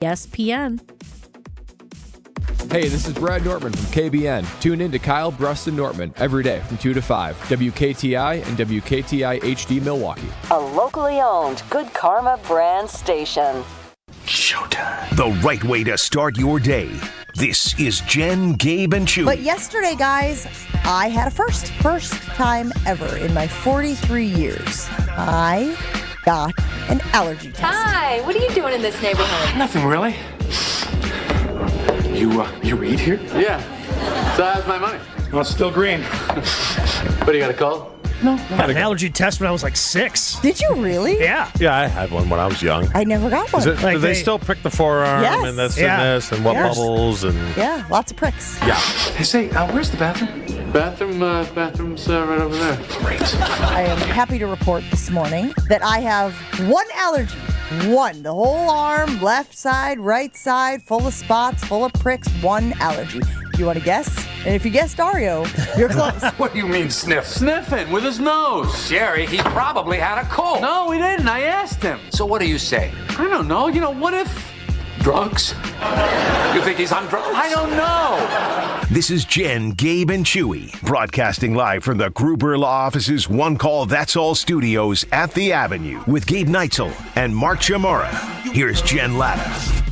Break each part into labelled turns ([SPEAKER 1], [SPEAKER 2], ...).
[SPEAKER 1] ESPN.
[SPEAKER 2] Hey, this is Brad Nortman from KBN. Tune in to Kyle, Brust, and Nortman every day from 2 to 5. WKTI and WKTI HD Milwaukee.
[SPEAKER 3] A locally owned Good Karma brand station.
[SPEAKER 4] Showtime. The right way to start your day. This is Jen, Gabe, and Chewy.
[SPEAKER 5] But yesterday, guys, I had a first time ever in my 43 years. I got an allergy test.
[SPEAKER 6] Hi, what are you doing in this neighborhood?
[SPEAKER 7] Nothing really. You eat here?
[SPEAKER 8] Yeah. So how's my money?
[SPEAKER 7] Well, it's still green.
[SPEAKER 8] What, do you got a cold?
[SPEAKER 9] No. I had an allergy test when I was like 6.
[SPEAKER 5] Did you really?
[SPEAKER 9] Yeah.
[SPEAKER 10] Yeah, I had one when I was young.
[SPEAKER 5] I never got one.
[SPEAKER 10] Do they still prick the forearm and this and this and what bubbles and...
[SPEAKER 5] Yeah, lots of pricks.
[SPEAKER 10] Yeah.
[SPEAKER 7] Hey, say, where's the bathroom?
[SPEAKER 8] Bathroom's right over there.
[SPEAKER 7] Great.
[SPEAKER 5] I am happy to report this morning that I have one allergy. One. The whole arm, left side, right side, full of spots, full of pricks, one allergy. You want to guess? And if you guess Dario, you're close.
[SPEAKER 7] What do you mean sniff?
[SPEAKER 8] Sniffing with his nose.
[SPEAKER 7] Jerry, he probably had a cold.
[SPEAKER 8] No, he didn't. I asked him.
[SPEAKER 7] So what do you say?
[SPEAKER 8] I don't know. What if... drugs?
[SPEAKER 7] You think he's on drugs?
[SPEAKER 8] I don't know.
[SPEAKER 4] This is Jen, Gabe, and Chewy, broadcasting live from the Gruber Law Office's One Call That's All studios at the Avenue with Gabe Neitzel and Mark Chamorro. Here's Jen Latta.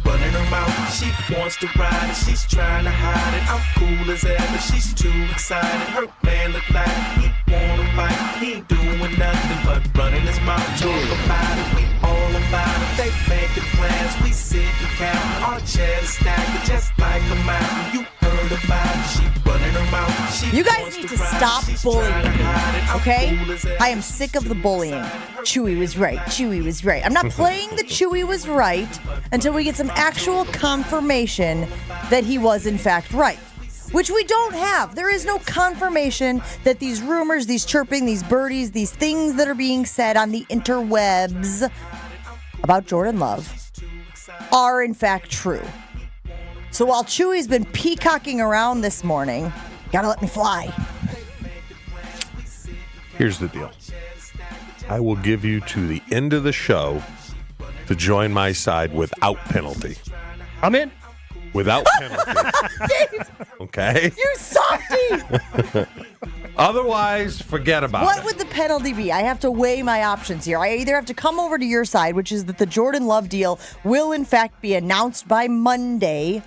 [SPEAKER 11] Running her mouth, she wants to ride and she's trying to hide it. I'm cool as ever, she's too excited. Her man look like he wanna fight. He ain't doing nothing but running his mouth. Talk about it, we all about it. They making plans, we sit and count. Our chairs stacked just like a mountain. You heard about it, she running her mouth. She
[SPEAKER 5] you guys need to stop bullying me, okay? I am sick of the bullying. Chewy was right. Chewy was right. I'm not playing the Chewy was right until we get some actual confirmation that he was in fact right, which we don't have. There is no confirmation that these rumors, these chirping, these birdies, these things that are being said on the interwebs about Jordan Love are in fact true. So while Chewy's been peacocking around this morning, gotta let me fly.
[SPEAKER 10] Here's the deal. I will give you to the end of the show to join my side without penalty.
[SPEAKER 9] I'm in.
[SPEAKER 10] Without penalty. Okay?
[SPEAKER 5] You softy!
[SPEAKER 10] Otherwise, forget about it.
[SPEAKER 5] What would the penalty be? I have to weigh my options here. I either have to come over to your side, which is that the Jordan Love deal will in fact be announced by Monday.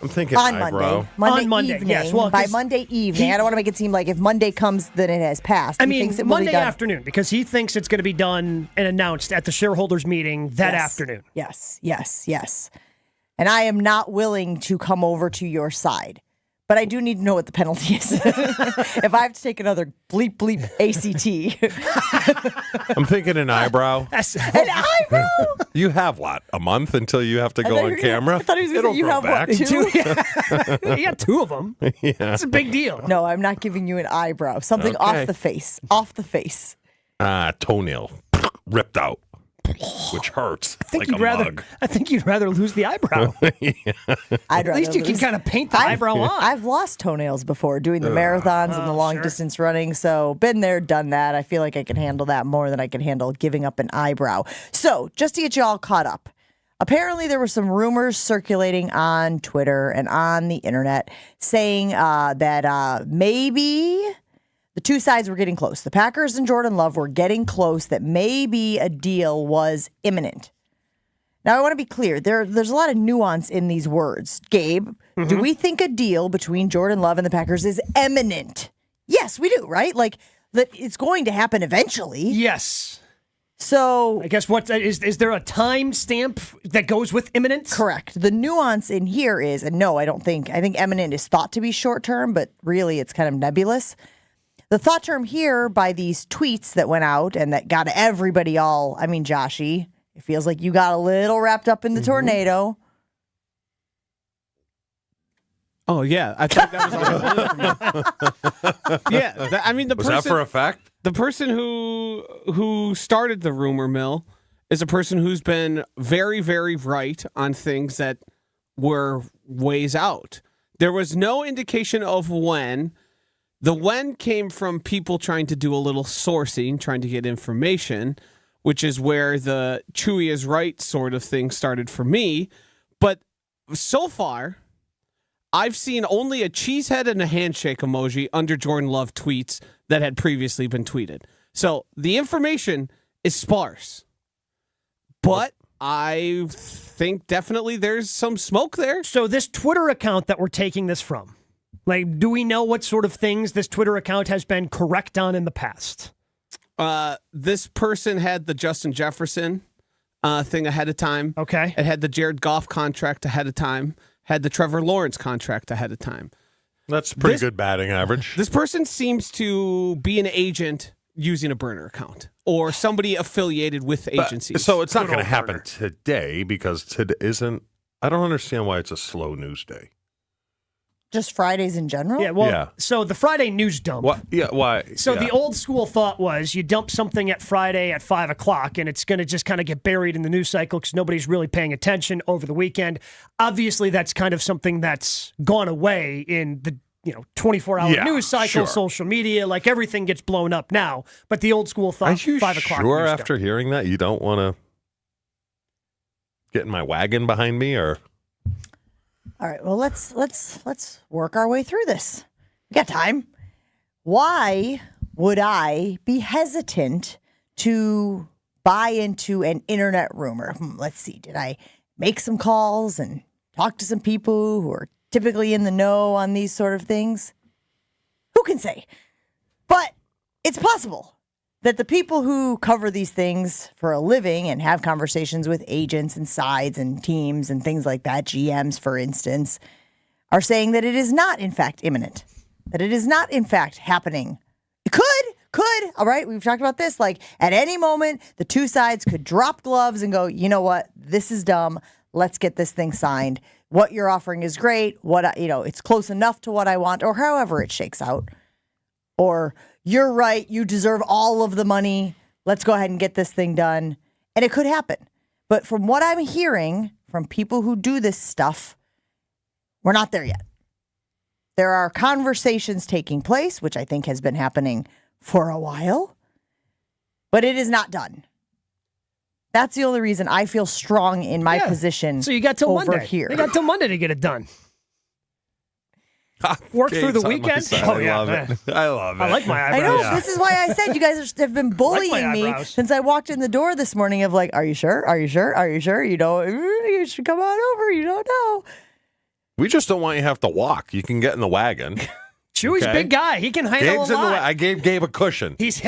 [SPEAKER 10] I'm thinking
[SPEAKER 5] on
[SPEAKER 10] eyebrow.
[SPEAKER 5] Monday evening.
[SPEAKER 9] Yes. Well,
[SPEAKER 5] by Monday evening. I don't want to make it seem like if Monday comes, then it has passed.
[SPEAKER 9] I mean, Monday afternoon, because he thinks it's going to be done and announced at the shareholders meeting that afternoon.
[SPEAKER 5] Yes. And I am not willing to come over to your side. But I do need to know what the penalty is. If I have to take another bleep ACT.
[SPEAKER 10] I'm thinking an eyebrow.
[SPEAKER 5] An eyebrow?
[SPEAKER 10] You have what? A month until you have to go on camera?
[SPEAKER 5] I thought he was going to say you have
[SPEAKER 10] back.
[SPEAKER 5] what, 2?
[SPEAKER 9] You got 2 of them.
[SPEAKER 10] Yeah.
[SPEAKER 9] It's a big deal.
[SPEAKER 5] No, I'm not giving you an eyebrow. Something off the face. Off the face.
[SPEAKER 10] Toenail ripped out, which hurts like a mug.
[SPEAKER 9] I think you'd rather lose the eyebrow. At least you can kind of paint the eyebrow on.
[SPEAKER 5] I've lost toenails before doing the marathons and the long distance running. So been there, done that. I feel like I can handle that more than I can handle giving up an eyebrow. So just to get you all caught up. Apparently there were some rumors circulating on Twitter and on the internet saying that maybe the two sides were getting close. The Packers and Jordan Love were getting close, that maybe a deal was imminent. Now, I want to be clear. There's a lot of nuance in these words. Gabe, do we think a deal between Jordan Love and the Packers is imminent? Yes, we do, right? Like, that it's going to happen eventually.
[SPEAKER 9] Yes.
[SPEAKER 5] So
[SPEAKER 9] I guess is there a time stamp that goes with imminent?
[SPEAKER 5] Correct. The nuance in here is, and no, I think imminent is thought to be short term, but really it's kind of nebulous. The thought term here by these tweets that went out and that got everybody all, I mean, Joshy, it feels like you got a little wrapped up in the tornado.
[SPEAKER 12] Oh, yeah. I thought that was all Yeah. I mean,
[SPEAKER 10] was that for a fact?
[SPEAKER 12] The person who started the rumor mill is a person who's been very, very right on things that were ways out. There was no indication of when. The when came from people trying to do a little sourcing, trying to get information, which is where the Chewy is right sort of thing started for me. But so far, I've seen only a cheesehead and a handshake emoji under Jordan Love tweets that had previously been tweeted. So the information is sparse. But I think definitely there's some smoke there.
[SPEAKER 9] So this Twitter account that we're taking this from, like, do we know what sort of things this Twitter account has been correct on in the past?
[SPEAKER 12] This person had the Justin Jefferson thing ahead of time.
[SPEAKER 9] Okay.
[SPEAKER 12] It had the Jared Goff contract ahead of time. Had the Trevor Lawrence contract ahead of time.
[SPEAKER 10] That's pretty good batting average.
[SPEAKER 12] This person seems to be an agent using a burner account or somebody affiliated with agencies.
[SPEAKER 10] So it's not going to happen today because today isn't. I don't understand why it's a slow news day.
[SPEAKER 5] Just Fridays in general?
[SPEAKER 9] Yeah, well, so the Friday news dump.
[SPEAKER 10] What? Yeah, why?
[SPEAKER 9] So the old school thought was you dump something at Friday at 5 o'clock and it's going to just kind of get buried in the news cycle because nobody's really paying attention over the weekend. Obviously, that's kind of something that's gone away in the 24-hour news cycle, social media, like everything gets blown up now. But the old school thought,
[SPEAKER 10] Are you
[SPEAKER 9] 5 o'clock.
[SPEAKER 10] Sure,
[SPEAKER 9] news
[SPEAKER 10] after
[SPEAKER 9] dump.
[SPEAKER 10] hearing that, you don't want to get in my wagon behind me, or?
[SPEAKER 5] All right, well, let's work our way through this. We got time. Why would I be hesitant to buy into an internet rumor? Let's see. Did I make some calls and talk to some people who are typically in the know on these sort of things? Who can say? But it's possible that the people who cover these things for a living and have conversations with agents and sides and teams and things like that, GMs, for instance, are saying that it is not, in fact, imminent, that it is not, in fact, happening. It could, all right? We've talked about this. Like, at any moment, the two sides could drop gloves and go, you know what? This is dumb. Let's get this thing signed. What you're offering is great. It's close enough to what I want, or however it shakes out. Or you're right, you deserve all of the money. Let's go ahead and get this thing done. And it could happen. But from what I'm hearing from people who do this stuff, we're not there yet. There are conversations taking place, which I think has been happening for a while, but it is not done. That's the only reason I feel strong in my position.
[SPEAKER 9] So you got till
[SPEAKER 5] over
[SPEAKER 9] Monday.
[SPEAKER 5] here.
[SPEAKER 9] You got till Monday to get it done. Work through the weekend.
[SPEAKER 10] Oh, yeah, I love it. I love it.
[SPEAKER 9] I like my eyebrows.
[SPEAKER 5] I know. This is why I said you guys have been bullying me since I walked in the door this morning of like, are you sure? Are you sure? Are you sure? You should come on over. You don't know.
[SPEAKER 10] We just don't want you to have to walk. You can get in the wagon.
[SPEAKER 9] Chewy's a big guy. He can handle a lot.
[SPEAKER 10] I gave Gabe a cushion.
[SPEAKER 9] He's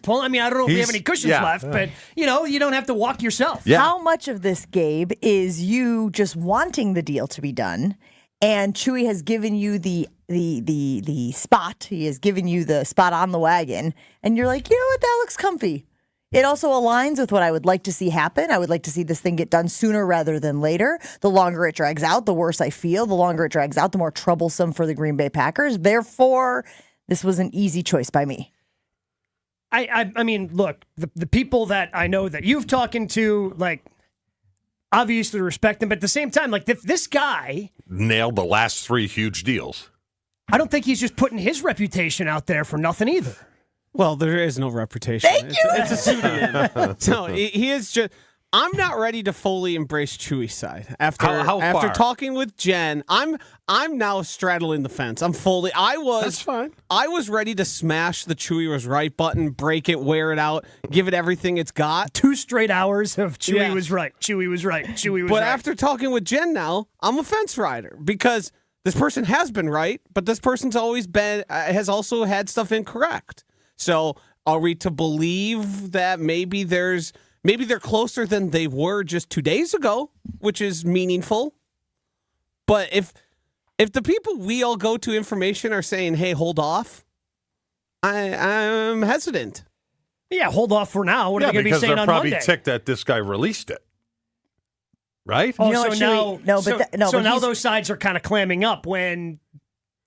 [SPEAKER 9] pulling. I mean, I don't know if we have any cushions left, but you don't have to walk yourself.
[SPEAKER 10] Yeah.
[SPEAKER 5] How much of this, Gabe, is you just wanting the deal to be done, and Chewy has given you the spot. He has given you the spot on the wagon, and you're like, you know what? That looks comfy. It also aligns with what I would like to see happen. I would like to see this thing get done sooner rather than later. The longer it drags out, the worse I feel. The longer it drags out, the more troublesome for the Green Bay Packers. Therefore, this was an easy choice by me.
[SPEAKER 9] I mean, look, the people that I know that you've talking to, like, obviously respect them, but at the same time, like, if this guy
[SPEAKER 10] nailed the last 3 huge deals,
[SPEAKER 9] I don't think he's just putting his reputation out there for nothing either.
[SPEAKER 12] Well, there is no reputation.
[SPEAKER 5] Thank you.
[SPEAKER 12] It's a pseudonym. So he is just. I'm not ready to fully embrace Chewy's side after
[SPEAKER 10] How far?
[SPEAKER 12] talking with Jen. I'm now straddling the fence. I'm fully.
[SPEAKER 10] That's fine.
[SPEAKER 12] I was ready to smash the Chewy was right button, break it, wear it out, give it everything it's got.
[SPEAKER 9] 2 straight hours of Chewy was right. Chewy was right. Chewy was right.
[SPEAKER 12] But after talking with Jen now, I'm a fence rider because this person has been right, but this person's always been has also had stuff incorrect. So are we to believe that maybe they're closer than they were just 2 days ago, which is meaningful? But if the people we all go to information are saying, hey, hold off, I'm hesitant.
[SPEAKER 9] Yeah, hold off for now. What are they going to be saying on Monday?
[SPEAKER 10] Because they're probably ticked that this guy released it. Right?
[SPEAKER 9] Oh,
[SPEAKER 5] You know
[SPEAKER 9] so
[SPEAKER 5] what,
[SPEAKER 9] now,
[SPEAKER 5] Chewy-
[SPEAKER 9] so now those sides are kind of clamming up when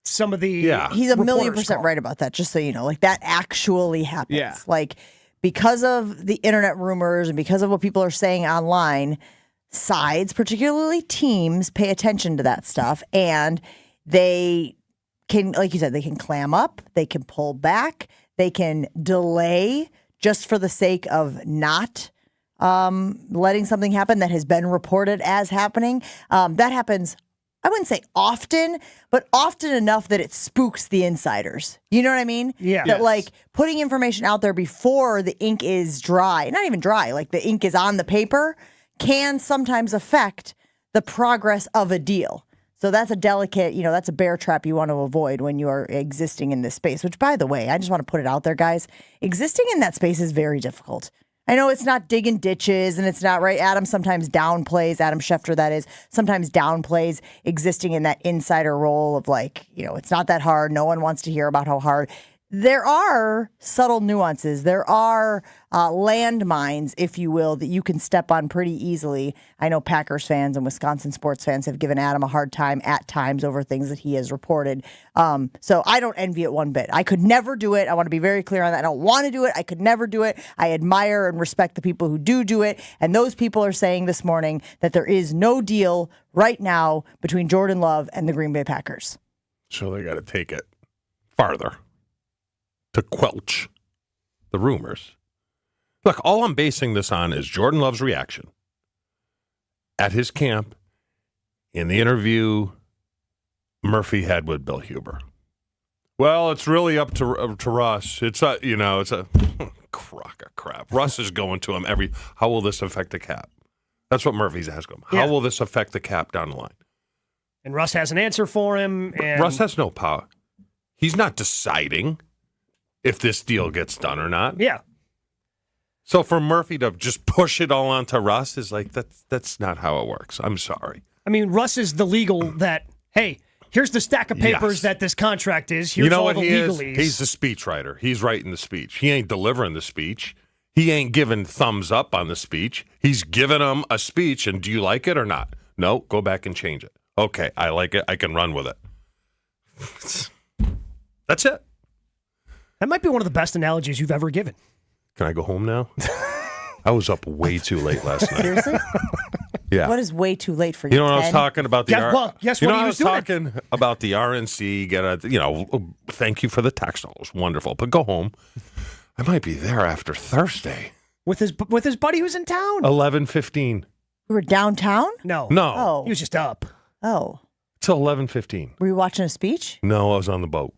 [SPEAKER 9] some of the
[SPEAKER 5] He's a million
[SPEAKER 9] reporters
[SPEAKER 5] percent
[SPEAKER 9] call.
[SPEAKER 5] right about that, just so you know. Like, that actually happens.
[SPEAKER 12] Yeah.
[SPEAKER 5] Like, because of the internet rumors and because of what people are saying online, sides, particularly teams, pay attention to that stuff. And they can, like you said, they can clam up, they can pull back, they can delay just for the sake of not letting something happen that has been reported as happening. That happens, I wouldn't say often, but often enough that it spooks the insiders. You know what I mean?
[SPEAKER 9] Yeah.
[SPEAKER 5] That like putting information out there before the ink is dry, not even dry, like the ink is on the paper, can sometimes affect the progress of a deal. So that's a delicate, that's a bear trap you want to avoid when you are existing in this space, which, by the way, I just want to put it out there, guys. Existing in that space is very difficult. I know it's not digging ditches and it's not right. Adam sometimes downplays, Adam Schefter, that is, sometimes downplays existing in that insider role of like, it's not that hard. No one wants to hear about how hard. There are subtle nuances. There are landmines, if you will, that you can step on pretty easily. I know Packers fans and Wisconsin sports fans have given Adam a hard time at times over things that he has reported. So I don't envy it one bit. I could never do it. I want to be very clear on that. I don't want to do it. I could never do it. I admire and respect the people who do it. And those people are saying this morning that there is no deal right now between Jordan Love and the Green Bay Packers.
[SPEAKER 10] So they got to take it farther to quelch the rumors. Look, all I'm basing this on is Jordan Love's reaction at his camp in the interview Murphy had with Bill Huber. Well, it's really up to Russ. It's a crock of crap. Russ is going to him how will this affect the cap? That's what Murphy's asking him. How will this affect the cap down the line?
[SPEAKER 9] And Russ has an answer for him. And
[SPEAKER 10] Russ has no power. He's not deciding if this deal gets done or not.
[SPEAKER 9] Yeah.
[SPEAKER 10] So for Murphy to just push it all onto Russ is like, that's not how it works. I'm sorry.
[SPEAKER 9] I mean, Russ is the legal that, hey, here's the stack of papers that this contract is. Here's all the legalese.
[SPEAKER 10] He's the speechwriter. He's writing the speech. He ain't delivering the speech. He ain't giving thumbs up on the speech. He's giving them a speech, and do you like it or not? No, go back and change it. Okay, I like it. I can run with it. That's it.
[SPEAKER 9] That might be one of the best analogies you've ever given.
[SPEAKER 10] Can I go home now? I was up way too late last night.
[SPEAKER 5] Seriously?
[SPEAKER 10] Yeah.
[SPEAKER 5] What is way too late for you?
[SPEAKER 10] You know what I was talking about?
[SPEAKER 9] Yes,
[SPEAKER 10] you know
[SPEAKER 9] what
[SPEAKER 10] I was talking about the RNC. Thank you for the text. It was wonderful. But go home. I might be there after Thursday.
[SPEAKER 9] With his buddy who's in town?
[SPEAKER 10] 11:15.
[SPEAKER 5] You were downtown?
[SPEAKER 9] No.
[SPEAKER 5] Oh.
[SPEAKER 9] He was just up.
[SPEAKER 5] Oh.
[SPEAKER 10] Till 11:15.
[SPEAKER 5] Were you watching a speech?
[SPEAKER 10] No, I was on the boat.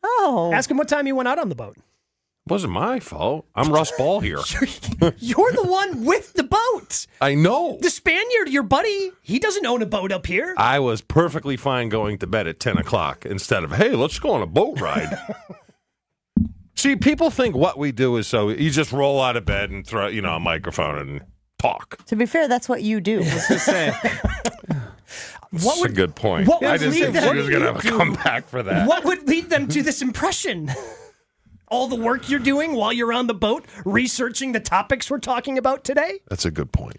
[SPEAKER 5] Oh.
[SPEAKER 9] Ask him what time you went out on the boat.
[SPEAKER 10] It wasn't my fault. I'm Russ Ball here.
[SPEAKER 9] You're the one with the boat.
[SPEAKER 10] I know.
[SPEAKER 9] The Spaniard, your buddy, he doesn't own a boat up here.
[SPEAKER 10] I was perfectly fine going to bed at 10 o'clock instead of, hey, let's go on a boat ride. See, people think what we do is so you just roll out of bed and throw, a microphone and talk.
[SPEAKER 5] To be fair, that's what you do.
[SPEAKER 12] Let's just say.
[SPEAKER 10] That's a good point. I didn't think she was going to come back for that.
[SPEAKER 9] What would lead them to this impression? All the work you're doing while you're on the boat, researching the topics we're talking about today?
[SPEAKER 10] That's a good point.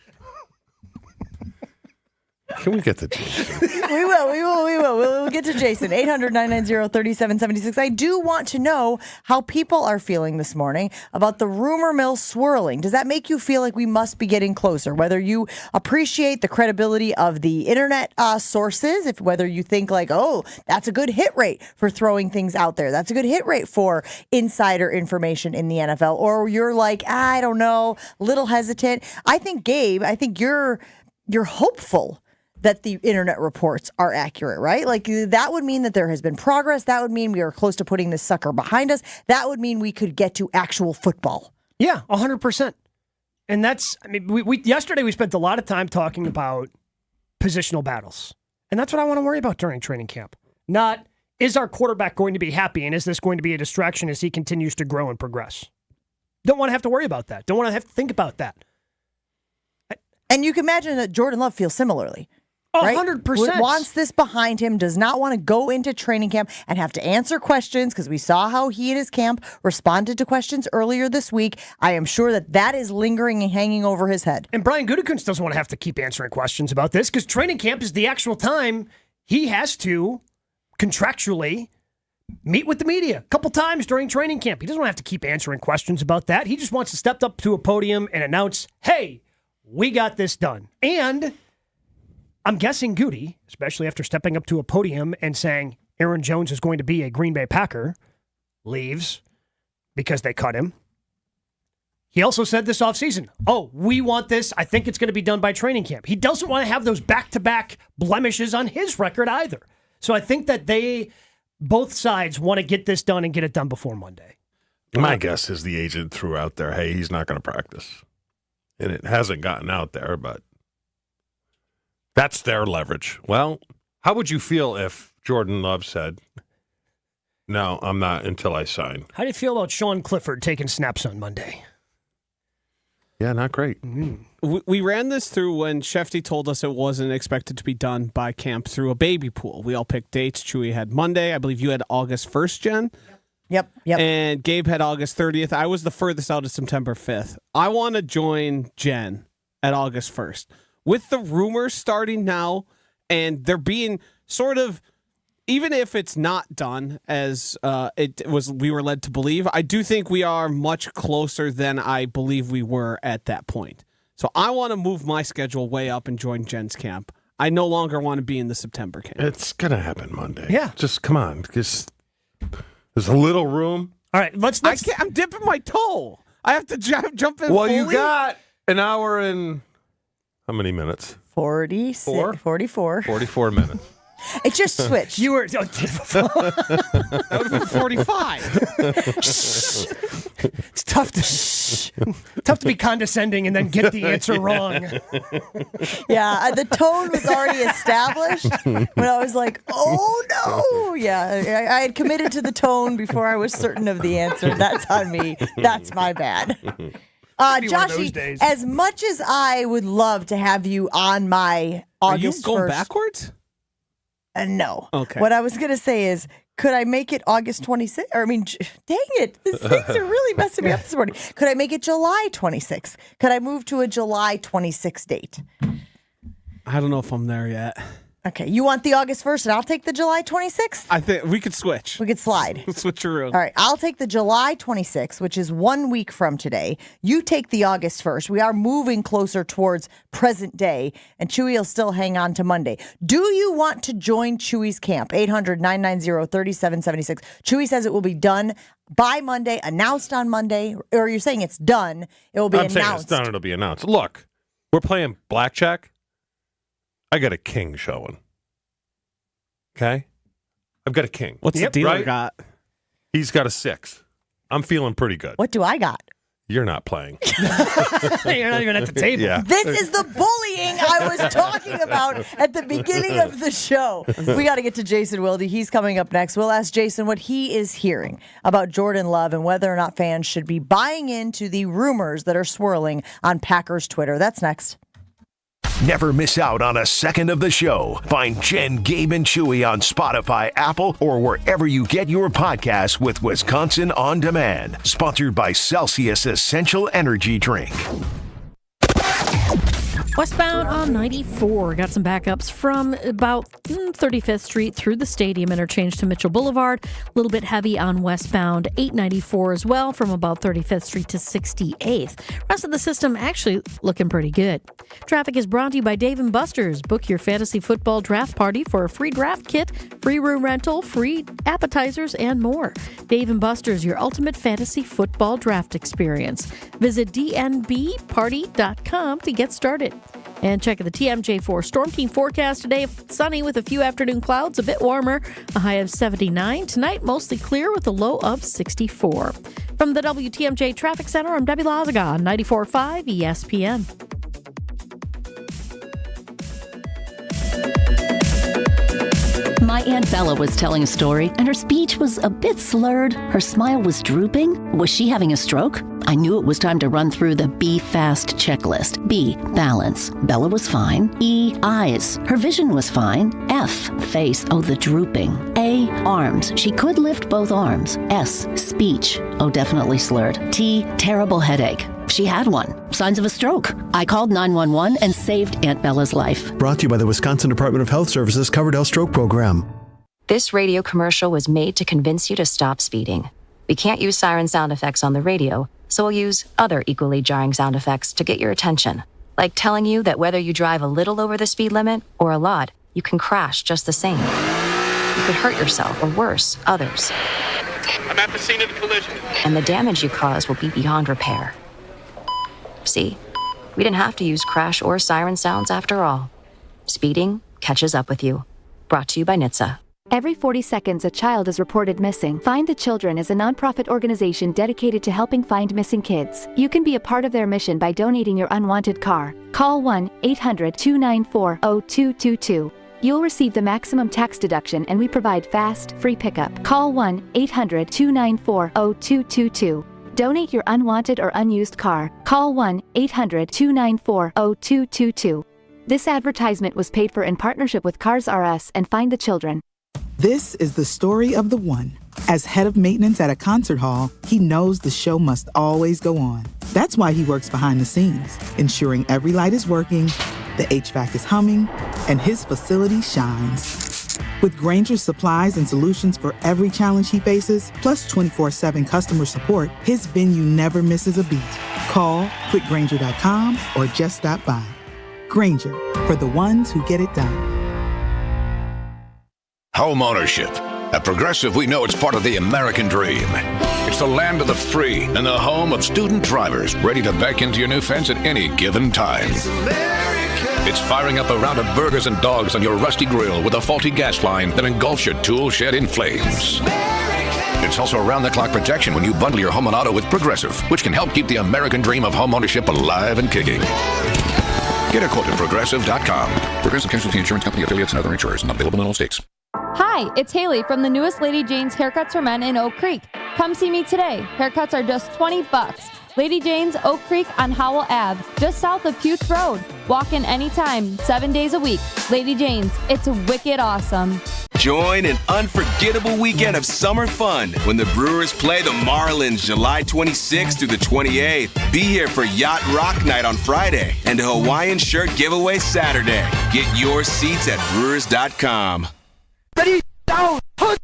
[SPEAKER 10] Can we get to Jason?
[SPEAKER 5] We will. We'll get to Jason. 800-990-3776. I do want to know how people are feeling this morning about the rumor mill swirling. Does that make you feel like we must be getting closer? Whether you appreciate the credibility of the internet sources, whether you think like, oh, that's a good hit rate for throwing things out there. That's a good hit rate for insider information in the NFL. Or you're like, I don't know, little hesitant. I think, Gabe, you're hopeful that the internet reports are accurate, right? Like that would mean that there has been progress. That would mean we are close to putting this sucker behind us. That would mean we could get to actual football.
[SPEAKER 9] Yeah, 100%. And that's, we yesterday we spent a lot of time talking about positional battles. And that's what I want to worry about during training camp. Not, is our quarterback going to be happy and is this going to be a distraction as he continues to grow and progress? Don't want to have to worry about that. Don't want to have to think about that.
[SPEAKER 5] And you can imagine that Jordan Love feels similarly.
[SPEAKER 9] 100%.
[SPEAKER 5] Wants this behind him, does not want to go into training camp and have to answer questions because we saw how he and his camp responded to questions earlier this week. I am sure that is lingering and hanging over his head.
[SPEAKER 9] And Brian Gutekunst doesn't want to have to keep answering questions about this because training camp is the actual time he has to contractually meet with the media a couple times during training camp. He doesn't want to have to keep answering questions about that. He just wants to step up to a podium and announce, hey, we got this done. And I'm guessing Goody, especially after stepping up to a podium and saying Aaron Jones is going to be a Green Bay Packer, leaves because they cut him. He also said this offseason, we want this. I think it's going to be done by training camp. He doesn't want to have those back-to-back blemishes on his record either. So I think that both sides want to get this done and get it done before Monday.
[SPEAKER 10] My guess is the agent threw out there, hey, he's not going to practice. And it hasn't gotten out there, but that's their leverage. Well, how would you feel if Jordan Love said, no, I'm not until I sign?
[SPEAKER 9] How do you feel about Sean Clifford taking snaps on Monday?
[SPEAKER 10] Yeah, not great.
[SPEAKER 12] We ran this through when Shefty told us it wasn't expected to be done by camp through a baby pool. We all picked dates. Chewy had Monday. I believe you had August 1st, Jen.
[SPEAKER 5] Yep.
[SPEAKER 12] And Gabe had August 30th. I was the furthest out of September 5th. I want to join Jen at August 1st. With the rumors starting now, and they're being sort of, even if it's not done as we were led to believe, I do think we are much closer than I believe we were at that point. So I want to move my schedule way up and join Jen's camp. I no longer want to be in the September camp.
[SPEAKER 10] It's going to happen Monday.
[SPEAKER 9] Yeah.
[SPEAKER 10] Just come on. Just, there's a little room.
[SPEAKER 9] All right, let's
[SPEAKER 12] I'm dipping my toe. I have to jump in.
[SPEAKER 10] Well,
[SPEAKER 12] fully?
[SPEAKER 10] you got an hour and how many minutes?
[SPEAKER 5] 44.
[SPEAKER 10] 44 minutes.
[SPEAKER 5] It just switched.
[SPEAKER 9] You were
[SPEAKER 12] That would have been 45.
[SPEAKER 9] It's tough to be condescending and then get the answer wrong.
[SPEAKER 5] Yeah, the tone was already established when I was like, oh no. Yeah, I had committed to the tone before I was certain of the answer. That's on me. That's my bad. Joshy, as much as I would love to have you on my August 1st.
[SPEAKER 12] Are you going backwards?
[SPEAKER 5] No.
[SPEAKER 12] Okay.
[SPEAKER 5] What I was going to say is, could I make it August 26th? Or, dang it. These things are really messing me up this morning. Could I make it July 26th? Could I move to a July 26th date?
[SPEAKER 12] I don't know if I'm there yet.
[SPEAKER 5] Okay. You want the August 1st and I'll take the July 26th?
[SPEAKER 12] I think we could switch.
[SPEAKER 5] We could slide.
[SPEAKER 12] Switch your room.
[SPEAKER 5] All right. I'll take the July 26th, which is 1 week from today. You take the August 1st. We are moving closer towards present day, and Chewy will still hang on to Monday. Do you want to join Chewy's camp? 800-990-3776. Chewy says it will be done by Monday, announced on Monday, or you're saying it's done. It will be announced.
[SPEAKER 10] I'm saying it's done. It'll be announced. Look, we're playing blackjack. I got a king showing. Okay? I've got a king.
[SPEAKER 12] What's the dealer
[SPEAKER 10] right?
[SPEAKER 12] got?
[SPEAKER 10] He's got a 6. I'm feeling pretty good.
[SPEAKER 5] What do I got?
[SPEAKER 10] You're not playing.
[SPEAKER 9] You're not even at the table.
[SPEAKER 10] Yeah.
[SPEAKER 5] This is the bullying I was talking about at the beginning of the show. We got to get to Jason Wilde. He's coming up next. We'll ask Jason what he is hearing about Jordan Love and whether or not fans should be buying into the rumors that are swirling on Packers Twitter. That's next.
[SPEAKER 4] Never miss out on a second of the show. Find Jen, Gabe, and Chewy on Spotify, Apple, or wherever you get your podcasts with Wisconsin On Demand. Sponsored by Celsius Essential Energy Drink.
[SPEAKER 1] Westbound on 94. Got some backups from about 35th Street through the Stadium interchange to Mitchell Boulevard. A little bit heavy on westbound 894 as well from about 35th Street to 68th. Rest of the system actually looking pretty good. Traffic is brought to you by Dave & Buster's. Book your fantasy football draft party for a free draft kit, free room rental, free appetizers, and more. Dave & Buster's, your ultimate fantasy football draft experience. Visit dnbparty.com to get started. And check the TMJ4 Storm Team forecast today. Sunny with a few afternoon clouds, a bit warmer, a high of 79. Tonight, mostly clear with a low of 64. From the WTMJ Traffic Center, I'm Debbie Lazaga on 94.5 ESPN.
[SPEAKER 13] My Aunt Bella was telling a story, and her speech was a bit slurred. Her smile was drooping. Was she having a stroke? I knew it was time to run through the B FAST checklist. B, balance. Bella was fine. E, eyes. Her vision was fine. F, face. Oh, the drooping. A, arms. She could lift both arms. S, speech. Oh, definitely slurred. T, terrible headache. She had one. Signs of a stroke. I called 911 and saved Aunt Bella's life.
[SPEAKER 14] Brought to you by the Wisconsin Department of Health Services Coverdell Stroke Program.
[SPEAKER 15] This radio commercial was made to convince you to stop speeding. We can't use siren sound effects on the radio, so we'll use other equally jarring sound effects to get your attention. Like telling you that whether you drive a little over the speed limit or a lot, you can crash just the same. You could hurt yourself or worse, others.
[SPEAKER 16] I'm at the scene of the collision.
[SPEAKER 15] And the damage you cause will be beyond repair. See, we didn't have to use crash or siren sounds after all. Speeding catches up with you. Brought to you by NHTSA.
[SPEAKER 16] Every 40 seconds, a child is reported missing. Find the Children is a nonprofit organization dedicated to helping find missing kids. You can be a part of their mission by donating your unwanted car. Call 1-800-294-0222. You'll receive the maximum tax deduction, and we provide fast, free pickup. Call 1-800-294-0222. Donate your unwanted or unused car. Call 1-800-294-0222. This advertisement was paid for in partnership with Cars R Us and Find the Children.
[SPEAKER 17] This is the story of the one. As head of maintenance at a concert hall, he knows the show must always go on. That's why he works behind the scenes, ensuring every light is working, the HVAC is humming, and his facility shines. With Grainger's supplies and solutions for every challenge he faces, plus 24/7 customer support, his venue never misses a beat. Call quickgrainger.com or just stop by. Grainger, for the ones who get it done.
[SPEAKER 18] Home ownership. At Progressive, we know it's part of the American dream. It's the land of the free and the home of student drivers ready to back into your new fence at any given time. It's firing up a round of burgers and dogs on your rusty grill with a faulty gas line that engulfs your tool shed in flames. It's also around-the-clock protection when you bundle your home and auto with Progressive, which can help keep the American dream of home ownership alive and kicking. Get a quote at Progressive.com. Progressive Casualty Insurance Company, affiliates, and other insurers. Not available in all states.
[SPEAKER 19] Hi, it's Haley from the newest Lady Jane's Haircuts for Men in Oak Creek. Come see me today. Haircuts are just $20. Lady Jane's, Oak Creek on Howell Ave, just south of Puth Road. Walk in anytime, 7 days a week. Lady Jane's, it's wicked awesome.
[SPEAKER 20] Join an unforgettable weekend of summer fun when the Brewers play the Marlins July 26th through the 28th. Be here for Yacht Rock Night on Friday and a Hawaiian shirt giveaway Saturday. Get your seats at Brewers.com.
[SPEAKER 4] Ready, down, put.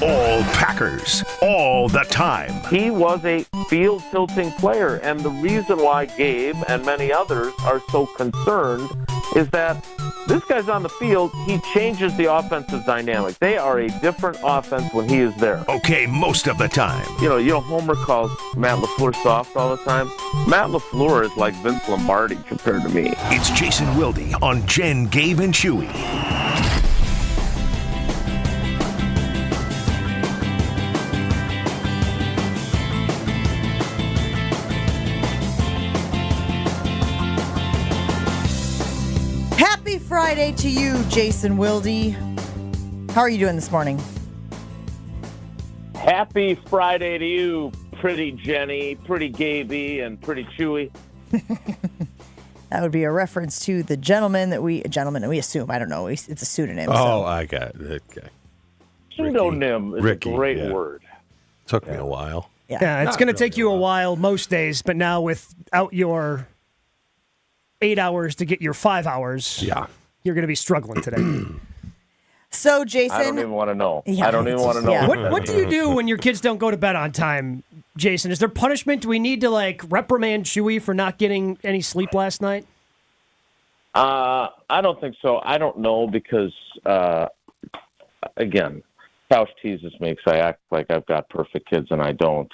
[SPEAKER 4] All Packers, all the time.
[SPEAKER 21] He was a field tilting player, and the reason why Gabe and many others are so concerned is that this guy's on the field, he changes the offensive dynamic. They are a different offense when he is there.
[SPEAKER 4] Okay, most of the time.
[SPEAKER 21] You know, Homer calls Matt LaFleur soft all the time. Matt LaFleur is like Vince Lombardi compared to me.
[SPEAKER 4] It's Jason Wilde on Jen, Gabe, and Chewy.
[SPEAKER 5] Happy Friday to you, Jason Wilde. How are you doing this morning?
[SPEAKER 21] Happy Friday to you, pretty Jenny, pretty Gaby, and pretty Chewy.
[SPEAKER 5] That would be a reference to the gentleman that we assume. I don't know. It's a pseudonym.
[SPEAKER 10] Oh,
[SPEAKER 5] so.
[SPEAKER 10] I got it. Okay.
[SPEAKER 21] Pseudonym is
[SPEAKER 10] Ricky,
[SPEAKER 21] a great
[SPEAKER 10] yeah.
[SPEAKER 21] word.
[SPEAKER 10] Took me a while.
[SPEAKER 9] Yeah, it's going to take you a while most days, but now without your 8 hours to get your 5 hours, you're going to be struggling today.
[SPEAKER 5] So, Jason,
[SPEAKER 21] I don't even want to know.
[SPEAKER 5] Yeah,
[SPEAKER 21] I don't even want to know.
[SPEAKER 5] yeah.
[SPEAKER 9] What do you do when your kids don't go to bed on time, Jason? Is there punishment? Do we need to reprimand Chewy for not getting any sleep last night?
[SPEAKER 21] I don't think so. I don't know because, again, Couch teases me because I act like I've got perfect kids and I don't.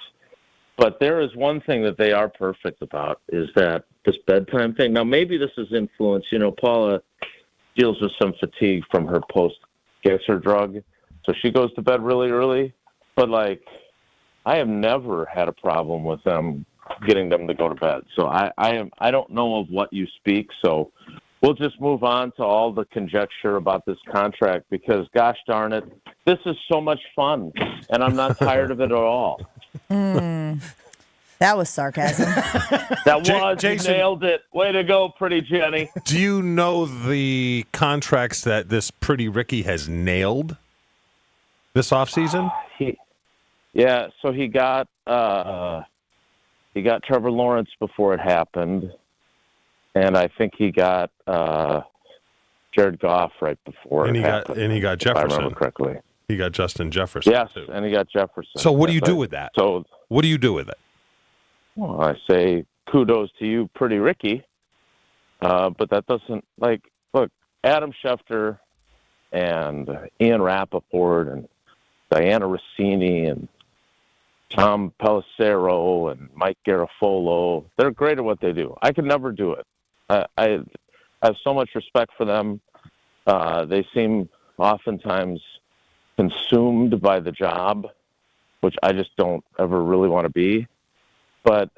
[SPEAKER 21] But there is one thing that they are perfect about is that this bedtime thing. Now, maybe this is influence. You know, Paula deals with some fatigue from her post-cancer drug, so she goes to bed really early. But, I have never had a problem with them getting them to go to bed. So I don't know of what you speak, so we'll just move on to all the conjecture about this contract because, gosh darn it, this is so much fun, and I'm not tired of it at all.
[SPEAKER 5] That was sarcasm.
[SPEAKER 21] Jason, you nailed it. Way to go, pretty Jenny.
[SPEAKER 10] Do you know the contracts that this pretty Ricky has nailed this offseason?
[SPEAKER 21] So he got Trevor Lawrence before it happened, and I think he got Jared Goff right before it happened.
[SPEAKER 10] And he got Jefferson.
[SPEAKER 21] If I remember correctly.
[SPEAKER 10] He got Justin Jefferson.
[SPEAKER 21] Yes,
[SPEAKER 10] too.
[SPEAKER 21] and he got Jefferson.
[SPEAKER 10] So what do you do with that?
[SPEAKER 21] So
[SPEAKER 10] what do you do with it?
[SPEAKER 21] Well, I say kudos to you, pretty Ricky. But that doesn't, look, Adam Schefter and Ian Rappaport and Diana Rossini and Tom Pelissero and Mike Garafolo. They're great at what they do. I could never do it. I have so much respect for them. They seem oftentimes consumed by the job, which I just don't ever really want to be. But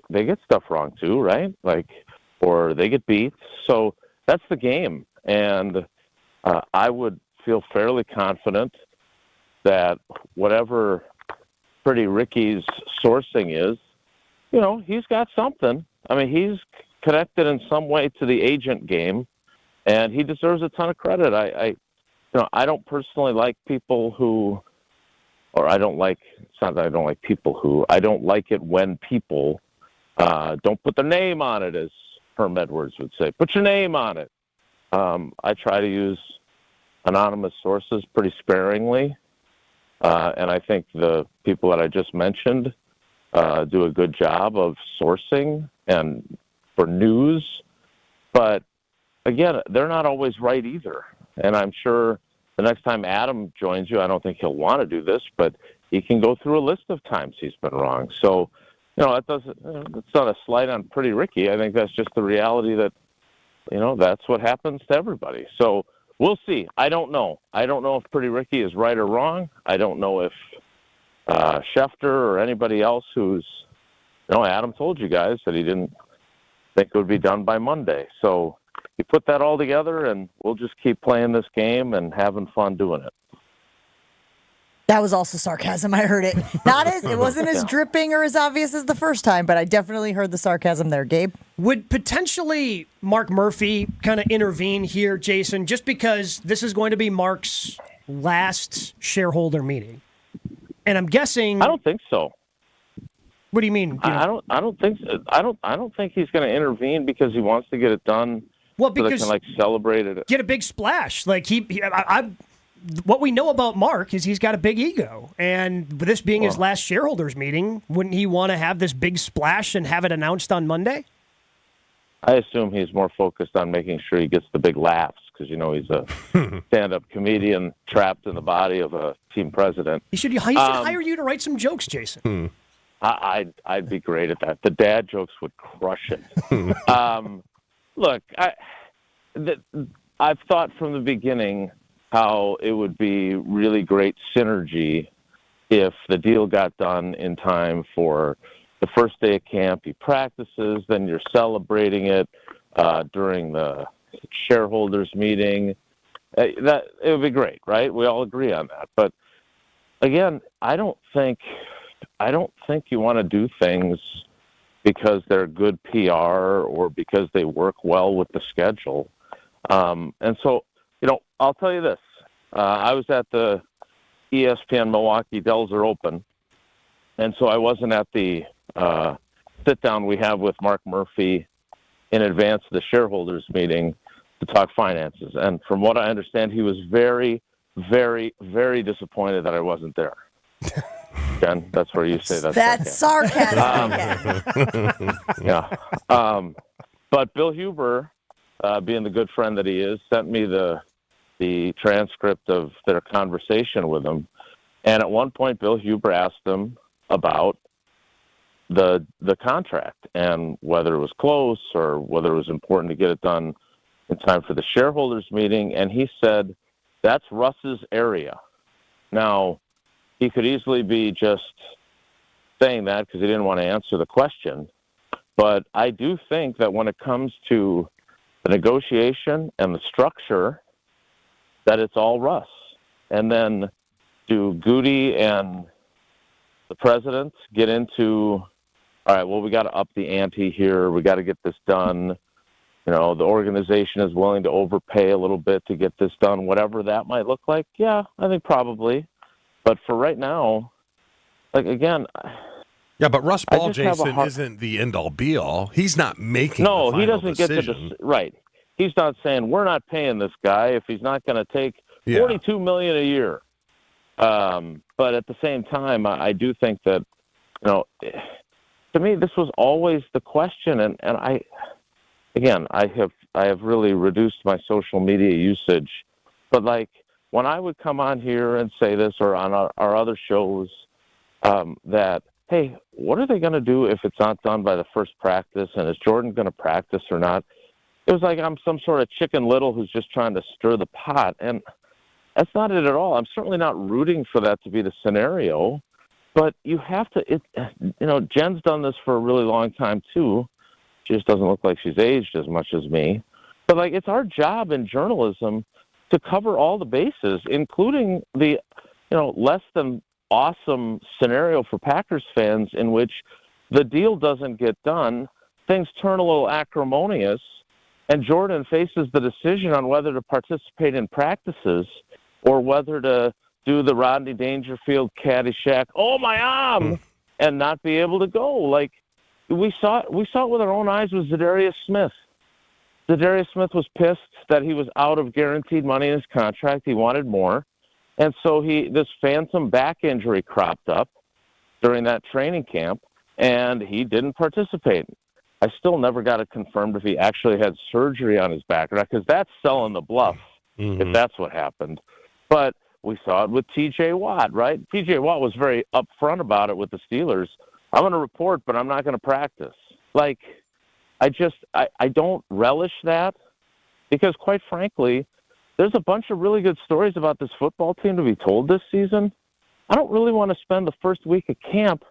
[SPEAKER 21] they get stuff wrong too, right? Or they get beat. So that's the game. And I would feel fairly confident that whatever Pretty Ricky's sourcing is, he's got something. I mean, he's connected in some way to the agent game, and he deserves a ton of credit. I don't personally like people who, or I don't like, it's not that I don't like people who, I don't like it when people don't put their name on it, as Herm Edwards would say. Put your name on it. I try to use anonymous sources pretty sparingly. And I think the people that I just mentioned do a good job of sourcing and for news. But again, they're not always right either. And I'm sure the next time Adam joins you, I don't think he'll want to do this, but he can go through a list of times he's been wrong. So, it's not a slight on Pretty Ricky. I think that's just the reality that, that's what happens to everybody. So, we'll see. I don't know. I don't know if Pretty Ricky is right or wrong. I don't know if Schefter or anybody else who's, Adam told you guys that he didn't think it would be done by Monday. So you put that all together, and we'll just keep playing this game and having fun doing it.
[SPEAKER 5] That was also sarcasm. I heard it. It wasn't as dripping or as obvious as the first time, but I definitely heard the sarcasm there, Gabe.
[SPEAKER 9] Would potentially Mark Murphy kind of intervene here, Jason, just because this is going to be Mark's last shareholder meeting? And I'm guessing
[SPEAKER 21] I don't think so.
[SPEAKER 9] What do you mean?
[SPEAKER 21] I don't think so. I don't think he's going to intervene because he wants to get it done.
[SPEAKER 9] Well, because
[SPEAKER 21] so they can celebrate it.
[SPEAKER 9] Get a big splash. What we know about Mark is he's got a big ego, and with this being his last shareholders meeting, wouldn't he want to have this big splash and have it announced on Monday?
[SPEAKER 21] I assume he's more focused on making sure he gets the big laughs because he's a stand-up comedian trapped in the body of a team president.
[SPEAKER 9] He should hire you to write some jokes, Jason.
[SPEAKER 21] I'd be great at that. The dad jokes would crush it. Look, I've thought from the beginning how it would be really great synergy if the deal got done in time for the first day of camp. He practices, then you're celebrating it during the shareholders meeting. That it would be great, right? We all agree on that. But again, I don't think you want to do things because they're good PR or because they work well with the schedule. And so, I'll tell you this. I was at the ESPN Milwaukee Delzer Open, and so I wasn't at the sit-down we have with Mark Murphy in advance of the shareholders meeting to talk finances. And from what I understand, he was very, very, very disappointed that I wasn't there. Jen, that's where you say
[SPEAKER 5] that's sarcasm.
[SPEAKER 21] Yeah. But Bill Huber, being the good friend that he is, sent me the transcript of their conversation with him. And at one point, Bill Huber asked him about the contract and whether it was close or whether it was important to get it done in time for the shareholders meeting. And he said, that's Russ's area. Now, he could easily be just saying that because he didn't want to answer the question. But I do think that when it comes to the negotiation and the structure, that it's all Russ. And then do Goody and the president get into, all right, well, we got to up the ante here. We got to get this done. The organization is willing to overpay a little bit to get this done, whatever that might look like. Yeah, I think probably. But for right now, again.
[SPEAKER 10] Yeah, but Russ Ball, Jason, isn't the end-all, be-all. He's not making the final
[SPEAKER 21] he doesn't
[SPEAKER 10] decision.
[SPEAKER 21] Get the right. He's not saying we're not paying this guy if he's not going to take $42 million a year. But at the same time, I do think that, to me, this was always the question. And I have really reduced my social media usage. But when I would come on here and say this or on our other shows, that, hey, what are they going to do if it's not done by the first practice, and is Jordan going to practice or not? It was like I'm some sort of Chicken Little who's just trying to stir the pot, and that's not it at all. I'm certainly not rooting for that to be the scenario, but you have to, Jen's done this for a really long time too. She just doesn't look like she's aged as much as me. But, like, it's our job in journalism to cover all the bases, including the, less than awesome scenario for Packers fans in which the deal doesn't get done, things turn a little acrimonious, and Jordan faces the decision on whether to participate in practices or whether to do the Rodney Dangerfield Caddyshack, oh, my arm, and not be able to go. Like, we saw it with our own eyes with Zadarius Smith. Zadarius Smith was pissed that he was out of guaranteed money in his contract. He wanted more. And so this phantom back injury cropped up during that training camp, and he didn't participate. I still never got it confirmed if he actually had surgery on his back or not, because that's selling the bluff, if that's what happened. But we saw it with T.J. Watt, right? T.J. Watt was very upfront about it with the Steelers. I'm going to report, but I'm not going to practice. Like, I don't relish that because, quite frankly, there's a bunch of really good stories about this football team to be told this season. I don't really want to spend the first week of camp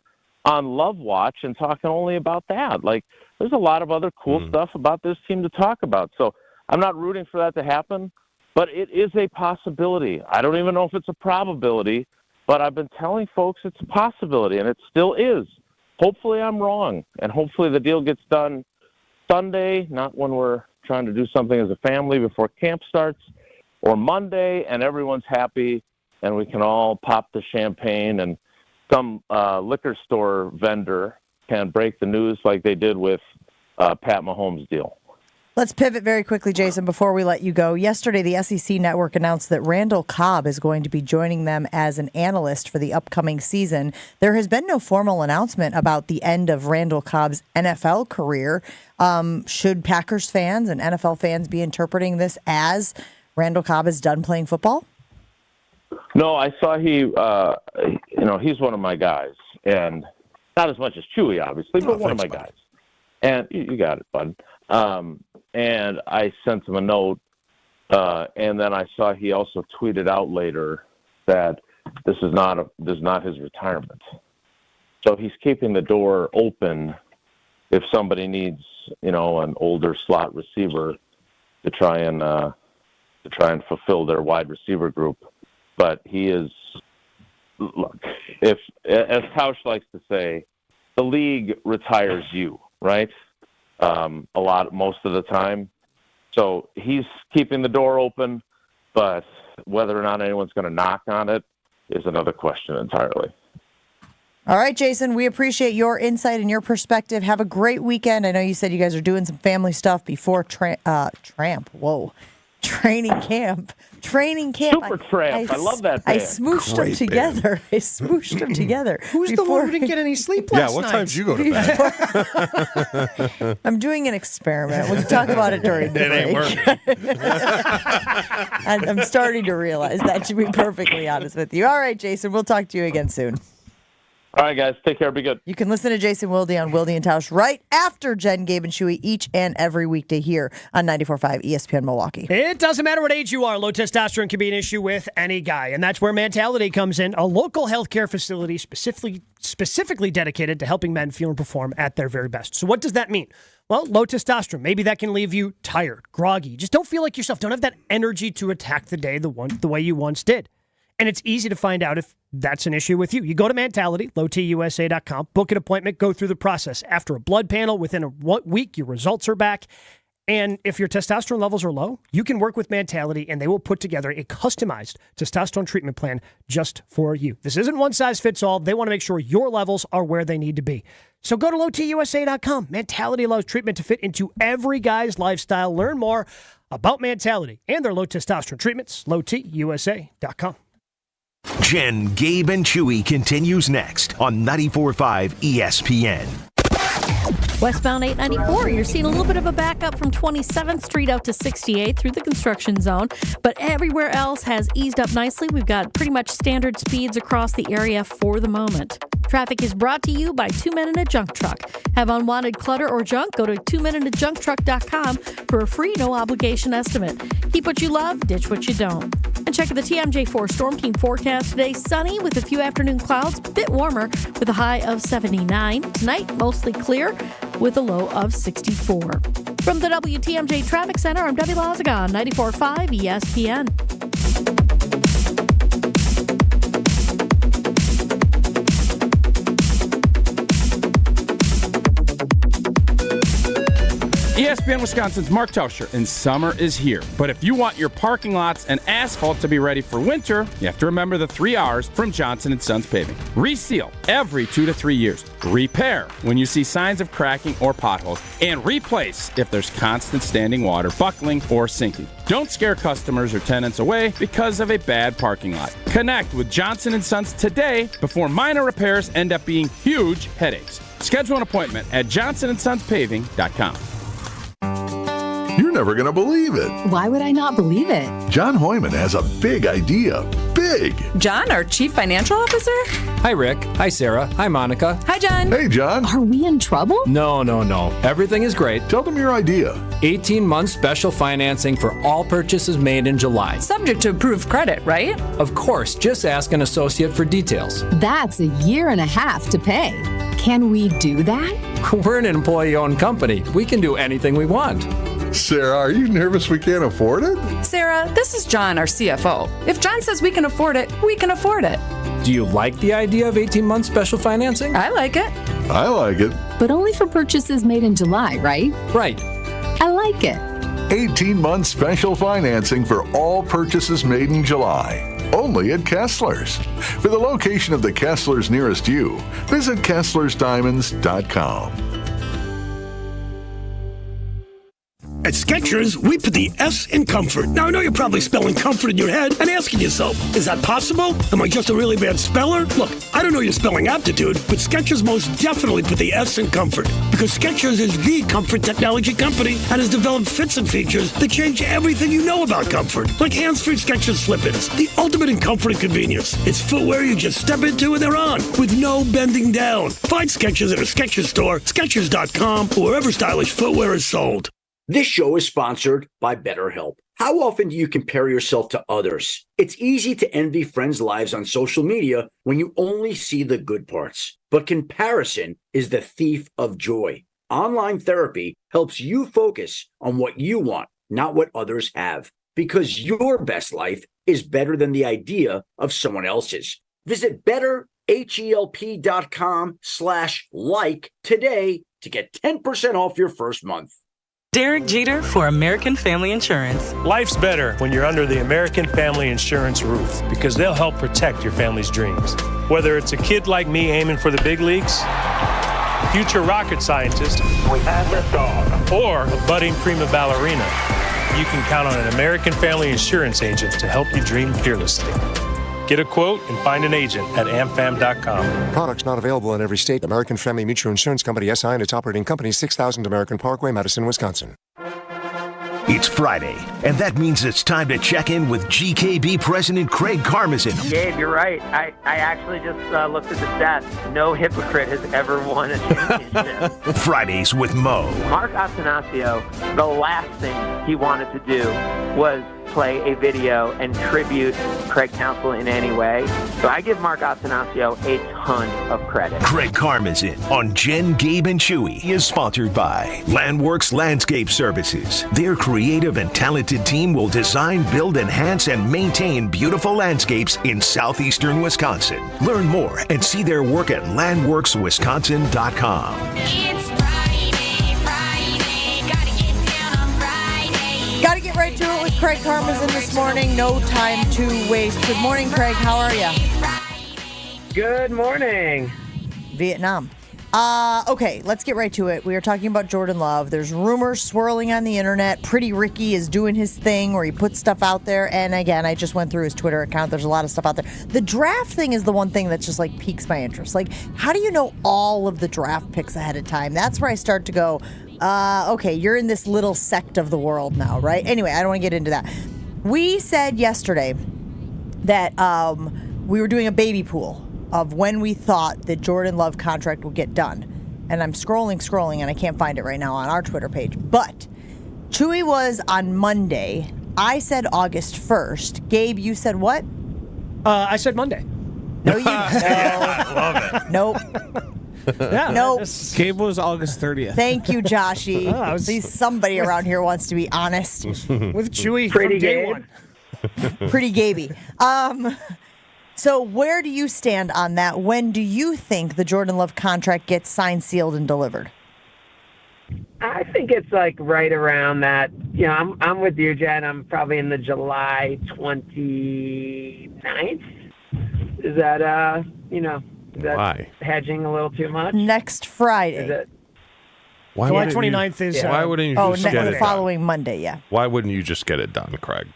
[SPEAKER 21] on Love Watch and talking only about that. Like, there's a lot of other cool stuff about this team to talk about. So I'm not rooting for that to happen, but it is a possibility. I don't even know if it's a probability, but I've been telling folks it's a possibility, and it still is. Hopefully I'm wrong, and hopefully the deal gets done Sunday, not when we're trying to do something as a family before camp starts, or Monday, and everyone's happy, and we can all pop the champagne, and some liquor store vendor can break the news like they did with Pat Mahomes' deal.
[SPEAKER 5] Let's pivot very quickly, Jason, before we let you go. Yesterday, the SEC Network announced that Randall Cobb is going to be joining them as an analyst for the upcoming season. There has been no formal announcement about the end of Randall Cobb's NFL career. Should Packers fans and NFL fans be interpreting this as Randall Cobb is done playing football?
[SPEAKER 21] No, I saw he's one of my guys, and not as much as Chewy, obviously, but one of my guys. And you got it, bud. And I sent him a note, and then I saw he also tweeted out later that this is not his retirement. So he's keeping the door open if somebody needs, an older slot receiver to try and fulfill their wide receiver group. But he is, look, if, as Tausch likes to say, the league retires you, right? Most of the time. So he's keeping the door open, but whether or not anyone's going to knock on it is another question entirely.
[SPEAKER 5] All right, Jason, we appreciate your insight and your perspective. Have a great weekend. I know you said you guys are doing some family stuff before training camp.
[SPEAKER 21] Super Tramp. I love that band.
[SPEAKER 5] I smooshed them together.
[SPEAKER 9] Who's the one who didn't get any sleep last night?
[SPEAKER 10] Yeah, what time did you go to bed?
[SPEAKER 5] I'm doing an experiment. We can talk about it during the break.
[SPEAKER 10] Ain't working.
[SPEAKER 5] I'm starting to realize that, to be perfectly honest with you. All right, Jason, we'll talk to you again soon.
[SPEAKER 21] All right, guys. Take care. Be good.
[SPEAKER 5] You can listen to Jason Wilde on Wilde and Tausch right after Jen, Gabe, and Chewy each and every weekday here on 94.5 ESPN Milwaukee.
[SPEAKER 9] It doesn't matter what age you are. Low testosterone can be an issue with any guy, and that's where Mentality comes in, a local healthcare facility specifically dedicated to helping men feel and perform at their very best. So what does that mean? Well, low testosterone. Maybe that can leave you tired, groggy. Just don't feel like yourself. Don't have that energy to attack the day the way you once did. And it's easy to find out if that's an issue with you. You go to Mentality, lowtusa.com, book an appointment, go through the process. After a blood panel, within a week, your results are back. And if your testosterone levels are low, you can work with Mentality, and they will put together a customized testosterone treatment plan just for you. This isn't one size fits all. They want to make sure your levels are where they need to be. So go to lowtusa.com. Mentality allows treatment to fit into every guy's lifestyle. Learn more about Mentality and their low testosterone treatments, lowtusa.com.
[SPEAKER 4] Jen, Gabe, and Chewy continues next on 94.5 ESPN.
[SPEAKER 1] Westbound 894, you're seeing a little bit of a backup from 27th Street out to 68th through the construction zone, but everywhere else has eased up nicely. We've got pretty much standard speeds across the area for the moment. Traffic is brought to you by 2 Men in a Junk Truck. Have unwanted clutter or junk? Go to 2meninajunktruck.com for a free, no-obligation estimate. Keep what you love, ditch what you don't. And check the TMJ4 Storm Team forecast today. Sunny with a few afternoon clouds, a bit warmer with a high of 79. Tonight, mostly clear with a low of 64. From the WTMJ Traffic Center, I'm Debbie Lazagon, 94.5 ESPN.
[SPEAKER 2] ESPN Wisconsin's Mark Tauscher, and summer is here. But if you want your parking lots and asphalt to be ready for winter, you have to remember the 3 R's from Johnson & Sons Paving. Reseal every 2 to 3 years. Repair when you see signs of cracking or potholes. And replace if there's constant standing water, buckling, or sinking. Don't scare customers or tenants away because of a bad parking lot. Connect with Johnson & Sons today before minor repairs end up being huge headaches. Schedule an appointment at johnsonsonspaving.com.
[SPEAKER 22] You're never going to believe it.
[SPEAKER 23] Why would I not believe it?
[SPEAKER 22] John Hoyman has a big idea. Big.
[SPEAKER 23] John, our Chief Financial Officer?
[SPEAKER 24] Hi, Rick. Hi, Sarah. Hi, Monica.
[SPEAKER 23] Hi, John.
[SPEAKER 22] Hey, John.
[SPEAKER 23] Are we in trouble?
[SPEAKER 24] No. Everything is great.
[SPEAKER 22] Tell them your idea.
[SPEAKER 24] 18-month special financing for all purchases made in July.
[SPEAKER 23] Subject to approved credit, right?
[SPEAKER 24] Of course. Just ask an associate for details.
[SPEAKER 23] That's 1.5 years to pay. Can we do that?
[SPEAKER 24] We're an employee-owned company. We can do anything we want.
[SPEAKER 22] Sarah, are you nervous we can't afford it?
[SPEAKER 23] Sarah, this is John, our CFO. If John says we can afford it, we can afford it.
[SPEAKER 24] Do you like the idea of 18-month special financing?
[SPEAKER 23] I like it.
[SPEAKER 22] I like it.
[SPEAKER 23] But only for purchases made in July, right?
[SPEAKER 24] Right.
[SPEAKER 23] I like it.
[SPEAKER 22] 18-month special financing for all purchases made in July. Only at Kessler's. For the location of the Kessler's nearest you, visit KesslersDiamonds.com.
[SPEAKER 25] At Skechers, we put the S in comfort. Now, I know you're probably spelling comfort in your head and asking yourself, is that possible? Am I just a really bad speller? Look, I don't know your spelling aptitude, but Skechers most definitely put the S in comfort because Skechers is the comfort technology company and has developed fits and features that change everything you know about comfort. Like hands-free Skechers slip-ins, the ultimate in comfort and convenience. It's footwear you just step into and they're on with no bending down. Find Skechers at a Skechers store, Skechers.com, or wherever stylish footwear is sold.
[SPEAKER 26] This show is sponsored by BetterHelp. How often do you compare yourself to others? It's easy to envy friends' lives on social media when you only see the good parts. But comparison is the thief of joy. Online therapy helps you focus on what you want, not what others have. Because your best life is better than the idea of someone else's. Visit betterhelp.com/like today to get 10% off your first month.
[SPEAKER 27] Derek Jeter for American Family Insurance.
[SPEAKER 28] Life's better when you're under the American Family Insurance roof because they'll help protect your family's dreams. Whether it's a kid like me aiming for the big leagues, a future rocket scientist, we have this dog, or a budding prima ballerina, you can count on an American Family Insurance agent to help you dream fearlessly. Get a quote and find an agent at amfam.com.
[SPEAKER 29] Products not available in every state. American Family Mutual Insurance Company, SI, and its operating company, 6000 American Parkway, Madison, Wisconsin.
[SPEAKER 4] It's Friday, and that means it's time to check in with GKB President Craig Coshun.
[SPEAKER 30] Gabe, you're right. I actually just looked at the stats. No hypocrite has ever won a championship.
[SPEAKER 4] Fridays with Mo.
[SPEAKER 30] Mark Attanasio, the last thing he wanted to do was play a video and tribute Craig Counsell in any way. So I give Mark Attanasio a ton of credit.
[SPEAKER 4] Craig Coshun on Jen, Gabe, and Chewy is sponsored by Landworks Landscape Services. Their creative and talented team will design, build, enhance, and maintain beautiful landscapes in southeastern Wisconsin. Learn more and see their work at landworkswisconsin.com.
[SPEAKER 5] It's Friday, gotta get down on Friday. Gotta get right to it with Craig Coshun this morning. No time to waste. Good morning, Craig. How are you?
[SPEAKER 30] Good morning.
[SPEAKER 5] Vietnam. Okay, let's get right to it. We are talking about Jordan Love. There's rumors swirling on the internet. Pretty Ricky is doing his thing where he puts stuff out there. And again, I just went through his Twitter account. There's a lot of stuff out there. The draft thing is the one thing that just like piques my interest. Like, how do you know all of the draft picks ahead of time? That's where I start to go, okay, you're in this little sect of the world now, right? Anyway, I don't want to get into that. We said yesterday that we were doing a baby pool. of when we thought the Jordan Love contract would get done. And I'm scrolling, and I can't find it right now on our Twitter page. But Chewy was on Monday. I said August 1st. Gabe, you said what?
[SPEAKER 9] I said Monday.
[SPEAKER 5] No, you
[SPEAKER 10] I love it.
[SPEAKER 5] Nope.
[SPEAKER 9] Yeah,
[SPEAKER 5] Nope.
[SPEAKER 3] Gabe was August 30th.
[SPEAKER 5] Thank you, Joshy.
[SPEAKER 9] I was-
[SPEAKER 5] At least somebody around here wants to be honest.
[SPEAKER 9] With Chewy
[SPEAKER 30] Pretty
[SPEAKER 9] from day
[SPEAKER 30] Gabe.
[SPEAKER 9] one.
[SPEAKER 5] Pretty Gaby. So where do you stand on that? When do you think the Jordan Love contract gets signed, sealed, and delivered?
[SPEAKER 30] I think it's like right around that. You know, I'm with you, Jen. I'm probably in the July 29th. Is that is that
[SPEAKER 10] Why?
[SPEAKER 30] hedging a little too much?
[SPEAKER 5] Next Friday.
[SPEAKER 30] Is it?
[SPEAKER 10] Why
[SPEAKER 9] July
[SPEAKER 10] wouldn't you-
[SPEAKER 9] 29th is.
[SPEAKER 10] Why wouldn't you
[SPEAKER 5] Oh,
[SPEAKER 10] just get
[SPEAKER 5] the
[SPEAKER 10] it
[SPEAKER 5] following Monday, yeah.
[SPEAKER 10] done? Why wouldn't you just get it done, Craig?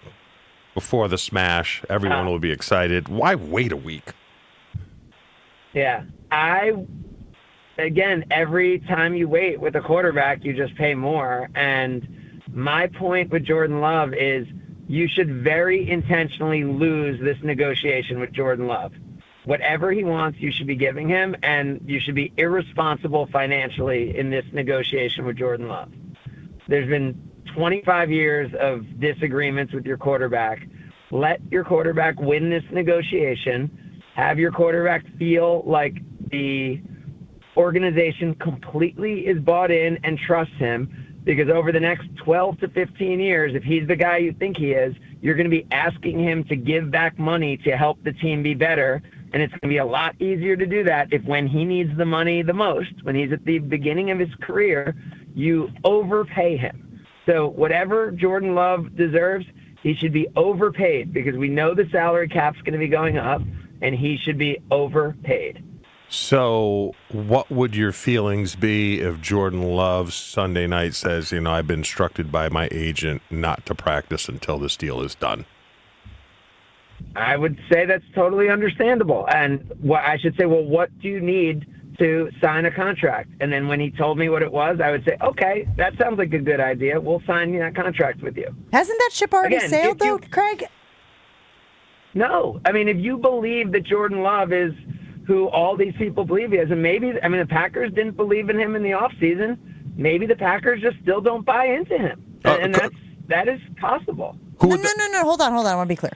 [SPEAKER 10] Before the smash, everyone will be excited. Why wait a week?
[SPEAKER 30] Yeah. Again, every time you wait with a quarterback, you just pay more. And my point with Jordan Love is you should very intentionally lose this negotiation with Jordan Love. Whatever he wants, you should be giving him, and you should be irresponsible financially in this negotiation with Jordan Love. There's been 25 years of disagreements with your quarterback. Let your quarterback win this negotiation. Have your quarterback feel like the organization completely is bought in and trusts him, because over the next 12 to 15 years, if he's the guy you think he is, you're going to be asking him to give back money to help the team be better. And it's going to be a lot easier to do that if when he needs the money the most, when he's at the beginning of his career, you overpay him. So whatever Jordan Love deserves, he should be overpaid, because we know the salary cap's going to be going up, and he should be overpaid.
[SPEAKER 10] So, what would your feelings be if Jordan Love Sunday night says, I've been instructed by my agent not to practice until this deal is done?
[SPEAKER 30] I would say that's totally understandable. And what I should say, well, what do you need to sign a contract? And then when he told me what it was, I would say, okay, that sounds like a good idea. We'll sign that contract with you.
[SPEAKER 5] Hasn't that ship already
[SPEAKER 30] Again,
[SPEAKER 5] sailed,
[SPEAKER 30] if you-
[SPEAKER 5] though, Craig?
[SPEAKER 30] No. I mean, if you believe that Jordan Love is who all these people believe he is, and maybe, the Packers didn't believe in him in the offseason. Maybe the Packers just still don't buy into him. And that is possible.
[SPEAKER 5] No. Hold on. I want to be clear.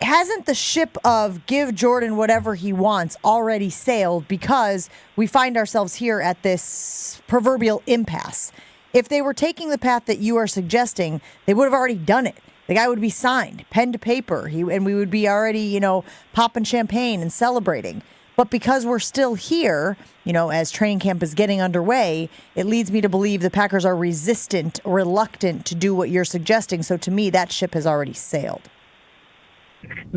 [SPEAKER 5] Hasn't the ship of give Jordan whatever he wants already sailed, because we find ourselves here at this proverbial impasse? If they were taking the path that you are suggesting, they would have already done it. The guy would be signed, pen to paper, and we would be already, popping champagne and celebrating. But because we're still here, as training camp is getting underway, it leads me to believe the Packers are reluctant to do what you're suggesting. So to me, that ship has already sailed.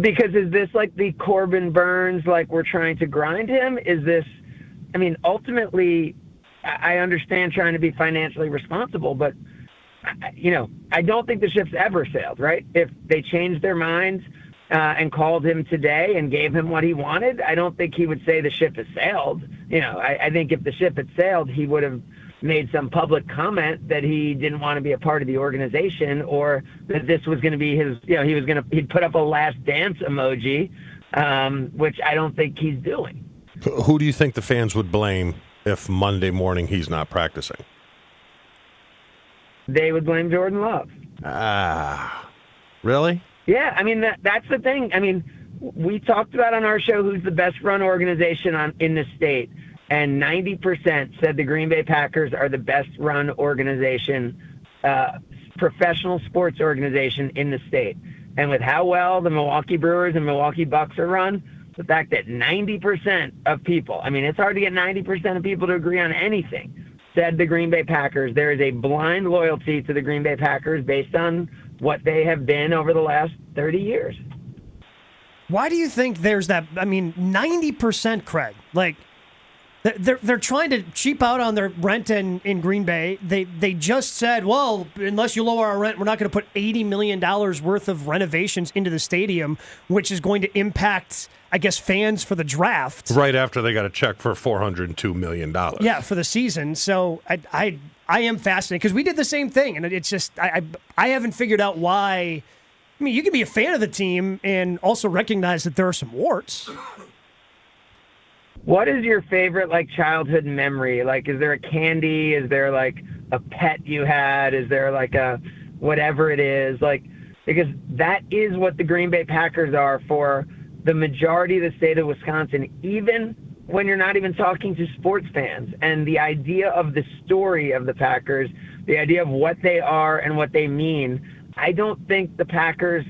[SPEAKER 30] Because is this like the Corbin Burns, like we're trying to grind him? Is this, ultimately, I understand trying to be financially responsible, but, I don't think the ship's ever sailed, right? If they changed their minds and called him today and gave him what he wanted, I don't think he would say the ship has sailed. I think if the ship had sailed, he would have made some public comment that he didn't want to be a part of the organization, or that this was going to be his, he'd put up a last dance emoji, which I don't think he's doing.
[SPEAKER 10] Who do you think the fans would blame if Monday morning he's not practicing?
[SPEAKER 30] They would blame Jordan Love.
[SPEAKER 10] Really?
[SPEAKER 30] Yeah, that's the thing. We talked about on our show who's the best run organization in the state, and 90% said the Green Bay Packers are the best run organization, professional sports organization in the state. And with how well the Milwaukee Brewers and Milwaukee Bucks are run, the fact that 90% of people, it's hard to get 90% of people to agree on anything, said the Green Bay Packers. There is a blind loyalty to the Green Bay Packers based on what they have been over the last 30 years.
[SPEAKER 9] Why do you think there's that? 90%, Craig. Like, they're trying to cheap out on their rent in Green Bay. They just said, well, unless you lower our rent, we're not going to put $80 million worth of renovations into the stadium, which is going to impact, I guess, fans for the draft.
[SPEAKER 10] Right after they got a check for $402 million.
[SPEAKER 9] Yeah, for the season. So I am fascinated, because we did the same thing, and it's just I haven't figured out why. You can be a fan of the team and also recognize that there are some warts.
[SPEAKER 30] What is your favorite like childhood memory? Like, is there a candy? Is there like a pet you had? Is there like a whatever it is? Like, because that is what the Green Bay Packers are for the majority of the state of Wisconsin, even when you're not even talking to sports fans. And the idea of the story of the Packers, the idea of what they are and what they mean, I don't think the Packers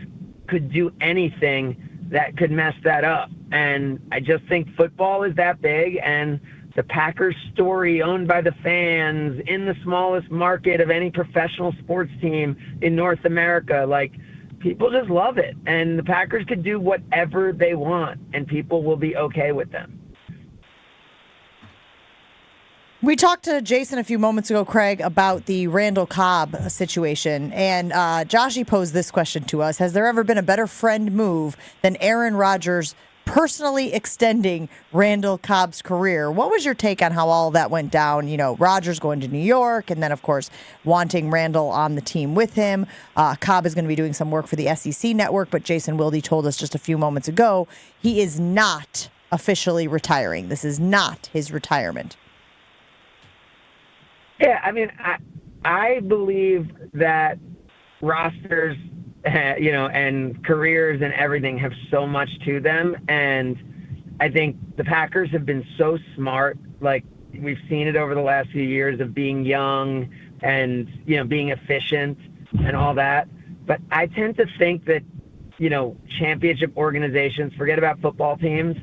[SPEAKER 30] could do anything that could mess that up. And I just think football is that big, and the Packers story, owned by the fans in the smallest market of any professional sports team in North America, like, people just love it. And the Packers could do whatever they want, and people will be okay with them.
[SPEAKER 5] We talked to Jason a few moments ago, Craig, about the Randall Cobb situation, and Joshy posed this question to us. Has there ever been a better friend move than Aaron Rodgers personally extending Randall Cobb's career? What was your take on how all of that went down? You know, Rodgers going to New York, and then, of course, wanting Randall on the team with him. Cobb is going to be doing some work for the SEC network, but Jason Wilde told us just a few moments ago he is not officially retiring. This is not his retirement.
[SPEAKER 30] Yeah, I mean, I believe that rosters, and careers and everything have so much to them. And I think the Packers have been so smart. Like, we've seen it over the last few years of being young and, being efficient and all that. But I tend to think that, championship organizations, forget about football teams,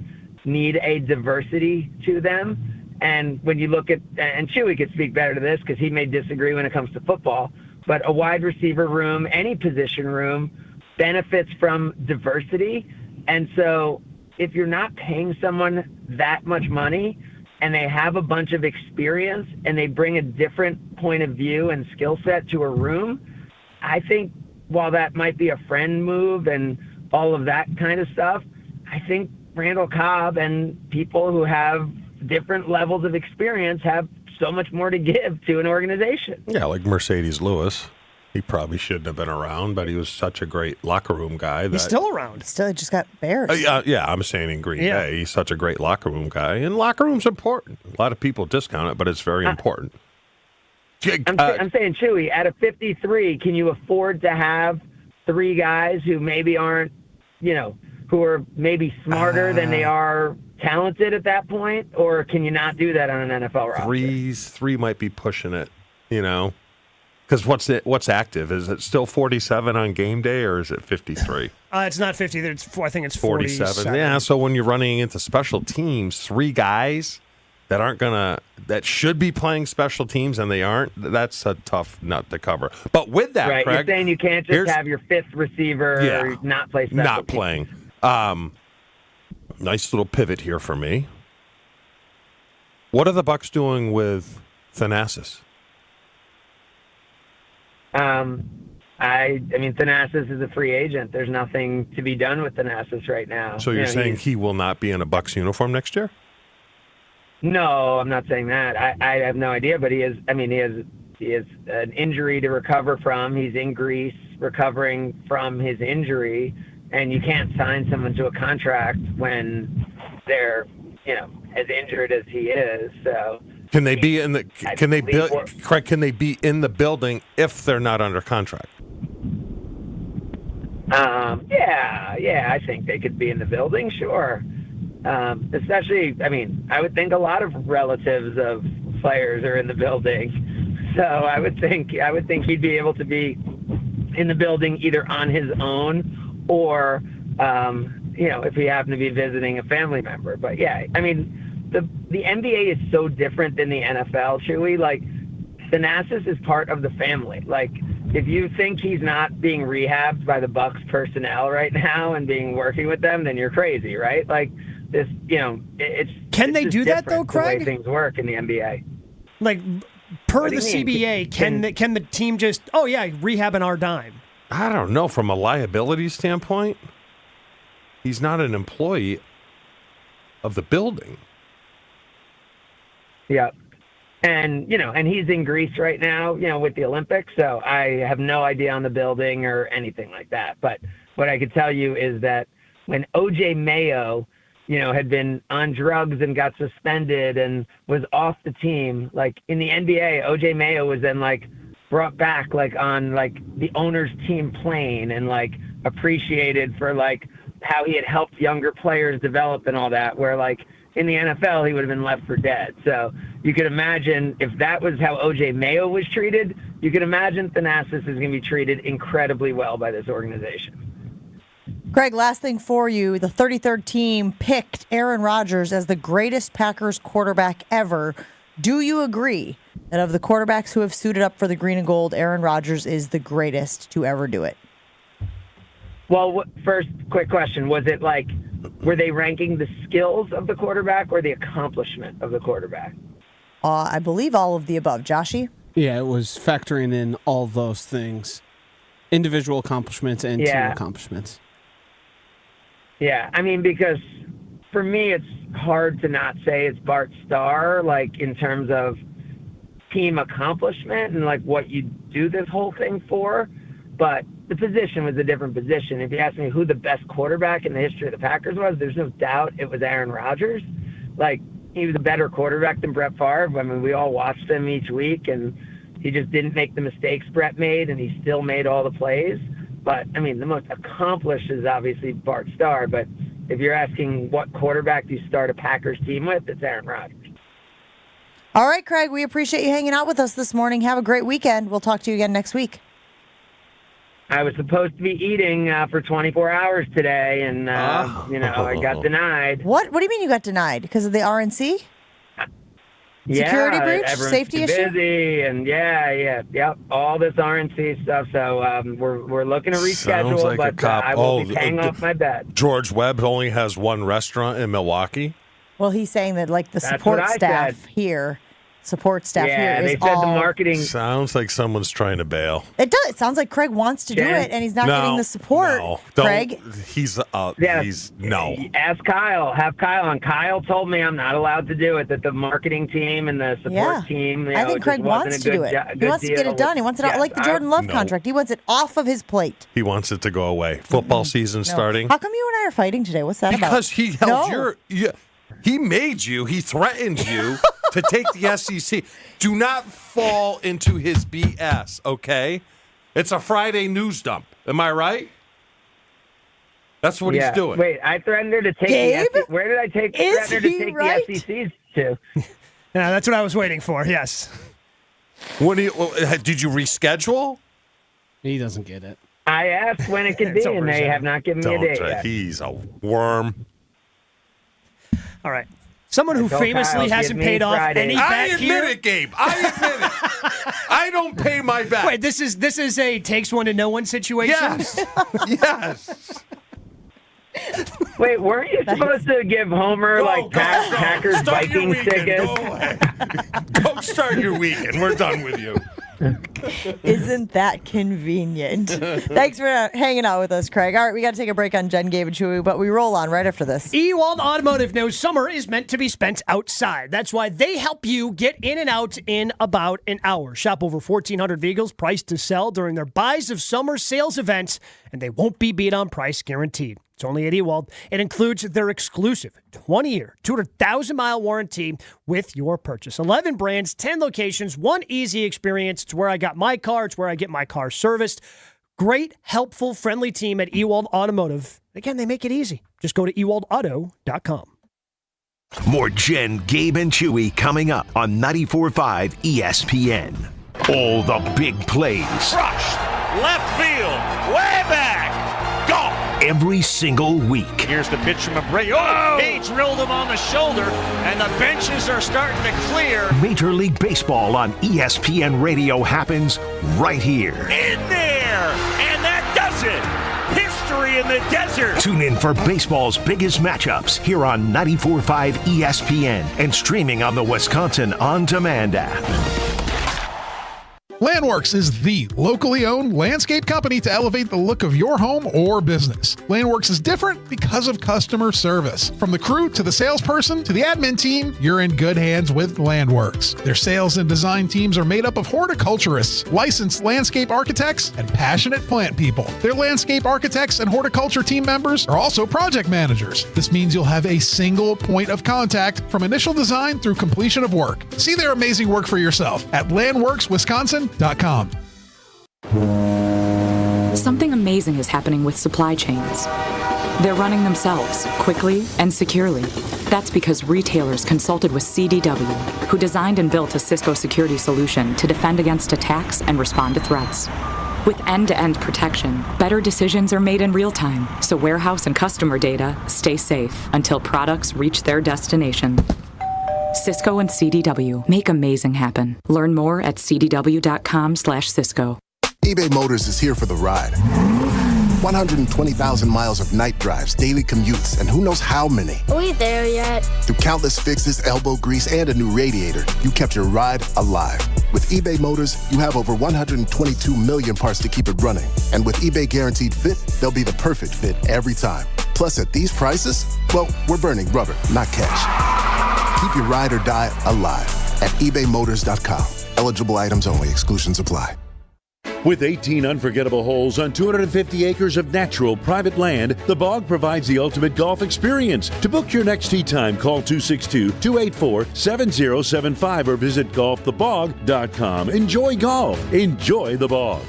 [SPEAKER 30] need a diversity to them. And when you look at, and Chewy could speak better to this because he may disagree when it comes to football, but a wide receiver room, any position room, benefits from diversity. And so if you're not paying someone that much money and they have a bunch of experience and they bring a different point of view and skill set to a room, I think while that might be a friend move and all of that kind of stuff, I think Randall Cobb and people who have different levels of experience have so much more to give to an organization.
[SPEAKER 10] Yeah, like Mercedes Lewis. He probably shouldn't have been around, but he was such a great locker room guy.
[SPEAKER 9] He's still around.
[SPEAKER 5] Still just got Bears.
[SPEAKER 10] Yeah, I'm saying in Green Bay. He's such a great locker room guy. And locker room's important. A lot of people discount it, but it's very important.
[SPEAKER 30] I'm saying, Chewy, at a 53, can you afford to have three guys who maybe aren't, who are maybe smarter than they are talented at that point, or can you not do that on an NFL roster?
[SPEAKER 10] Three might be pushing it, because what's active? Is it still 47 on game day, or is it 53?
[SPEAKER 9] It's not 50. I think it's
[SPEAKER 10] 47. Yeah. So when you're running into special teams, three guys that should be playing special teams and they aren't, that's a tough nut to cover. But with that,
[SPEAKER 30] right,
[SPEAKER 10] Craig,
[SPEAKER 30] you're saying you can't just have your fifth receiver not play special
[SPEAKER 10] not
[SPEAKER 30] teams.
[SPEAKER 10] Playing. Nice little pivot here for me. What are the Bucs doing with Thanasis?
[SPEAKER 30] I mean, Thanasis is a free agent. There's nothing to be done with Thanasis right now.
[SPEAKER 10] So you're saying he will not be in a Bucs uniform next year?
[SPEAKER 30] No, I'm not saying that. I have no idea, but he has an injury to recover from. He's in Greece recovering from his injury. And you can't sign someone to a contract when they're, as injured as he is. So
[SPEAKER 10] can they be in the? Craig, can they be in the building if they're not under contract?
[SPEAKER 30] Yeah, I think they could be in the building, sure. Especially, I would think a lot of relatives of players are in the building. So I would think he'd be able to be in the building either on his own or, if he happened to be visiting a family member. But yeah, the NBA is so different than the NFL, Chewy. Like, Thanasis is part of the family. Like, if you think he's not being rehabbed by the Bucs personnel right now and working with them, then you're crazy, right? Like, this, it's.
[SPEAKER 9] Can they do that though, Craig?
[SPEAKER 30] The way things work in the NBA.
[SPEAKER 9] Like, per the CBA, can the team just rehab on our dime?
[SPEAKER 10] I don't know. From a liability standpoint, he's not an employee of the building.
[SPEAKER 30] Yeah. And, and he's in Greece right now, with the Olympics. So I have no idea on the building or anything like that. But what I could tell you is that when O.J. Mayo had been on drugs and got suspended and was off the team. Like in the NBA, OJ Mayo was then like brought back like on like the owner's team plane and like appreciated for like how he had helped younger players develop and all that, where like in the NFL he would have been left for dead. So you could imagine if that was how OJ Mayo was treated, you could imagine Thanasis is going to be treated incredibly well by this organization.
[SPEAKER 5] Craig, last thing for you. The 33rd team picked Aaron Rodgers as the greatest Packers quarterback ever. Do you agree that of the quarterbacks who have suited up for the green and gold, Aaron Rodgers is the greatest to ever do it?
[SPEAKER 30] Well, first, quick question. Was it like, were they ranking the skills of the quarterback or the accomplishment of the quarterback?
[SPEAKER 5] I believe all of the above. Joshy?
[SPEAKER 3] Yeah, it was factoring in all those things. Individual accomplishments and team accomplishments.
[SPEAKER 30] Yeah, I mean, because for me, it's hard to not say it's Bart Starr, like in terms of team accomplishment and like what you do this whole thing for. But the position was a different position. If you ask me who the best quarterback in the history of the Packers was, there's no doubt it was Aaron Rodgers. Like, he was a better quarterback than Brett Favre. I mean, we all watched him each week, and he just didn't make the mistakes Brett made, and he still made all the plays. But, I mean, the most accomplished is obviously Bart Starr. But if you're asking what quarterback do you start a Packers team with, it's Aaron Rodgers.
[SPEAKER 5] All right, Craig, we appreciate you hanging out with us this morning. Have a great weekend. We'll talk to you again next week.
[SPEAKER 30] I was supposed to be eating for 24 hours today, and, I got denied.
[SPEAKER 5] What do you mean you got denied? Because of the RNC? Security breach? Safety issue?
[SPEAKER 30] Busy, and all this RNC stuff. So we're looking to reschedule,
[SPEAKER 10] like
[SPEAKER 30] but I will be paying off my bet.
[SPEAKER 10] George Webb only has one restaurant in Milwaukee.
[SPEAKER 5] Well, he's saying that like the support staff here is
[SPEAKER 30] they said
[SPEAKER 5] all...
[SPEAKER 30] the marketing...
[SPEAKER 10] Sounds like someone's trying to bail.
[SPEAKER 5] It does. It sounds like Craig wants to do it, and he's not getting the support, Craig.
[SPEAKER 10] He's no.
[SPEAKER 30] Ask Kyle. Have Kyle on. Kyle told me I'm not allowed to do it, that the marketing team and the support team,
[SPEAKER 5] I think Craig wants to do it. He wants to get it done. He wants it out like the Jordan Love contract. He wants it off of his plate.
[SPEAKER 10] He wants it to go away. Football season starting.
[SPEAKER 5] How come you and I are fighting today? What's that about?
[SPEAKER 10] Because he held he made you, he threatened you to take the SEC. Do not fall into his BS, okay? It's a Friday news dump. Am I right? That's what he's doing.
[SPEAKER 30] Wait, I threatened her to take the SEC. Where did I threaten her to take the SEC to?
[SPEAKER 9] Yeah, that's what I was waiting for, yes.
[SPEAKER 10] Did you reschedule?
[SPEAKER 3] He doesn't get it.
[SPEAKER 30] I asked when it could be, and they have not given me a date yet.
[SPEAKER 10] He's a worm.
[SPEAKER 9] All right. Someone who famously hasn't paid off any bet here.
[SPEAKER 10] I admit it, Gabe. I admit it. I don't pay my bet.
[SPEAKER 9] Wait, this is a takes one to know one situation?
[SPEAKER 10] Yes.
[SPEAKER 30] Wait, weren't you supposed to give Homer Packers Vikings tickets?
[SPEAKER 10] Go ahead. Go start your weekend. We're done with you.
[SPEAKER 5] Isn't that convenient? Thanks for hanging out with us, Craig. All right, we got to take a break on Jen, Gabe, and Chewy, but we roll on right after this.
[SPEAKER 9] Ewald Automotive knows summer is meant to be spent outside. That's why they help you get in and out in about an hour. Shop over 1,400 vehicles priced to sell during their Buys of Summer sales events, and they won't be beat on price, guaranteed. It's only at Ewald. It includes their exclusive 20-year, 200,000-mile warranty with your purchase. 11 brands, 10 locations, one easy experience. It's where I got my car. It's where I get my car serviced. Great, helpful, friendly team at Ewald Automotive. Again, they make it easy. Just go to ewaldauto.com.
[SPEAKER 4] More Jen, Gabe, and Chewy coming up on 94.5 ESPN. All the big plays.
[SPEAKER 6] Crushed. Left field. Way back. Gone.
[SPEAKER 4] Every single week.
[SPEAKER 6] Here's the pitch from Abreu. Oh, he drilled him on the shoulder, and the benches are starting to clear.
[SPEAKER 4] Major League Baseball on ESPN Radio happens right here.
[SPEAKER 6] In there, and that does it. History in the desert.
[SPEAKER 4] Tune in for baseball's biggest matchups here on 94.5 ESPN and streaming on the Wisconsin On Demand app.
[SPEAKER 7] Landworks is the locally owned landscape company to elevate the look of your home or business. Landworks is different because of customer service. From the crew to the salesperson to the admin team, you're in good hands with Landworks. Their sales and design teams are made up of horticulturists, licensed landscape architects, and passionate plant people. Their landscape architects and horticulture team members are also project managers. This means you'll have a single point of contact from initial design through completion of work. See their amazing work for yourself at landworkswisconsin.com.
[SPEAKER 8] Something amazing is happening with supply chains. They're running themselves quickly and securely. That's because retailers consulted with CDW, who designed and built a Cisco security solution to defend against attacks and respond to threats. With end-to-end protection, better decisions are made in real time, so warehouse and customer data stay safe until products reach their destination. Cisco and CDW make amazing happen. Learn more at cdw.com/Cisco.
[SPEAKER 11] eBay Motors is here for the ride. 120,000 miles of night drives, daily commutes, and who knows how many.
[SPEAKER 12] Are we there yet?
[SPEAKER 11] Through countless fixes, elbow grease, and a new radiator, you kept your ride alive. With eBay Motors, you have over 122 million parts to keep it running. And with eBay Guaranteed Fit, they'll be the perfect fit every time. Plus, at these prices, well, we're burning rubber, not cash. Keep your ride or die alive at ebaymotors.com. Eligible items only. Exclusions apply.
[SPEAKER 13] With 18 unforgettable holes on 250 acres of natural private land, The Bog provides the ultimate golf experience. To book your next tee time, call 262-284-7075 or visit golfthebog.com. Enjoy golf. Enjoy The Bog.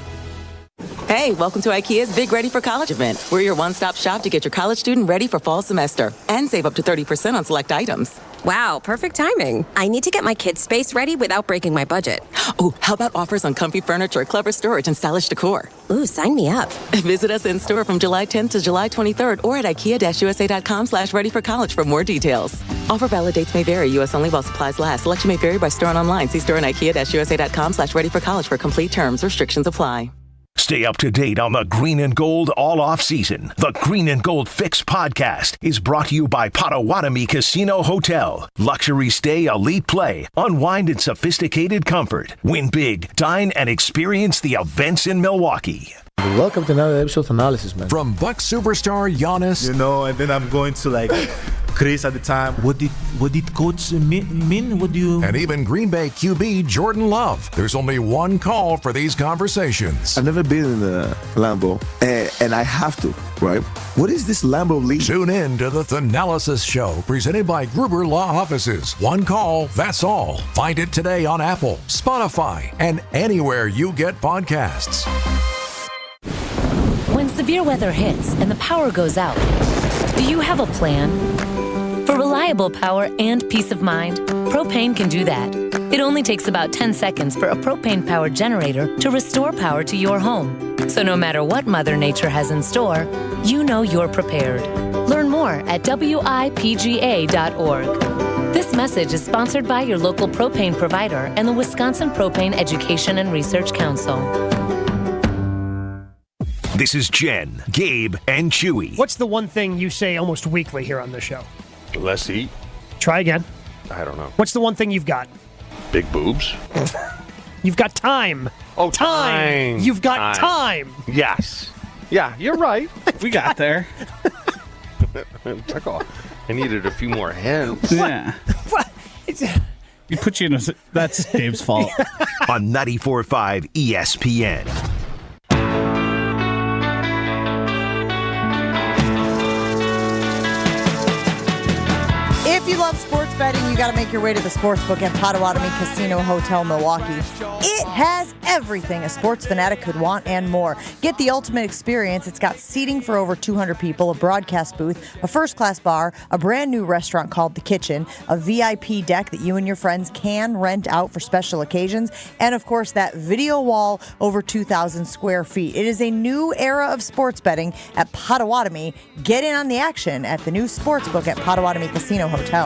[SPEAKER 14] Hey, welcome to IKEA's Big Ready for College event. We're your one-stop shop to get your college student ready for fall semester and save up to 30% on select items.
[SPEAKER 15] Wow, perfect timing. I need to get my kids' space ready without breaking my budget.
[SPEAKER 14] Oh, how about offers on comfy furniture, clever storage, and stylish decor?
[SPEAKER 15] Ooh, sign me up.
[SPEAKER 14] Visit us in store from July 10th to July 23rd or at ikea-usa.com/readyforcollege for more details. Offer valid dates may vary. U.S. only while supplies last. Selection may vary by store and online. See store and ikea-usa.com/readyforcollege for complete terms. Restrictions apply.
[SPEAKER 4] Stay up to date on the Green and Gold all off-season. The Green and Gold Fix podcast is brought to you by Potawatomi Casino Hotel. Luxury stay, elite play, unwind in sophisticated comfort. Win big, dine, and experience the events in Milwaukee.
[SPEAKER 16] Welcome to another episode of Analysis, man.
[SPEAKER 22] From Bucks superstar Giannis.
[SPEAKER 16] And then I'm going to Chris at the time. What did coach mean? What do you...
[SPEAKER 22] And even Green Bay QB Jordan Love. There's only one call for these conversations.
[SPEAKER 16] I've never been in the Lambeau, and I have to, right? What is this Lambeau league?
[SPEAKER 22] Tune in to the Thanalysis Show, presented by Gruber Law Offices. One call, that's all. Find it today on Apple, Spotify, and anywhere you get podcasts.
[SPEAKER 17] When severe weather hits and the power goes out, do you have a plan? For reliable power and peace of mind, propane can do that. It only takes about 10 seconds for a propane-powered generator to restore power to your home. So no matter what Mother Nature has in store, you know you're prepared. Learn more at WIPGA.org. This message is sponsored by your local propane provider and the Wisconsin Propane Education and Research Council.
[SPEAKER 4] This is Jen, Gabe, and Chewy.
[SPEAKER 9] What's the one thing you say almost weekly here on the show?
[SPEAKER 10] Less eat.
[SPEAKER 9] Try again.
[SPEAKER 10] I don't know.
[SPEAKER 9] What's the one thing you've got?
[SPEAKER 10] Big boobs.
[SPEAKER 9] You've got time.
[SPEAKER 10] Oh, time.
[SPEAKER 9] You've got time.
[SPEAKER 10] Yes. Yeah, you're right.
[SPEAKER 3] We got there.
[SPEAKER 10] Took off. I needed a few more hints.
[SPEAKER 3] Yeah.
[SPEAKER 9] What?
[SPEAKER 3] You put you in a... That's Dave's fault.
[SPEAKER 4] On 94.5 ESPN.
[SPEAKER 5] If you love sports betting, you got to make your way to the Sportsbook at Potawatomi Casino Hotel, Milwaukee. It has everything a sports fanatic could want and more. Get the ultimate experience. It's got seating for over 200 people, a broadcast booth, a first-class bar, a brand new restaurant called The Kitchen, a VIP deck that you and your friends can rent out for special occasions, and, of course, that video wall over 2,000 square feet. It is a new era of sports betting at Potawatomi. Get in on the action at the new Sportsbook at Potawatomi Casino Hotel.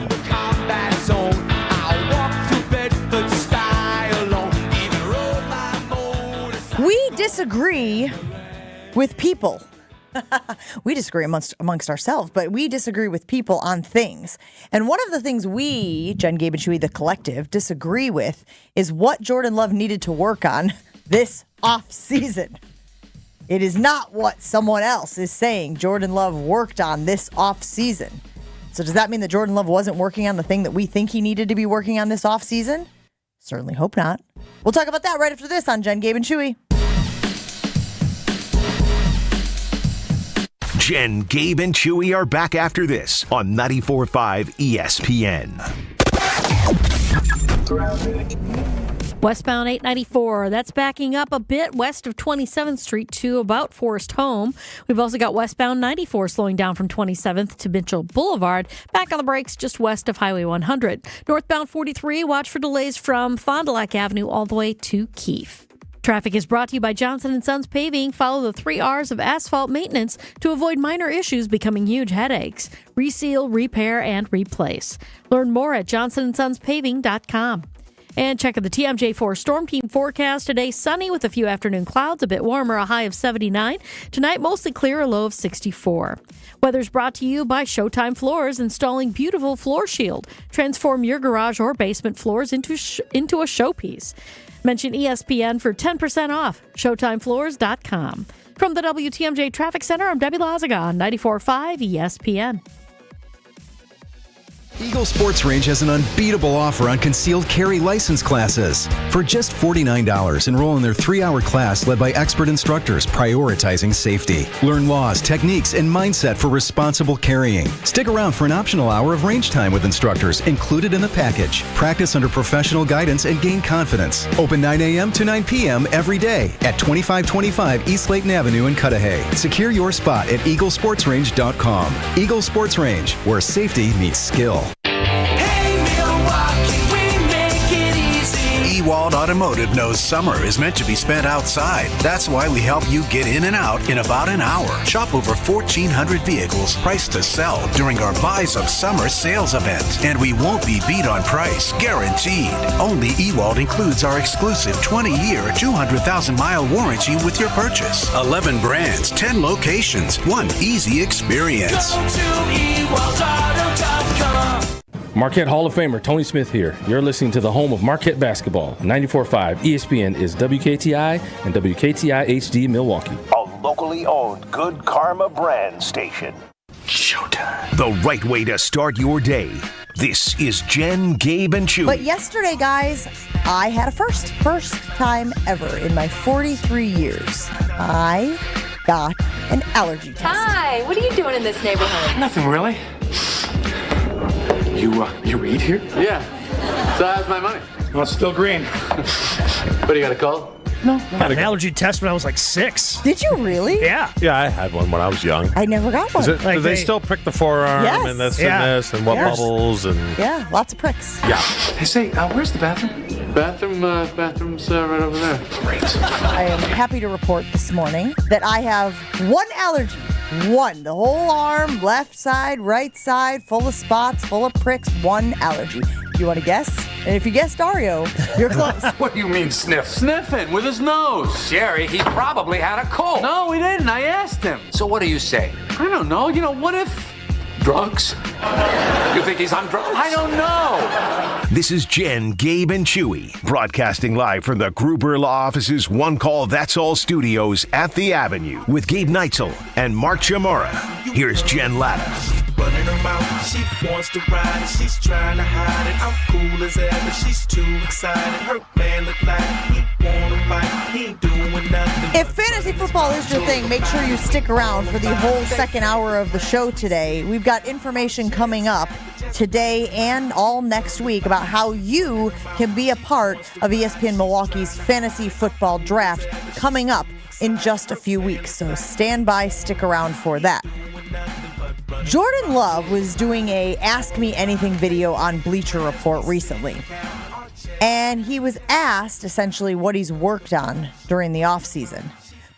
[SPEAKER 5] We disagree with people. We disagree amongst ourselves, but we disagree with people on things. And one of the things we, Jen, Gabe, and Chewy, the collective, disagree with is what Jordan Love needed to work on this offseason. It is not what someone else is saying Jordan Love worked on this offseason. So does that mean that Jordan Love wasn't working on the thing that we think he needed to be working on this offseason? Certainly hope not. We'll talk about that right after this on Jen, Gabe, and Chewy.
[SPEAKER 4] Jen, Gabe, and Chewy are back after this on 94.5 ESPN.
[SPEAKER 1] Westbound 894, that's backing up a bit west of 27th Street to about Forest Home. We've also got westbound 94 slowing down from 27th to Mitchell Boulevard. Back on the brakes just west of Highway 100. Northbound 43, watch for delays from Fond du Lac Avenue all the way to Keefe. Traffic is brought to you by Johnson & Sons Paving. Follow the 3 R's of asphalt maintenance to avoid minor issues becoming huge headaches. Reseal, repair, and replace. Learn more at johnsonsonspaving.com. And check out the TMJ4 Storm Team forecast. Today, sunny with a few afternoon clouds, a bit warmer, a high of 79. Tonight, mostly clear, a low of 64. Weather's brought to you by Showtime Floors, installing beautiful floor shield. Transform your garage or basement floors into a showpiece. Mention ESPN for 10% off. ShowtimeFloors.com. From the WTMJ Traffic Center, I'm Debbie Lazaga on 94.5 ESPN.
[SPEAKER 2] Eagle Sports Range has an unbeatable offer on concealed carry license classes. For just $49, enroll in their 3-hour class led by expert instructors prioritizing safety. Learn laws, techniques, and mindset for responsible carrying. Stick around for an optional hour of range time with instructors included in the package. Practice under professional guidance and gain confidence. Open 9 a.m. to 9 p.m. every day at 2525 East Layton Avenue in Cudahy. Secure your spot at eaglesportsrange.com. Eagle Sports Range, where safety meets skill.
[SPEAKER 12] Ewald Automotive knows summer is meant to be spent outside. That's why we help you get in and out in about an hour. Shop over 1,400 vehicles priced to sell during our Buys of Summer sales event. And we won't be beat on price, guaranteed. Only Ewald includes our exclusive 20-year, 200,000-mile warranty with your purchase. 11 brands, 10 locations, one easy experience.
[SPEAKER 18] Go to ewaldauto.com. Marquette Hall of Famer Tony Smith here. You're listening to the home of Marquette basketball. 94.5 ESPN is WKTI and WKTI HD Milwaukee.
[SPEAKER 4] A locally owned Good Karma brand station. Showtime. The right way to start your day. This is Jen, Gabe, and Chewy.
[SPEAKER 5] But yesterday, guys, I had a first time ever in my 43 years. I got an allergy test.
[SPEAKER 19] Hi, what are you doing in this neighborhood?
[SPEAKER 20] Nothing really. You read here?
[SPEAKER 21] Yeah. So how's my money?
[SPEAKER 20] Well, it's still green.
[SPEAKER 21] What, do you got a cold?
[SPEAKER 9] No. I had an allergy test when I was like 6.
[SPEAKER 5] Did you really?
[SPEAKER 9] Yeah.
[SPEAKER 10] Yeah, I had one when I was young.
[SPEAKER 5] I never got one.
[SPEAKER 10] Do they still prick the forearm
[SPEAKER 5] Yes.
[SPEAKER 10] and this
[SPEAKER 9] Yeah.
[SPEAKER 10] and this and what bubbles and...
[SPEAKER 5] Yeah, lots of pricks.
[SPEAKER 10] Yeah.
[SPEAKER 20] Hey, say, where's the bathroom?
[SPEAKER 21] Bathroom's right over there.
[SPEAKER 20] Great.
[SPEAKER 5] I am happy to report this morning that I have one allergy. One. The whole arm, left side, right side, full of spots, full of pricks, one allergy. You want to guess? And if you guess Dario, you're close.
[SPEAKER 20] What do you mean sniff?
[SPEAKER 21] Sniffing with his nose.
[SPEAKER 20] Jerry, he probably had a cold.
[SPEAKER 21] No, he didn't. I asked him.
[SPEAKER 20] So what do you say?
[SPEAKER 21] I don't know. You know, what if...
[SPEAKER 20] Drugs? You think he's on drugs?
[SPEAKER 21] I don't know.
[SPEAKER 4] This is Jen, Gabe, and Chewy, broadcasting live from the Gruber Law Office's One Call That's All studios at the Avenue with Gabe Neitzel and Mark Chamorro. Here's Jen Latta.
[SPEAKER 18] Running her mouth, she wants to ride it, she's trying to hide it. I'm cool as ever, she's too excited. Her man look like he wanna fight, he ain't doing nothing.
[SPEAKER 5] If fantasy football is your thing, make sure you stick around for the whole second hour of the show today. We've got information coming up today and all next week about how you can be a part of ESPN Milwaukee's fantasy football draft coming up in just a few weeks. So stand by, stick around for that. Jordan Love was doing a Ask Me Anything video on Bleacher Report recently. And he was asked essentially what he's worked on during the offseason.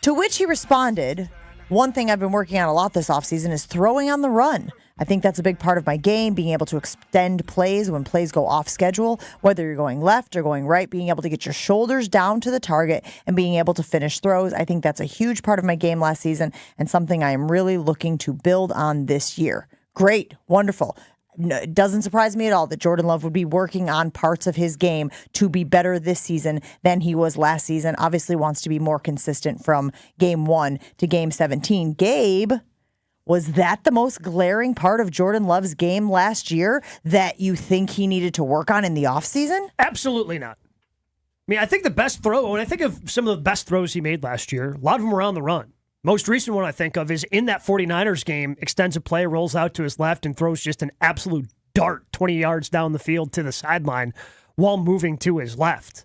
[SPEAKER 5] To which he responded, one thing I've been working on a lot this offseason is throwing on the run. I think that's a big part of my game, being able to extend plays when plays go off schedule, whether you're going left or going right, being able to get your shoulders down to the target and being able to finish throws. I think that's a huge part of my game last season and something I am really looking to build on this year. Great. Wonderful. No, it doesn't surprise me at all that Jordan Love would be working on parts of his game to be better this season than he was last season. Obviously wants to be more consistent from game 1 to game 17. Gabe, was that the most glaring part of Jordan Love's game last year that you think he needed to work on in the offseason?
[SPEAKER 9] Absolutely not. I mean, I think the best throw, when I think of some of the best throws he made last year, a lot of them were on the run. Most recent one I think of is in that 49ers game, extends a play, rolls out to his left, and throws just an absolute dart 20 yards down the field to the sideline while moving to his left.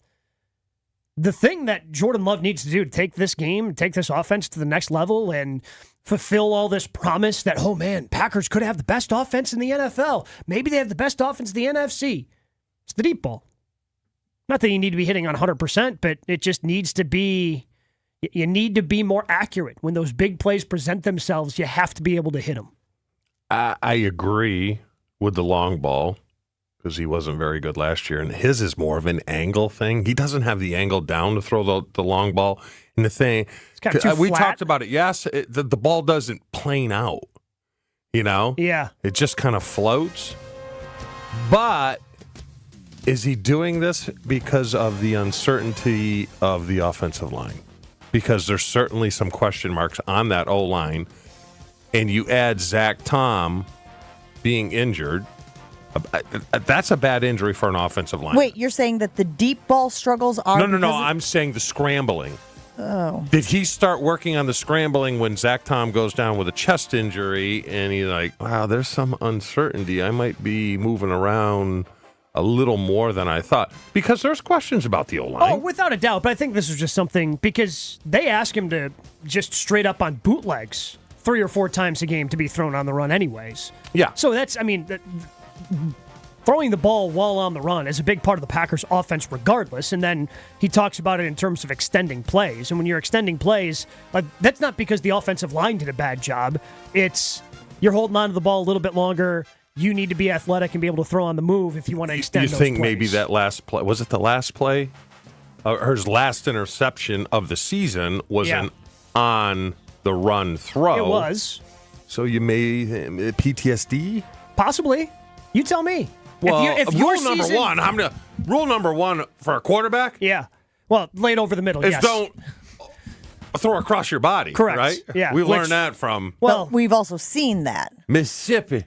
[SPEAKER 9] The thing that Jordan Love needs to do to take this game, take this offense to the next level and fulfill all this promise that, oh man, Packers could have the best offense in the NFL. Maybe they have the best offense in the NFC. It's the deep ball. Not that you need to be hitting on 100%, but it just needs to be... You need to be more accurate. When those big plays present themselves, you have to be able to hit them.
[SPEAKER 10] I agree with the long ball because he wasn't very good last year, and his is more of an angle thing. He doesn't have the angle down to throw the long ball. And the thing,
[SPEAKER 9] it's kind of too
[SPEAKER 10] we
[SPEAKER 9] flat.
[SPEAKER 10] talked about it. Yes, the ball doesn't plane out, you know?
[SPEAKER 9] Yeah.
[SPEAKER 10] It just kind of floats. But is he doing this because of the uncertainty of the offensive line? Because there's certainly some question marks on that O-line, and you add Zach Tom being injured, that's a bad injury for an offensive line.
[SPEAKER 5] Wait, you're saying that the deep ball struggles are...
[SPEAKER 10] No, I'm saying the scrambling.
[SPEAKER 5] Oh.
[SPEAKER 10] Did he start working on the scrambling when Zach Tom goes down with a chest injury, and he's like, wow, there's some uncertainty. I might be moving around a little more than I thought, because there's questions about the O-line.
[SPEAKER 9] Oh, without a doubt. But I think this was just something because they ask him to just straight up on bootlegs 3 or 4 times a game to be thrown on the run anyways.
[SPEAKER 10] Yeah.
[SPEAKER 9] So that's, I mean, throwing the ball while on the run is a big part of the Packers offense regardless. And then he talks about it in terms of extending plays. And when you're extending plays, that's not because the offensive line did a bad job. It's you're holding on to the ball a little bit longer. You need to be athletic and be able to throw on the move if you want to extend those plays.
[SPEAKER 10] You think maybe that last play, was it the last play? His last interception of the season was an on-the-run throw.
[SPEAKER 9] It was.
[SPEAKER 10] So you may PTSD?
[SPEAKER 9] Possibly. You tell me.
[SPEAKER 10] Well,
[SPEAKER 9] if
[SPEAKER 10] rule number one for a quarterback?
[SPEAKER 9] Yeah. Well, laid over the middle,
[SPEAKER 10] is
[SPEAKER 9] yes.
[SPEAKER 10] don't throw across your body.
[SPEAKER 9] Correct.
[SPEAKER 10] Right?
[SPEAKER 9] Yeah.
[SPEAKER 10] We learned that from
[SPEAKER 5] Well, we've also seen that.
[SPEAKER 10] Mississippi.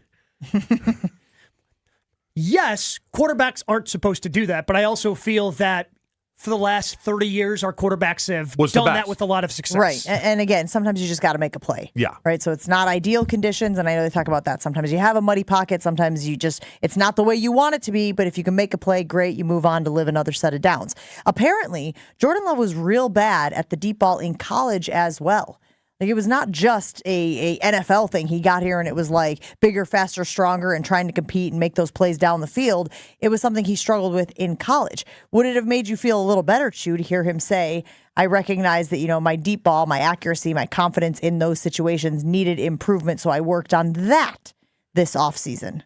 [SPEAKER 9] Yes, quarterbacks aren't supposed to do that, but I also feel that for the last 30 years, our quarterbacks have done that with a lot of success.
[SPEAKER 5] Right. And again, sometimes you just got to make a play.
[SPEAKER 10] Yeah.
[SPEAKER 5] Right. So it's not ideal conditions. And I know they talk about that. Sometimes you have a muddy pocket. Sometimes it's not the way you want it to be. But if you can make a play, great. You move on to live another set of downs. Apparently, Jordan Love was real bad at the deep ball in college as well. Like, it was not just a NFL thing. He got here and it was like bigger, faster, stronger, and trying to compete and make those plays down the field. It was something he struggled with in college. Would it have made you feel a little better, Chew, to hear him say, I recognize that, my deep ball, my accuracy, my confidence in those situations needed improvement, so I worked on that this offseason?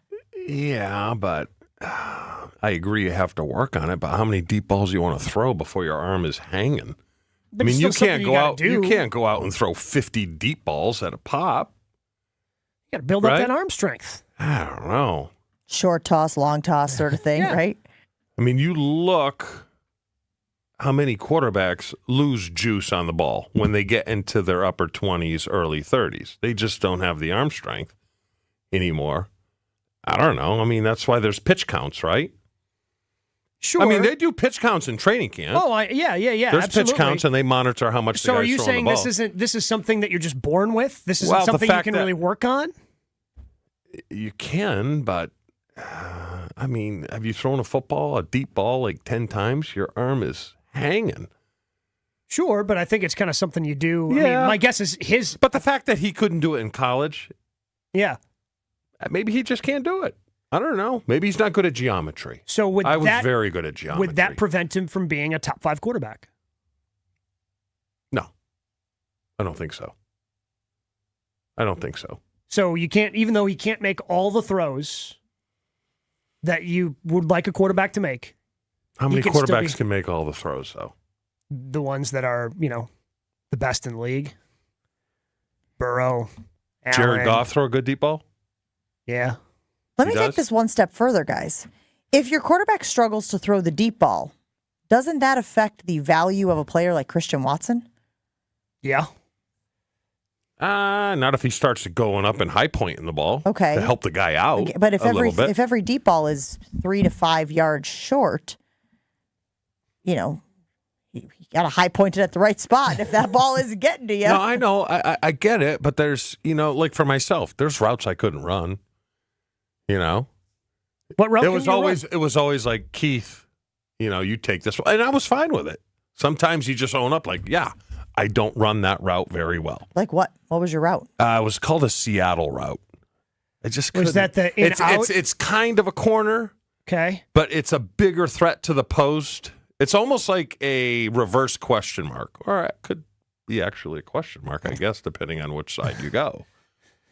[SPEAKER 10] Yeah, but I agree you have to work on it, but how many deep balls do you want to throw before your arm is hanging?
[SPEAKER 9] But
[SPEAKER 10] I mean, you can't go out.
[SPEAKER 9] Do.
[SPEAKER 10] You can't go out and throw 50 deep balls at a pop.
[SPEAKER 9] You got to build up that arm strength.
[SPEAKER 10] I don't know.
[SPEAKER 5] Short toss, long toss sort of thing, right?
[SPEAKER 10] I mean, you look how many quarterbacks lose juice on the ball when they get into their upper 20s, early 30s. They just don't have the arm strength anymore. I don't know. I mean, that's why there's pitch counts, right?
[SPEAKER 9] Sure.
[SPEAKER 10] I mean, they do pitch counts in training camp.
[SPEAKER 9] Oh, yeah.
[SPEAKER 10] There's
[SPEAKER 9] absolutely.
[SPEAKER 10] pitch counts, and they monitor how much the guy's
[SPEAKER 9] So are you
[SPEAKER 10] throwing
[SPEAKER 9] saying this is something that you're just born with? This isn't
[SPEAKER 10] Well,
[SPEAKER 9] something you can really work on?
[SPEAKER 10] You can, but, I mean, have you thrown a deep ball, like 10 times? Your arm is hanging.
[SPEAKER 9] Sure, but I think it's kind of something you do.
[SPEAKER 10] Yeah.
[SPEAKER 9] I mean, my guess is his...
[SPEAKER 10] But the fact that he couldn't do it in college...
[SPEAKER 9] Yeah.
[SPEAKER 10] Maybe he just can't do it. I don't know. Maybe he's not good at geometry.
[SPEAKER 9] So
[SPEAKER 10] I was very good at geometry.
[SPEAKER 9] Would that prevent him from being a top 5 quarterback?
[SPEAKER 10] No. I don't think so.
[SPEAKER 9] So you can't, even though he can't make all the throws that you would like a quarterback to make.
[SPEAKER 10] How many quarterbacks can make all the throws, though?
[SPEAKER 9] The ones that are, the best in the league. Burrow, Allen.
[SPEAKER 10] Jared Goff throw a good deep ball?
[SPEAKER 9] Yeah.
[SPEAKER 5] Let me take this one step further, guys. If your quarterback struggles to throw the deep ball, doesn't that affect the value of a player like Christian Watson?
[SPEAKER 9] Yeah.
[SPEAKER 10] Not if he starts going up and high pointing the ball.
[SPEAKER 5] Okay.
[SPEAKER 10] To help the guy out.
[SPEAKER 5] Okay, but if every deep ball is 3 to 5 yards short, you got to high point it at the right spot if that ball isn't getting to you.
[SPEAKER 10] No, I know. I get it. But there's, like for myself, there's routes I couldn't run.
[SPEAKER 9] What route?
[SPEAKER 10] It was always like, Keith, you take this one. And I was fine with it. Sometimes you just own up like, yeah, I don't run that route very well.
[SPEAKER 5] Like what? What was your route?
[SPEAKER 10] It was called a Seattle route. I just couldn't.
[SPEAKER 9] Was that the in out?
[SPEAKER 10] It's kind of a corner.
[SPEAKER 9] Okay.
[SPEAKER 10] But it's a bigger threat to the post. It's almost like a reverse question mark. Or it could be actually a question mark, I guess, depending on which side you go.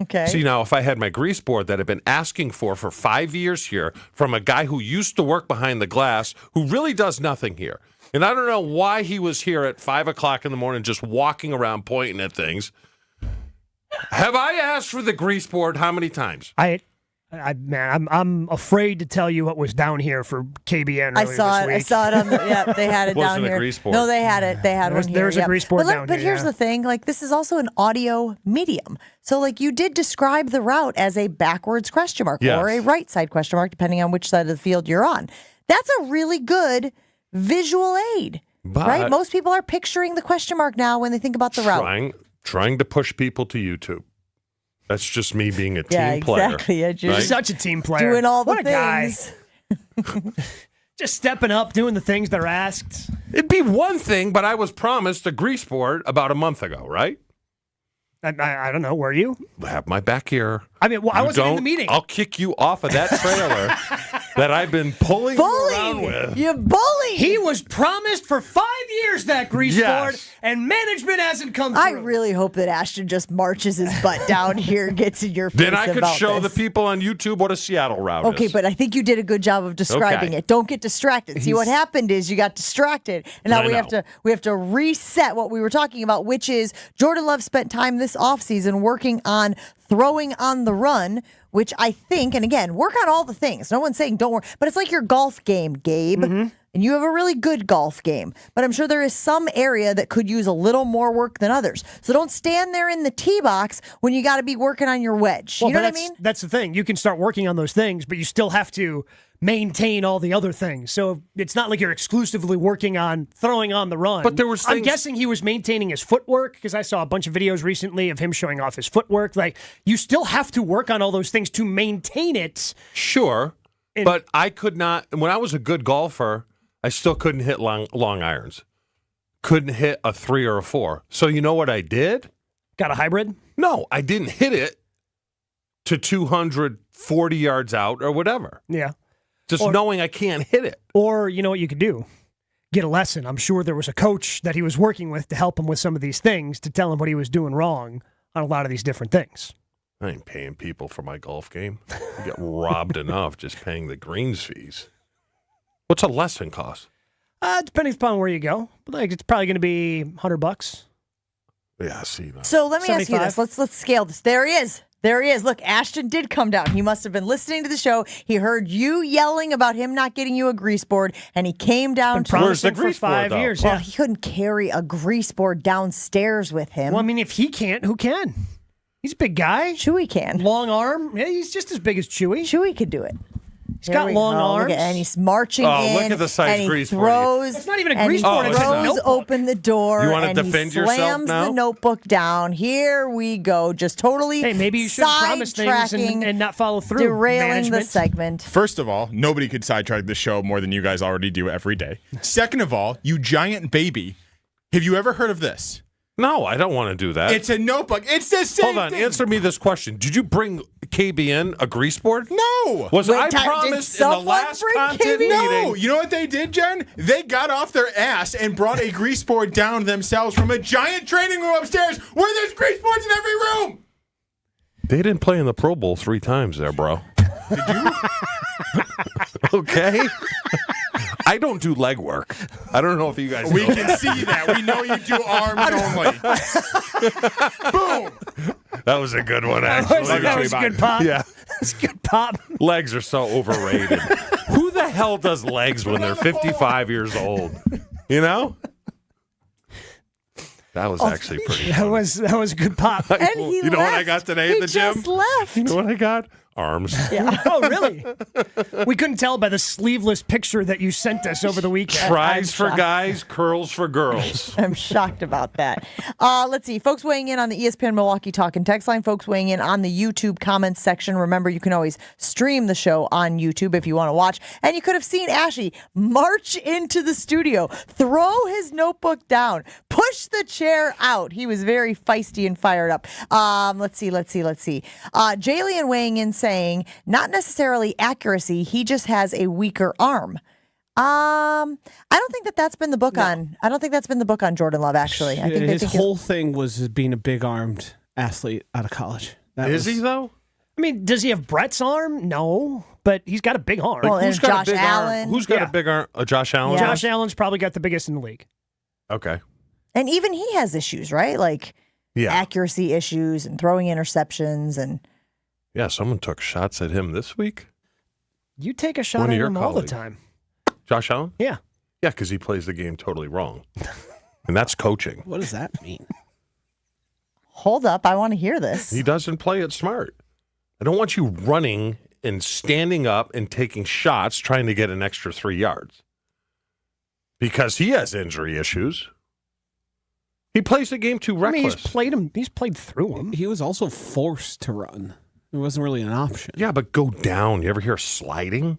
[SPEAKER 5] Okay.
[SPEAKER 10] See, now, if I had my grease board that I've been asking for 5 years here from a guy who used to work behind the glass, who really does nothing here. And I don't know why he was here at 5 o'clock in the morning just walking around pointing at things. Have I asked for the grease board how many times?
[SPEAKER 9] I'm afraid to tell you what was down here for KBN.
[SPEAKER 5] I saw it on the. Yeah, they had it down here.
[SPEAKER 10] A grease board.
[SPEAKER 5] No, they had it. They had one here.
[SPEAKER 9] There's a grease board down here.
[SPEAKER 5] But here's the thing: this is also an audio medium. So, you did describe the route as a backwards question mark or a right side question mark, depending on which side of the field you're on. That's a really good visual aid, right? Most people are picturing the question mark now when they think about the route.
[SPEAKER 10] Trying to push people to YouTube. That's just me being a
[SPEAKER 5] team
[SPEAKER 10] player.
[SPEAKER 5] Exactly.
[SPEAKER 9] You're such a team player.
[SPEAKER 5] Doing all the
[SPEAKER 9] what a
[SPEAKER 5] things.
[SPEAKER 9] Guy. Just stepping up, doing the things that are asked.
[SPEAKER 10] It'd be one thing, but I was promised a grease board about a month ago, right?
[SPEAKER 9] I don't know. Were you?
[SPEAKER 10] Have my back here.
[SPEAKER 9] I mean, I wasn't in the meeting.
[SPEAKER 10] I'll kick you off of that trailer that I've been pulling you around with.
[SPEAKER 5] You bully.
[SPEAKER 9] He was promised for 5 years that grease board, and management hasn't come through.
[SPEAKER 5] I really hope that Ashton just marches his butt down here, gets in your face.
[SPEAKER 10] Then I could
[SPEAKER 5] about
[SPEAKER 10] show
[SPEAKER 5] this.
[SPEAKER 10] the people on YouTube what a Seattle route is.
[SPEAKER 5] Okay, but I think you did a good job of describing it. Don't get distracted. See, what happened is you got distracted, and now we have to reset what we were talking about, which is Jordan Love spent time this offseason working on throwing on the run, which I think, and again, work on all the things. No one's saying don't work, but it's like your golf game, Gabe. Mm-hmm. And you have a really good golf game. But I'm sure there is some area that could use a little more work than others. So don't stand there in the tee box when you got to be working on your wedge. You know what I mean?
[SPEAKER 9] That's the thing. You can start working on those things, but you still have to maintain all the other things. So it's not like you're exclusively working on throwing on the run.
[SPEAKER 10] But there was
[SPEAKER 9] I'm guessing he was maintaining his footwork, because I saw a bunch of videos recently of him showing off his footwork. You still have to work on all those things to maintain it.
[SPEAKER 10] Sure. But I could not, when I was a good golfer, I still couldn't hit long irons. Couldn't hit a 3 or a 4. So you know what I did?
[SPEAKER 9] Got a hybrid?
[SPEAKER 10] No, I didn't hit it to 240 yards out or whatever.
[SPEAKER 9] Yeah.
[SPEAKER 10] Just knowing I can't hit it.
[SPEAKER 9] Or you know what you could do? Get a lesson. I'm sure there was a coach that he was working with to help him with some of these things, to tell him what he was doing wrong on a lot of these different things.
[SPEAKER 10] I ain't paying people for my golf game. You get robbed enough just paying the greens fees. What's a lesson cost?
[SPEAKER 9] Depending upon where you go. But it's probably going to be $100.
[SPEAKER 10] Yeah, see.
[SPEAKER 5] So let me
[SPEAKER 9] 75.
[SPEAKER 5] ask you this. Let's scale this. There he is. Look, Ashton did come down. He must have been listening to the show. He heard you yelling about him not getting you a grease board, and he came down to
[SPEAKER 10] Where's the
[SPEAKER 9] for
[SPEAKER 10] grease board,
[SPEAKER 9] 5
[SPEAKER 10] though?
[SPEAKER 9] years.
[SPEAKER 5] Well,
[SPEAKER 9] Yeah.
[SPEAKER 5] he couldn't carry a grease board downstairs with him.
[SPEAKER 9] Well, I mean, if he can't, who can? He's a big guy.
[SPEAKER 5] Chewy can.
[SPEAKER 9] Long arm. Yeah, he's just as big as Chewy.
[SPEAKER 5] Chewy could do it.
[SPEAKER 9] He's got long arms.
[SPEAKER 5] And he's marching in.
[SPEAKER 10] Look at the size
[SPEAKER 5] and he
[SPEAKER 10] grease board.
[SPEAKER 5] throws,
[SPEAKER 9] It's not even a grease board.
[SPEAKER 5] He
[SPEAKER 9] It's a
[SPEAKER 5] throws
[SPEAKER 9] notebook.
[SPEAKER 5] open the door.
[SPEAKER 10] You wanna
[SPEAKER 5] and
[SPEAKER 10] defend
[SPEAKER 5] he
[SPEAKER 10] yourself
[SPEAKER 5] slams
[SPEAKER 10] now?
[SPEAKER 5] the notebook down. Here we go. Just totally
[SPEAKER 9] Hey, maybe you should promise things
[SPEAKER 5] sidetracking,
[SPEAKER 9] and not follow through.
[SPEAKER 5] derailing
[SPEAKER 9] management.
[SPEAKER 5] the segment.
[SPEAKER 6] First of all, nobody could sidetrack the show more than you guys already do every day. Second of all, you giant baby. Have you ever heard of this?
[SPEAKER 10] No, I don't want to do that.
[SPEAKER 6] It's a notebook. It's the same
[SPEAKER 10] Hold on,
[SPEAKER 6] thing.
[SPEAKER 10] answer me this question. Did you bring KBN a grease board?
[SPEAKER 6] No.
[SPEAKER 10] Was
[SPEAKER 5] Wait,
[SPEAKER 10] I
[SPEAKER 5] did
[SPEAKER 10] promised in the
[SPEAKER 5] someone
[SPEAKER 10] last
[SPEAKER 5] bring
[SPEAKER 10] content
[SPEAKER 5] KBN?
[SPEAKER 6] No,
[SPEAKER 10] meeting?
[SPEAKER 6] you know what they did, Jen? They got off their ass and brought a grease board down themselves from a giant training room upstairs where there's grease boards in every room.
[SPEAKER 10] They didn't play in the Pro Bowl 3 times there, bro.
[SPEAKER 6] Did you?
[SPEAKER 10] Okay. I don't do leg work. I don't know if you guys
[SPEAKER 6] We
[SPEAKER 10] know
[SPEAKER 6] can
[SPEAKER 10] that.
[SPEAKER 6] see that. We know you do arms only. Boom.
[SPEAKER 10] That was a good one, actually.
[SPEAKER 9] That was a good pop.
[SPEAKER 10] Yeah.
[SPEAKER 9] That's good pop.
[SPEAKER 10] Legs are so overrated. Who the hell does legs when they're 55 years old? You know? That was actually pretty funny.
[SPEAKER 9] That was a good pop.
[SPEAKER 5] And he
[SPEAKER 10] You know what I got today at the gym?
[SPEAKER 5] He just left.
[SPEAKER 10] You know what I got? Arms.
[SPEAKER 5] Yeah.
[SPEAKER 9] Oh, really? We couldn't tell by the sleeveless picture that you sent us over the weekend.
[SPEAKER 10] Tries for guys, curls for girls.
[SPEAKER 5] I'm shocked about that. Let's see. Folks weighing in on the ESPN Milwaukee Talk and Text line. Folks weighing in on the YouTube comments section. Remember, you can always stream the show on YouTube if you want to watch. And you could have seen Ashy march into the studio, throw his notebook down, push the chair out. He was very feisty and fired up. Let's see. Jalian weighing in saying, not necessarily accuracy, he just has a weaker arm. I don't think that's been the book on. I don't think that's been the book on Jordan Love. Actually, I think
[SPEAKER 3] his whole thing was being a big-armed athlete out of college.
[SPEAKER 10] Is he though?
[SPEAKER 9] I mean, does he have Brett's arm? No, but he's got a big arm.
[SPEAKER 5] Well,
[SPEAKER 10] Who's got
[SPEAKER 5] Josh
[SPEAKER 10] a big
[SPEAKER 5] Allen.
[SPEAKER 10] arm? Who's got a big arm? Josh Allen.
[SPEAKER 5] Yeah.
[SPEAKER 9] Josh Allen's probably got the biggest in the league.
[SPEAKER 10] Okay.
[SPEAKER 5] And even he has issues, right? Like accuracy issues and throwing interceptions and.
[SPEAKER 10] Yeah, someone took shots at him this week.
[SPEAKER 9] You take a shot at him all the time.
[SPEAKER 10] Josh Allen?
[SPEAKER 9] Yeah.
[SPEAKER 10] Yeah, because he plays the game totally wrong. And that's coaching.
[SPEAKER 3] What does that mean?
[SPEAKER 5] Hold up. I want to hear this.
[SPEAKER 10] He doesn't play it smart. I don't want you running and standing up and taking shots trying to get an extra 3 yards. Because he has injury issues. He plays the game too reckless.
[SPEAKER 9] I mean, he's played through him.
[SPEAKER 3] He was also forced to run. It wasn't really an option.
[SPEAKER 10] Yeah, but go down. You ever hear sliding?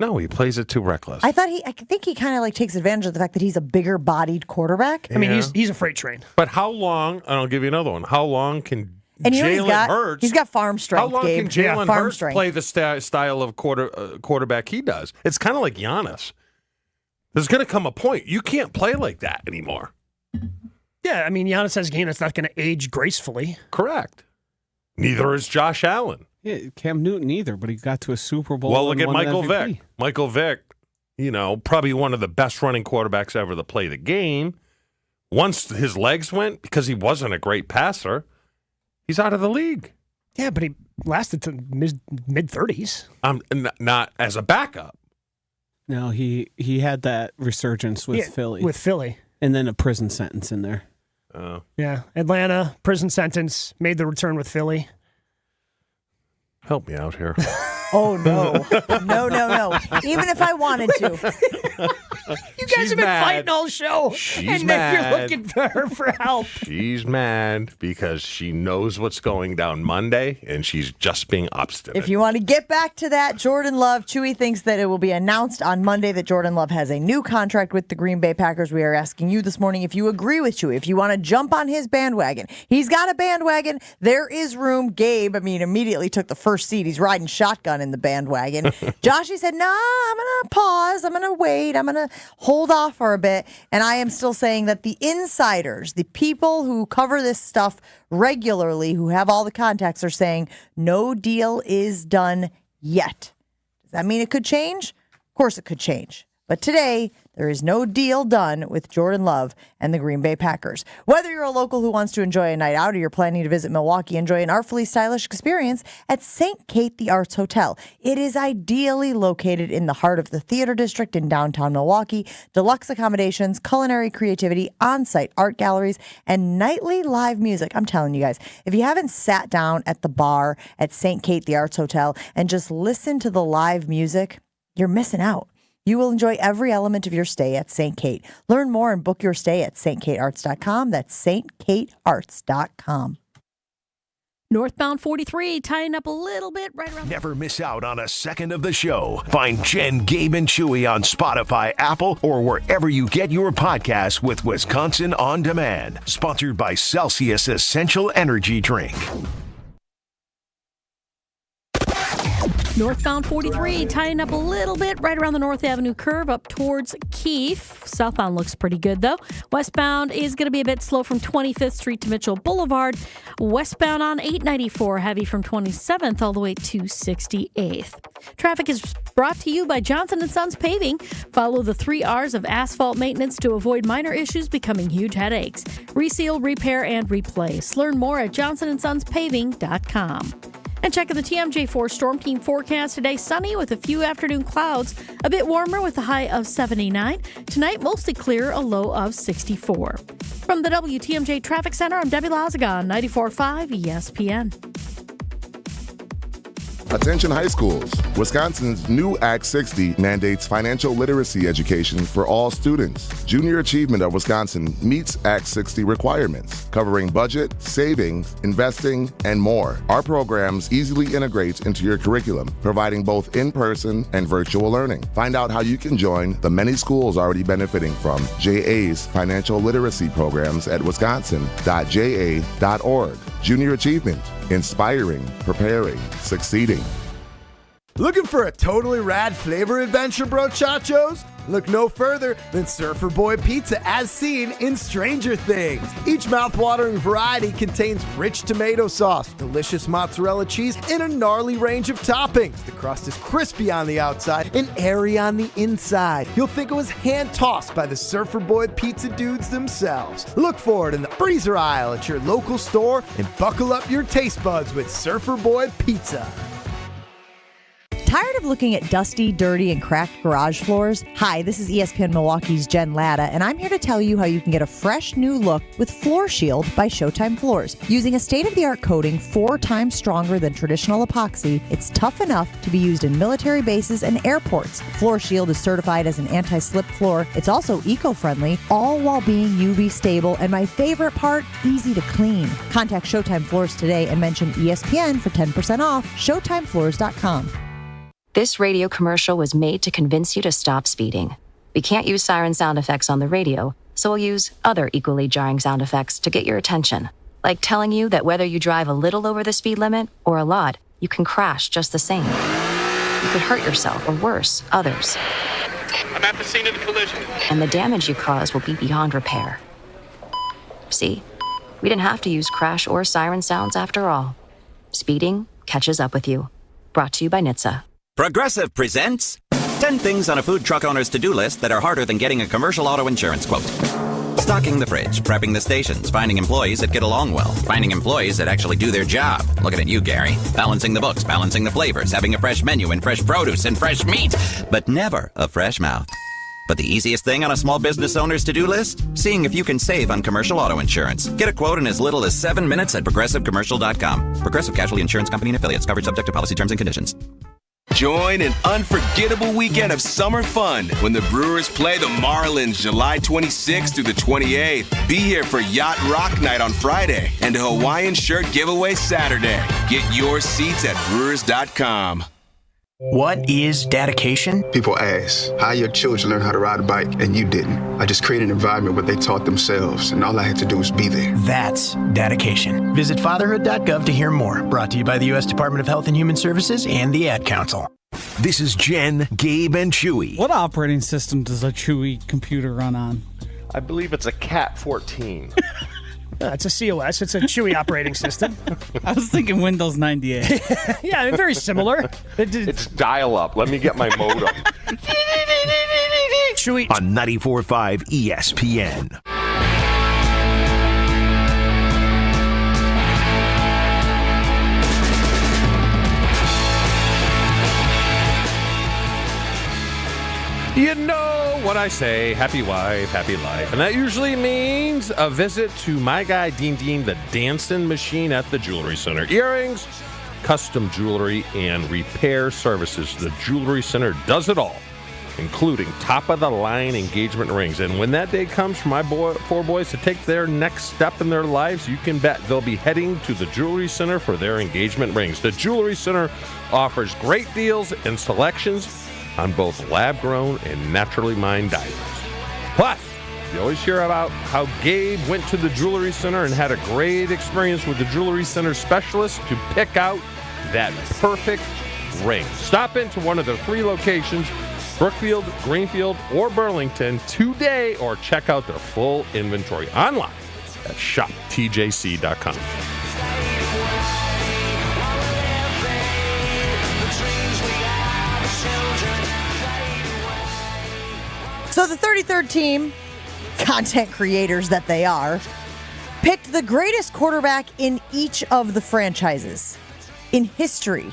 [SPEAKER 10] No, he plays it too reckless.
[SPEAKER 5] I think he kind of like takes advantage of the fact that he's a bigger bodied quarterback.
[SPEAKER 9] I mean, he's a freight train.
[SPEAKER 10] But how long, and I'll give you another one, how long can
[SPEAKER 5] and
[SPEAKER 10] Jalen Hurts...
[SPEAKER 5] He's got farm strength,
[SPEAKER 10] How long
[SPEAKER 5] Gabe.
[SPEAKER 10] can Jalen Hurts
[SPEAKER 5] strength.
[SPEAKER 10] play the style of quarterback he does? It's kind of like Giannis. There's going to come a point. You can't play like that anymore.
[SPEAKER 9] Yeah, I mean, Giannis has a game that's not going to age gracefully.
[SPEAKER 10] Correct. Neither is Josh Allen.
[SPEAKER 3] Yeah, Cam Newton either, but he got to a Super Bowl.
[SPEAKER 10] Well, look at
[SPEAKER 3] and won
[SPEAKER 10] Michael
[SPEAKER 3] an MVP.
[SPEAKER 10] Vick. Michael Vick, probably one of the best running quarterbacks ever to play the game. Once his legs went, because he wasn't a great passer, he's out of the league.
[SPEAKER 9] Yeah, but he lasted to mid-30s.
[SPEAKER 10] Not as a backup.
[SPEAKER 3] No, he had that resurgence with Philly.
[SPEAKER 9] With Philly.
[SPEAKER 3] And then a prison sentence in there.
[SPEAKER 10] Oh.
[SPEAKER 9] Yeah, Atlanta, prison sentence, made the return with Philly.
[SPEAKER 10] Help me out here.
[SPEAKER 5] Oh, no. No. Even if I wanted to.
[SPEAKER 9] You guys have been fighting all show.
[SPEAKER 10] She's
[SPEAKER 9] and
[SPEAKER 10] mad.
[SPEAKER 9] then you're looking for her for help.
[SPEAKER 10] She's mad because she knows what's going down Monday, and she's just being obstinate.
[SPEAKER 5] If you want to get back to that, Jordan Love, Chewy thinks that it will be announced on Monday that Jordan Love has a new contract with the Green Bay Packers. We are asking you this morning if you agree with Chewy, if you want to jump on his bandwagon. He's got a bandwagon. There is room. Gabe, immediately took the first seat. He's riding shotgun in the bandwagon. Joshy said, nah, I'm going to pause. I'm going to wait. I'm going to hold off for a bit. And I am still saying that the insiders, the people who cover this stuff regularly, who have all the contacts, are saying no deal is done yet. Does that mean it could change? Of course it could change. But today, there is no deal done with Jordan Love and the Green Bay Packers. Whether you're a local who wants to enjoy a night out or you're planning to visit Milwaukee, enjoy an artfully stylish experience at St. Kate the Arts Hotel. It is ideally located in the heart of the theater district in downtown Milwaukee. Deluxe accommodations, culinary creativity, on-site art galleries, and nightly live music. I'm telling you guys, if you haven't sat down at the bar at St. Kate the Arts Hotel and just listened to the live music, you're missing out. You will enjoy every element of your stay at St. Kate. Learn more and book your stay at stkatearts.com. That's stkatearts.com.
[SPEAKER 1] Northbound 43, tying up a little bit right around.
[SPEAKER 4] Never miss out on a second of the show. Find Jen, Gabe, and Chewy on Spotify, Apple, or wherever you get your podcasts with Wisconsin On Demand. Sponsored by Celsius Essential Energy Drink.
[SPEAKER 1] Northbound 43, tying up a little bit right around the North Avenue curve up towards Keefe. Southbound looks pretty good, though. Westbound is going to be a bit slow from 25th Street to Mitchell Boulevard. Westbound on 894, heavy from 27th all the way to 68th. Traffic is brought to you by Johnson & Sons Paving. Follow the 3 R's of asphalt maintenance to avoid minor issues becoming huge headaches. Reseal, repair, and replace. Learn more at johnsonsonspaving.com. And checking the TMJ4 Storm Team forecast today, sunny with a few afternoon clouds, a bit warmer with a high of 79. Tonight, mostly clear, a low of 64. From the WTMJ Traffic Center, I'm Debbie Lazaga on 94.5 ESPN.
[SPEAKER 7] Attention high schools. Wisconsin's new Act 60 mandates financial literacy education for all students. Junior Achievement of Wisconsin meets Act 60 requirements, covering budget, savings, investing, and more. Our programs easily integrate into your curriculum, providing both in-person and virtual learning. Find out how you can join the many schools already benefiting from JA's financial literacy programs at wisconsin.ja.org. Junior Achievement. Inspiring, preparing, succeeding.
[SPEAKER 8] Looking for a totally rad flavor adventure, brochachos? Look no further than Surfer Boy Pizza as seen in Stranger Things. Each mouth-watering variety contains rich tomato sauce, delicious mozzarella cheese, and a gnarly range of toppings. The crust is crispy on the outside and airy on the inside. You'll think it was hand-tossed by the Surfer Boy Pizza dudes themselves. Look for it in the freezer aisle at your local store and buckle up your taste buds with Surfer Boy Pizza.
[SPEAKER 5] Tired of looking at dusty, dirty, and cracked garage floors? Hi, this is ESPN Milwaukee's Jen Latta, and I'm here to tell you how you can get a fresh new look with Floor Shield by Showtime Floors. Using a state-of-the-art coating 4 times stronger than traditional epoxy, it's tough enough to be used in military bases and airports. Floor Shield is certified as an anti-slip floor. It's also eco-friendly, all while being UV stable, and my favorite part, easy to clean. Contact Showtime Floors today and mention ESPN for 10% off. ShowtimeFloors.com.
[SPEAKER 23] This radio commercial was made to convince you to stop speeding. We can't use siren sound effects on the radio, so we'll use other equally jarring sound effects to get your attention. Like telling you that whether you drive a little over the speed limit or a lot, you can crash just the same. You could hurt yourself or worse, others.
[SPEAKER 24] I'm at the scene of the collision.
[SPEAKER 23] And the damage you cause will be beyond repair. See? We didn't have to use crash or siren sounds after all. Speeding catches up with you. Brought to you by NHTSA.
[SPEAKER 25] Progressive presents 10 things on a food truck owner's to-do list that are harder than getting a commercial auto insurance quote. Stocking the fridge, prepping the stations, finding employees that get along well, finding employees that actually do their job. Looking at you, Gary. Balancing the books, balancing the flavors, having a fresh menu and fresh produce and fresh meat, but never a fresh mouth. But the easiest thing on a small business owner's to-do list? Seeing if you can save on commercial auto insurance. Get a quote in as little as 7 minutes at progressivecommercial.com. Progressive Casualty Insurance Company and Affiliates. Coverage subject to policy terms and conditions.
[SPEAKER 26] Join an unforgettable weekend of summer fun when the Brewers play the Marlins July 26th through the 28th. Be here for Yacht Rock Night on Friday and a Hawaiian shirt giveaway Saturday. Get your seats at Brewers.com.
[SPEAKER 27] What is dedication?
[SPEAKER 28] People ask, how your children learn how to ride a bike and you didn't? I just created an environment where they taught themselves and all I had to do was be there.
[SPEAKER 27] That's dedication. Visit fatherhood.gov to hear more. Brought to you by the U.S. Department of Health and Human Services and the Ad Council.
[SPEAKER 4] This is Jen, Gabe, and Chewy.
[SPEAKER 3] What operating system does a Chewy computer run on?
[SPEAKER 10] I believe it's a Cat 14.
[SPEAKER 9] It's a COS. It's a Chewy operating system.
[SPEAKER 3] I was thinking Windows 98.
[SPEAKER 9] Yeah, very similar.
[SPEAKER 10] It's dial-up. Let me get my modem.
[SPEAKER 9] Chewy.
[SPEAKER 4] On 94.5 ESPN.
[SPEAKER 10] You know what I say, happy wife, happy life. And that usually means a visit to my guy, Dean, the dancing machine at the Jewelry Center. Earrings, custom jewelry, and repair services. The Jewelry Center does it all, including top-of-the-line engagement rings. And when that day comes for my four boys to take their next step in their lives, you can bet they'll be heading to the Jewelry Center for their engagement rings. The Jewelry Center offers great deals and selections on both lab-grown and naturally mined diamonds. Plus, you always hear about how Gabe went to the Jewelry Center and had a great experience with the Jewelry Center specialist to pick out that perfect ring. Stop into one of their 3 locations, Brookfield, Greenfield, or Burlington today, or check out their full inventory online at shoptjc.com.
[SPEAKER 5] So the 33rd team, content creators that they are, picked the greatest quarterback in each of the franchises. in history.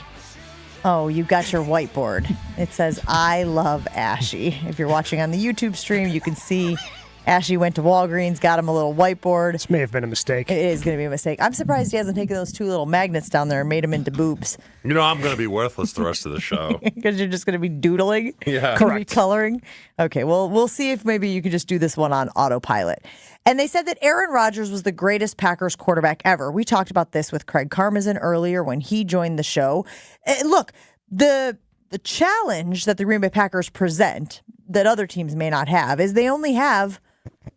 [SPEAKER 5] Oh, you got your whiteboard. It says, I love Ashy. If you're watching on the YouTube stream, you can see Ashy went to Walgreens, got him a little whiteboard.
[SPEAKER 9] This may have been a mistake.
[SPEAKER 5] It is going to be a mistake. I'm surprised he hasn't taken those two little magnets down there and made them into boobs.
[SPEAKER 10] You know, I'm going to be worthless the rest of the show.
[SPEAKER 5] Because you're just going to be doodling?
[SPEAKER 10] Yeah.
[SPEAKER 5] Correct. Coloring? Okay, well, we'll see if maybe you can just do this one on autopilot. And they said that Aaron Rodgers was the greatest Packers quarterback ever. We talked about this with Craig Karmazin earlier when he joined the show. Look, the challenge that the Green Bay Packers present that other teams may not have is they only have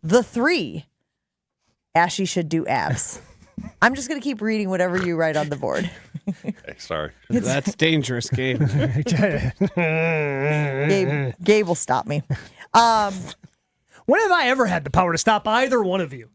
[SPEAKER 5] the 3. Ashy should do abs. I'm just going to keep reading whatever you write on the board.
[SPEAKER 10] Okay, sorry.
[SPEAKER 3] That's dangerous, Gabe.
[SPEAKER 5] Gabe will stop me.
[SPEAKER 9] When have I ever had the power to stop either one of you?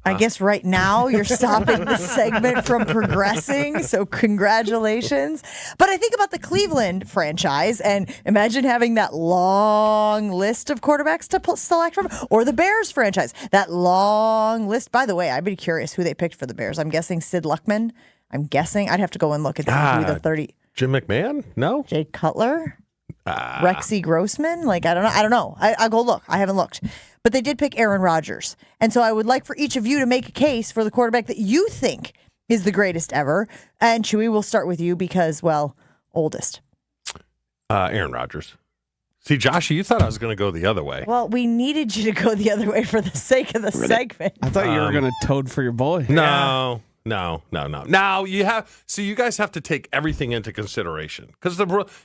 [SPEAKER 5] I guess right now you're stopping the segment from progressing, so congratulations. But I think about the Cleveland franchise, and imagine having that long list of quarterbacks to select from, or the Bears franchise, that long list. By the way, I'd be curious who they picked for the Bears. I'm guessing Sid Luckman. I'm guessing. I'd have to go and look and see who the 30.
[SPEAKER 10] Jim McMahon? No.
[SPEAKER 5] Jay Cutler? Rexy Grossman? Like, I don't know. I'll go look. I haven't looked. But they did pick Aaron Rodgers. And so I would like for each of you to make a case for the quarterback that you think is the greatest ever. And Chewy, we'll start with you because, well, oldest.
[SPEAKER 10] Aaron Rodgers. See, Josh, you thought I was going to go the other way.
[SPEAKER 5] Well, we needed you to go the other way for the sake of the segment.
[SPEAKER 3] I thought you were going to toad for your boy.
[SPEAKER 10] No. Now you have. So you guys have to take everything into consideration because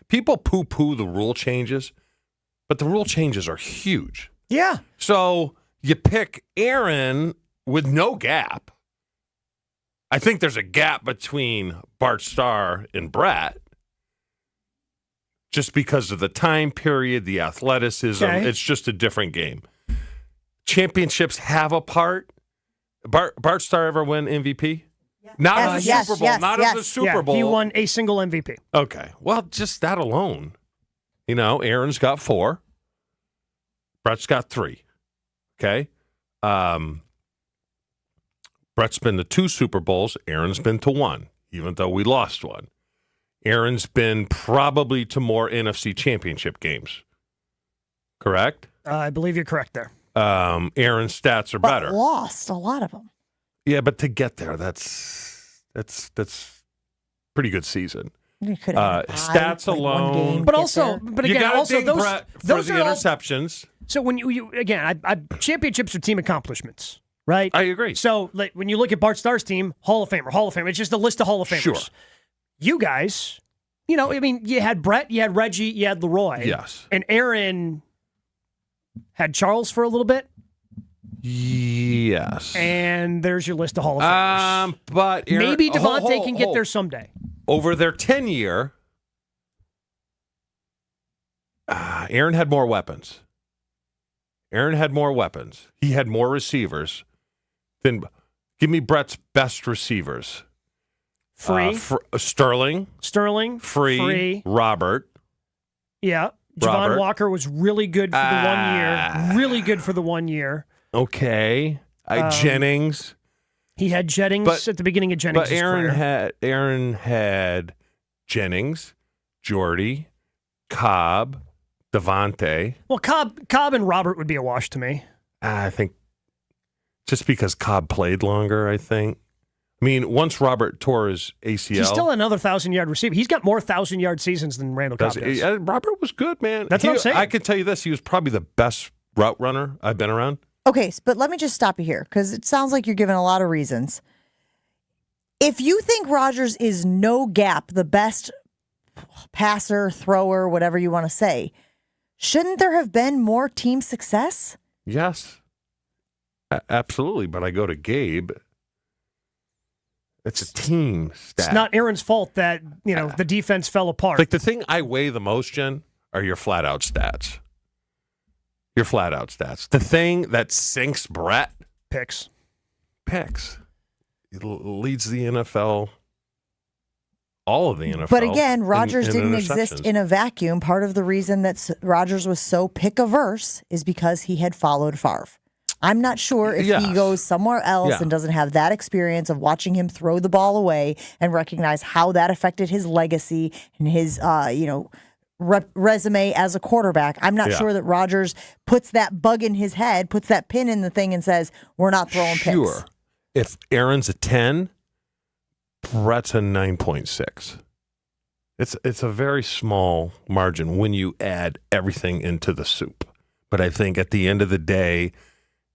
[SPEAKER 10] people poo-poo the rule changes, but the rule changes are huge.
[SPEAKER 9] Yeah.
[SPEAKER 10] So you pick Aaron with no gap. I think there's a gap between Bart Starr and Brett just because of the time period, the athleticism.
[SPEAKER 9] Okay.
[SPEAKER 10] It's just a different game. Championships have a part. Bart Starr ever win MVP? Not of the Super Bowl. Not of the Super Bowl.
[SPEAKER 9] He won a single MVP.
[SPEAKER 10] Okay. Well, just that alone. You know, Aaron's got 4. Brett's got 3. Okay. Brett's been to 2 Super Bowls. Aaron's been to 1, even though we lost 1. Aaron's been probably to more NFC championship games. Correct?
[SPEAKER 9] I believe you're correct there.
[SPEAKER 10] Aaron's stats are
[SPEAKER 5] But
[SPEAKER 10] better.
[SPEAKER 5] lost a lot of them.
[SPEAKER 10] Yeah, but to get there, that's pretty good season.
[SPEAKER 5] You could have
[SPEAKER 10] stats alone,
[SPEAKER 9] but also, but
[SPEAKER 10] you
[SPEAKER 9] again,
[SPEAKER 10] gotta
[SPEAKER 9] also
[SPEAKER 10] ding
[SPEAKER 9] those
[SPEAKER 10] Brett for
[SPEAKER 9] those
[SPEAKER 10] the
[SPEAKER 9] are all,
[SPEAKER 10] interceptions.
[SPEAKER 9] so when you again, championships are team accomplishments, right?
[SPEAKER 10] I agree.
[SPEAKER 9] So like, when you look at Bart Starr's team, Hall of Famer, it's just a list of Hall of Famers.
[SPEAKER 10] Sure.
[SPEAKER 9] You guys, I mean, you had Brett, you had Reggie, you had Leroy,
[SPEAKER 10] Yes,
[SPEAKER 9] and Aaron had Charles for a little bit.
[SPEAKER 10] Yes.
[SPEAKER 9] And there's your list of Hall of Famers.
[SPEAKER 10] But Aaron,
[SPEAKER 9] maybe Devontae can get there someday.
[SPEAKER 10] Over their 10-year, Aaron had more weapons. He had more receivers. Then give me Brett's best receivers.
[SPEAKER 9] Free.
[SPEAKER 10] Sterling.
[SPEAKER 9] Free.
[SPEAKER 10] Robert.
[SPEAKER 9] Yeah.
[SPEAKER 10] Robert.
[SPEAKER 9] Javon Walker was really good for the 1 year. Really good for the 1 year.
[SPEAKER 10] Okay. Jennings.
[SPEAKER 9] He had Jennings at the beginning of Jennings'
[SPEAKER 10] But Aaron had Jennings, Jordy, Cobb, Devontae.
[SPEAKER 9] Well, Cobb and Robert would be a wash to me.
[SPEAKER 10] I think just because Cobb played longer, I think. I mean, once Robert tore his ACL.
[SPEAKER 9] He's still another 1,000-yard receiver. He's got more 1,000-yard seasons than Randall Cobb does.
[SPEAKER 10] Robert was good, man.
[SPEAKER 9] That's what I'm saying.
[SPEAKER 10] I can tell you this. He was probably the best route runner I've been around.
[SPEAKER 5] Okay, but let me just stop you here because it sounds like you're giving a lot of reasons. If you think Rodgers is no gap, the best passer, thrower, whatever you want to say, shouldn't there have been more team success?
[SPEAKER 10] Yes, absolutely. But I go to Gabe. It's a team stat.
[SPEAKER 9] It's not Aaron's fault that the defense fell apart.
[SPEAKER 10] Like the thing I weigh the most, Jen, are your flat out stats. The thing that sinks Brett.
[SPEAKER 9] Picks.
[SPEAKER 10] It leads the NFL, all of the NFL.
[SPEAKER 5] But again, Rodgers
[SPEAKER 10] in
[SPEAKER 5] didn't exist in a vacuum. Part of the reason that Rodgers was so pick-averse is because he had followed Favre. I'm not sure if he goes somewhere else and doesn't have that experience of watching him throw the ball away and recognize how that affected his legacy and his, resume as a quarterback. I'm not sure that Rodgers puts that bug in his head, puts that pin in the thing and says, we're not throwing picks.
[SPEAKER 10] Sure. If Aaron's a 10, Brett's a 9.6. It's a very small margin when you add everything into the soup. But I think at the end of the day,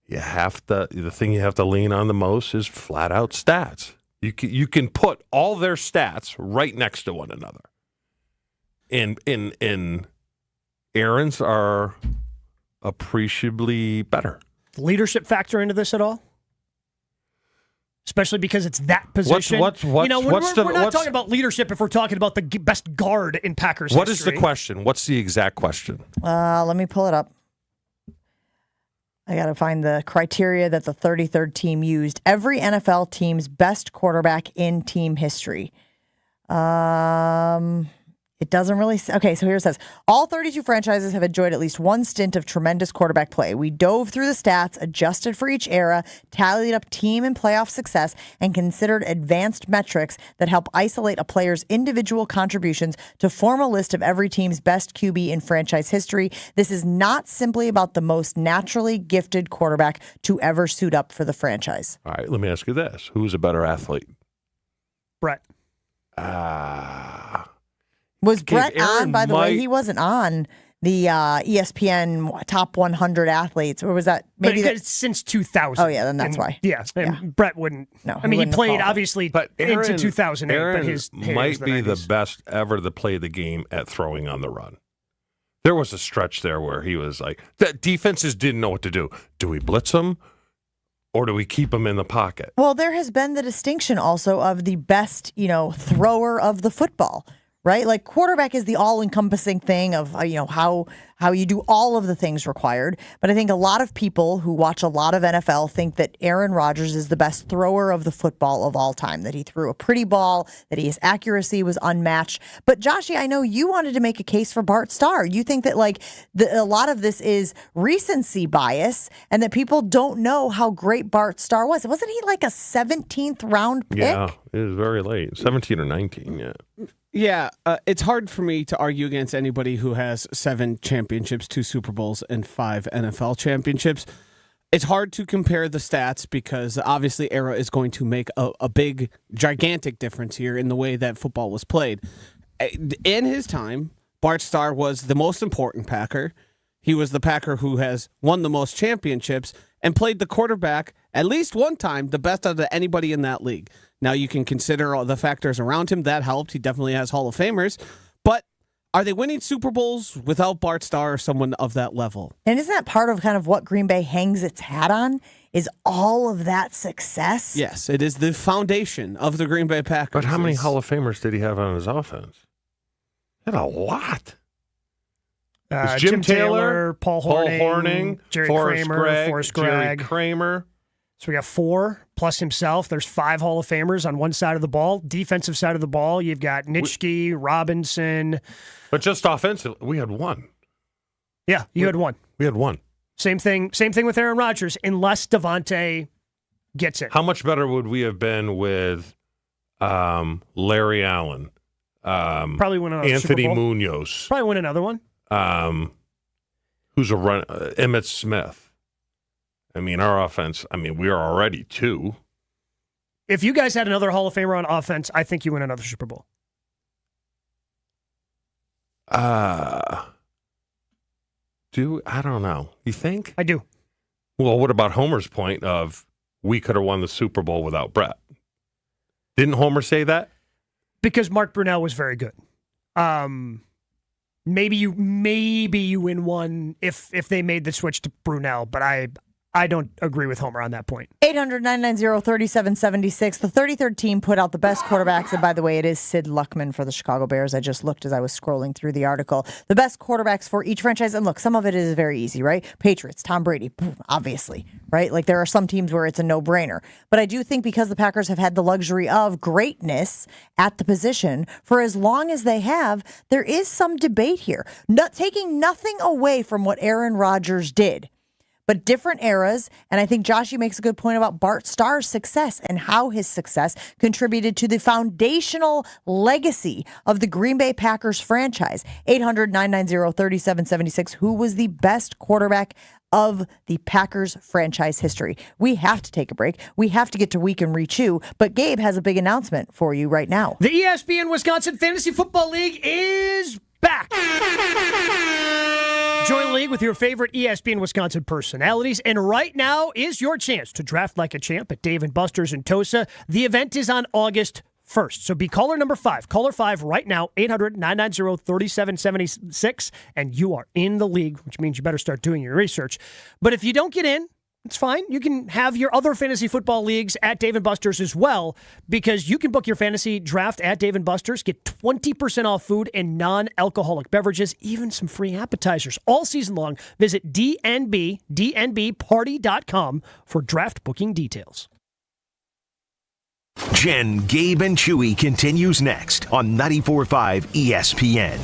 [SPEAKER 10] the thing you have to lean on the most is flat out stats. You can put all their stats right next to one another. And Aaron's are appreciably better.
[SPEAKER 9] Leadership factor into this at all? Especially because it's that position. We're not talking about leadership if we're talking about the best guard in Packers
[SPEAKER 10] history. What is the question? What's the exact question?
[SPEAKER 5] Let me pull it up. I got to find the criteria that the 33rd team used. Every NFL team's best quarterback in team history. It doesn't really... Okay, so here it says, all 32 franchises have enjoyed at least one stint of tremendous quarterback play. We dove through the stats, adjusted for each era, tallied up team and playoff success, and considered advanced metrics that help isolate a player's individual contributions to form a list of every team's best QB in franchise history. This is not simply about the most naturally gifted quarterback to ever suit up for the franchise.
[SPEAKER 10] All right, let me ask you this. Who's a better athlete?
[SPEAKER 9] Brett.
[SPEAKER 5] Was Brett on, by the way? He wasn't on the ESPN top 100 athletes. Or was that maybe
[SPEAKER 9] since 2000?
[SPEAKER 5] Oh, yeah, then that's why.
[SPEAKER 9] Yeah, Brett wouldn't.
[SPEAKER 5] No,
[SPEAKER 9] I mean, he played, obviously, into 2008.
[SPEAKER 10] Aaron
[SPEAKER 9] but his
[SPEAKER 10] might be the best ever to play the game at throwing on the run. There was a stretch there where he was like, the defenses didn't know what to do. Do we blitz them? Or do we keep them in the pocket?
[SPEAKER 5] Well, there has been the distinction also of the best, thrower of the football. Right? Like quarterback is the all-encompassing thing of, how you do all of the things required. But I think a lot of people who watch a lot of NFL think that Aaron Rodgers is the best thrower of the football of all time, that he threw a pretty ball, that his accuracy was unmatched. But Joshy, I know you wanted to make a case for Bart Starr. You think that a lot of this is recency bias and that people don't know how great Bart Starr was. Wasn't he like a 17th round pick?
[SPEAKER 10] Yeah, it was very late. 17 or 19, yeah.
[SPEAKER 3] Yeah, it's hard for me to argue against anybody who has 7 championships, 2 Super Bowls, and 5 NFL championships. It's hard to compare the stats because obviously era is going to make a big, gigantic difference here in the way that football was played. In his time, Bart Starr was the most important Packer. He was the Packer who has won the most championships and played the quarterback at least one time the best out of anybody in that league. Now, you can consider all the factors around him. That helped. He definitely has Hall of Famers. But are they winning Super Bowls without Bart Starr or someone of that level?
[SPEAKER 5] And isn't that part of kind of what Green Bay hangs its hat on? Is all of that success?
[SPEAKER 3] Yes, it is the foundation of the Green Bay Packers.
[SPEAKER 10] But how many Hall of Famers did he have on his offense? He had a lot.
[SPEAKER 9] Jim Taylor, Paul Horning, Jerry Forrest Gregg.
[SPEAKER 10] Jerry Kramer.
[SPEAKER 9] So we got 4 plus himself. There's 5 Hall of Famers on one side of the ball. Defensive side of the ball, you've got Nitschke, Robinson.
[SPEAKER 10] But just offensive, we had 1.
[SPEAKER 9] Yeah, you had 1.
[SPEAKER 10] We had 1.
[SPEAKER 9] Same thing with Aaron Rodgers, unless Devontae gets it.
[SPEAKER 10] How much better would we have been with Larry Allen?
[SPEAKER 9] Probably win another
[SPEAKER 10] Anthony
[SPEAKER 9] Super Bowl.
[SPEAKER 10] Munoz.
[SPEAKER 9] Probably win another one.
[SPEAKER 10] Who's a run? Emmitt Smith. I mean, our offense, we are already 2.
[SPEAKER 9] If you guys had another Hall of Famer on offense, I think you win another Super Bowl.
[SPEAKER 10] I don't know. You think?
[SPEAKER 9] I do.
[SPEAKER 10] Well, what about Homer's point of we could have won the Super Bowl without Brett? Didn't Homer say that?
[SPEAKER 9] Because Mark Brunell was very good. Maybe you win one if they made the switch to Brunell, but I don't agree with Homer on that point.
[SPEAKER 5] 800-990-3776. The 33rd team put out the best quarterbacks. And by the way, it is Sid Luckman for the Chicago Bears. I just looked as I was scrolling through the article. The best quarterbacks for each franchise. And look, some of it is very easy, right? Patriots, Tom Brady, obviously, right? Like there are some teams where it's a no-brainer. But I do think because the Packers have had the luxury of greatness at the position for as long as they have, there is some debate here. Taking nothing away from what Aaron Rodgers did. but different eras. And I think Joshy makes a good point about Bart Starr's success and how his success contributed to the foundational legacy of the Green Bay Packers franchise. 800-990-3776. Who was the best quarterback of the Packers franchise history? We have to take a break. We have to get to Week in Rechew, but Gabe has a big announcement for you right now.
[SPEAKER 9] The ESPN Wisconsin Fantasy Football League is back. Join the league with your favorite ESPN Wisconsin personalities, and right now is your chance to draft like a champ at Dave & Buster's in Tosa. The event is on August 1st. So be caller number 5. Caller 5 right now, 800-990-3776, and you are in the league, which means you better start doing your research. But if you don't get in, it's fine. You can have your other fantasy football leagues at Dave & Buster's as well, because you can book your fantasy draft at Dave & Buster's, get 20% off food and non-alcoholic beverages, even some free appetizers all season long. Visit dnbparty.com for draft booking details.
[SPEAKER 4] Jen, Gabe, and Chewy continues next on 94.5 ESPN.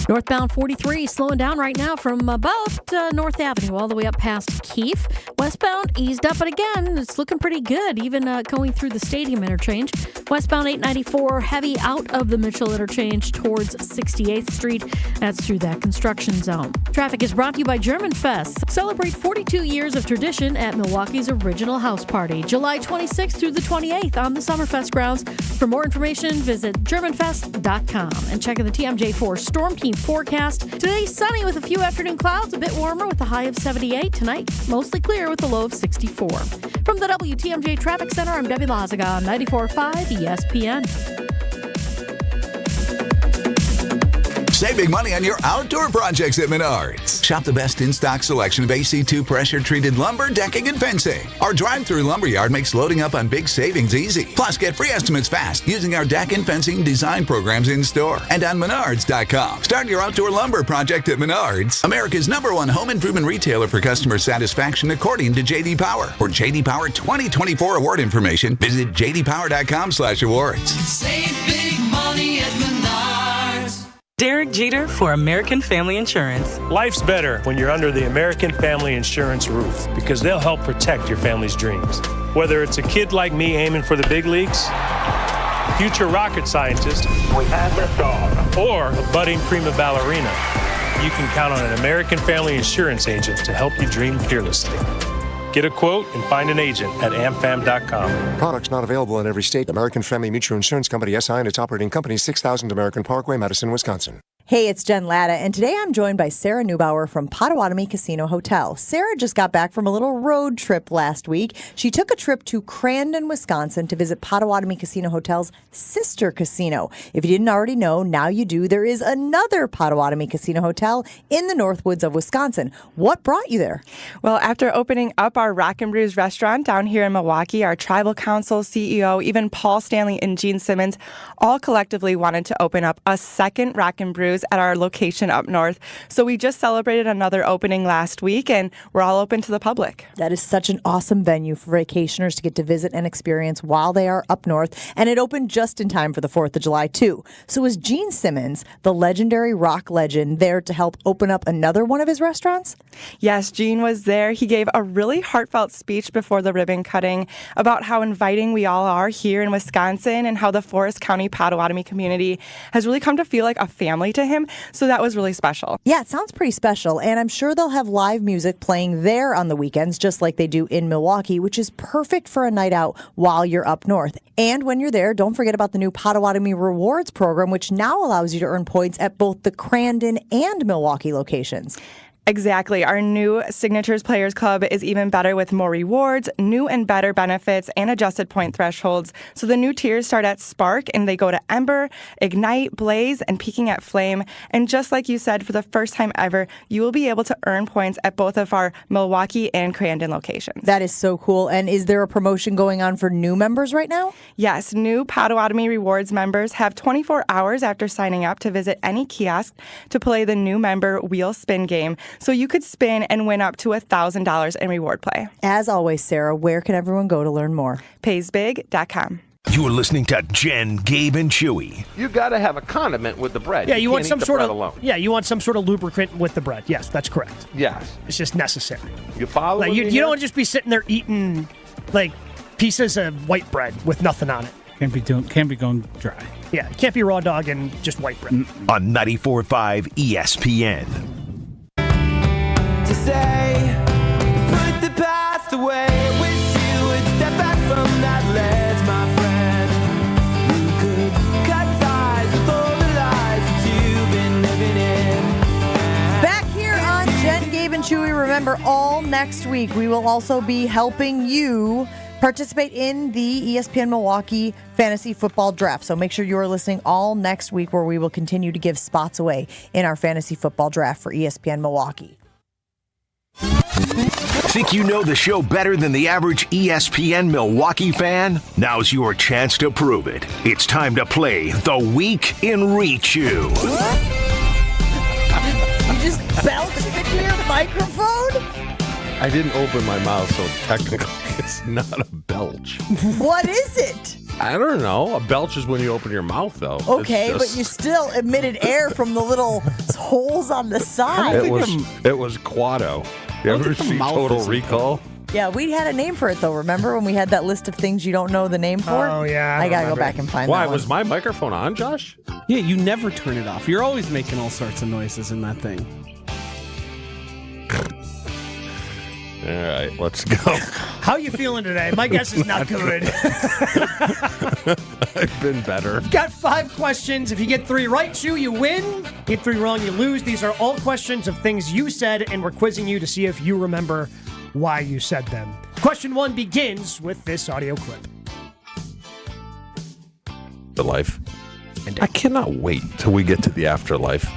[SPEAKER 1] Northbound 43 slowing down right now from about North Avenue all the way up past Keefe. Westbound eased up, but again, it's looking pretty good, even going through the stadium interchange. Westbound 894 heavy out of the Mitchell interchange towards 68th Street. That's through that construction zone. Traffic is brought to you by German Fest. Celebrate 42 years of tradition at Milwaukee's original house party, July 26th through the 28th on the Summerfest grounds. For more information, visit germanfest.com and check in the TMJ4 Storm Team forecast. Today, sunny with a few afternoon clouds, a bit warmer with a high of 78. Tonight, mostly clear with a low of 64. From the WTMJ Traffic Center, I'm Debbie Lazaga on 94.5 ESPN.
[SPEAKER 2] Save big money on your outdoor projects at Menards. Shop the best in-stock selection of AC2 pressure-treated lumber, decking, and fencing. Our drive-through lumberyard makes loading up on big savings easy. Plus, get free estimates fast using our deck and fencing design programs in-store and on Menards.com. Start your outdoor lumber project at Menards, America's #1 home improvement retailer for customer satisfaction according to J.D. Power. For J.D. Power 2024 award information, visit jdpower.com/awards.
[SPEAKER 11] Save big money at Menards.
[SPEAKER 13] Derek Jeter for American Family Insurance.
[SPEAKER 14] Life's better when you're under the American Family Insurance roof because they'll help protect your family's dreams. Whether it's a kid like me aiming for the big leagues, future rocket scientist, we have liftoff, or a budding prima ballerina, you can count on an American Family Insurance agent to help you dream fearlessly. Get a quote and find an agent at amfam.com.
[SPEAKER 15] Products not available in every state. American Family Mutual Insurance Company, SI, and its operating company, 6000 American Parkway, Madison, Wisconsin.
[SPEAKER 5] Hey, it's Jen Latta, and today I'm joined by Sarah Neubauer from Potawatomi Casino Hotel. Sarah just got back from a little road trip last week. She took a trip to Crandon, Wisconsin to visit Potawatomi Casino Hotel's sister casino. If you didn't already know, now you do. There is another Potawatomi Casino Hotel in the Northwoods of Wisconsin. What brought you there?
[SPEAKER 16] Well, after opening up our Rock and Brews restaurant down here in Milwaukee, our tribal council, CEO, even Paul Stanley and Gene Simmons all collectively wanted to open up a second Rock and Brews at our location up north. So we just celebrated another opening last week, and we're all open to the public.
[SPEAKER 5] That is such an awesome venue for vacationers to get to visit and experience while they are up north, and it opened just in time for the 4th of July, too. So was Gene Simmons, the legendary rock legend, there to help open up another one of his restaurants?
[SPEAKER 16] Yes, Gene was there. He gave a really heartfelt speech before the ribbon cutting about how inviting we all are here in Wisconsin and how the Forest County Potawatomi community has really come to feel like a family to him. So that was really special.
[SPEAKER 5] Yeah, it sounds pretty special. And I'm sure they'll have live music playing there on the weekends, just like they do in Milwaukee, which is perfect for a night out while you're up north. And when you're there, don't forget about the new Potawatomi Rewards program, which now allows you to earn points at both the Crandon and Milwaukee locations.
[SPEAKER 16] Exactly. Our new Signatures Players Club is even better with more rewards, new and better benefits, and adjusted point thresholds. So the new tiers start at Spark, and they go to Ember, Ignite, Blaze, and Peaking at Flame. And just like you said, for the first time ever, you will be able to earn points at both of our Milwaukee and Crandon locations.
[SPEAKER 5] That is so cool. And is there a promotion going on for new members right now?
[SPEAKER 16] Yes. New Potawatomi Rewards members have 24 hours after signing up to visit any kiosk to play the new member wheel spin game. So you could spin and win up to $1,000 in reward play.
[SPEAKER 5] As always, Sarah, where can everyone go to learn more?
[SPEAKER 16] Paysbig.com.
[SPEAKER 4] You're listening to Jen, Gabe, and Chewy.
[SPEAKER 10] You got to have a condiment with the bread.
[SPEAKER 9] Yeah, you want some sort of
[SPEAKER 10] alone.
[SPEAKER 9] Yeah, you want some sort of lubricant with the bread. Yes, that's correct.
[SPEAKER 10] Yes,
[SPEAKER 9] it's just necessary.
[SPEAKER 10] You follow?
[SPEAKER 9] Like, you don't just be sitting there eating like pieces of white bread with nothing on it.
[SPEAKER 6] Can't be going dry.
[SPEAKER 9] Yeah, it can't be raw dog and just white bread.
[SPEAKER 4] On 94.5 ESPN.
[SPEAKER 11] To say, put the past away. Wish you would step back from that ledge, my friend. You could cut ties with all the lies that you've been living in.
[SPEAKER 5] Back here on Jen, Gabe, and Chewy, remember, all next week we will also be helping you participate in the ESPN Milwaukee Fantasy Football Draft. So make sure you are listening all next week, where we will continue to give spots away in our Fantasy Football Draft for ESPN Milwaukee.
[SPEAKER 4] Think you know the show better than the average ESPN Milwaukee fan? Now's your chance to prove it. It's time to play The Week in Reach You.
[SPEAKER 5] You just belched into your microphone?
[SPEAKER 10] I didn't open my mouth, so technically it's not a belch.
[SPEAKER 5] What is it?
[SPEAKER 10] I don't know. A belch is when you open your mouth, though.
[SPEAKER 5] Okay, but you still emitted air from the little holes on the side.
[SPEAKER 10] It was Quado. You ever see Total Recall?
[SPEAKER 5] Yeah, we had a name for it, though. Remember when we had that list of things you don't know the name for?
[SPEAKER 9] Oh, yeah.
[SPEAKER 5] I got to go back and find that
[SPEAKER 10] Why?
[SPEAKER 5] one.
[SPEAKER 10] Was my microphone on, Josh?
[SPEAKER 3] Yeah, you never turn it off. You're always making all sorts of noises in that thing.
[SPEAKER 10] All right, let's go.
[SPEAKER 9] How you feeling today? My guess is not good.
[SPEAKER 10] I've been better.
[SPEAKER 9] Got 5 questions. If you get 3 right, Chew, you win. Get 3 wrong, you lose. These are all questions of things you said, and we're quizzing you to see if you remember why you said them. Question 1 begins with this audio clip.
[SPEAKER 10] The life. And I cannot wait till we get to the afterlife.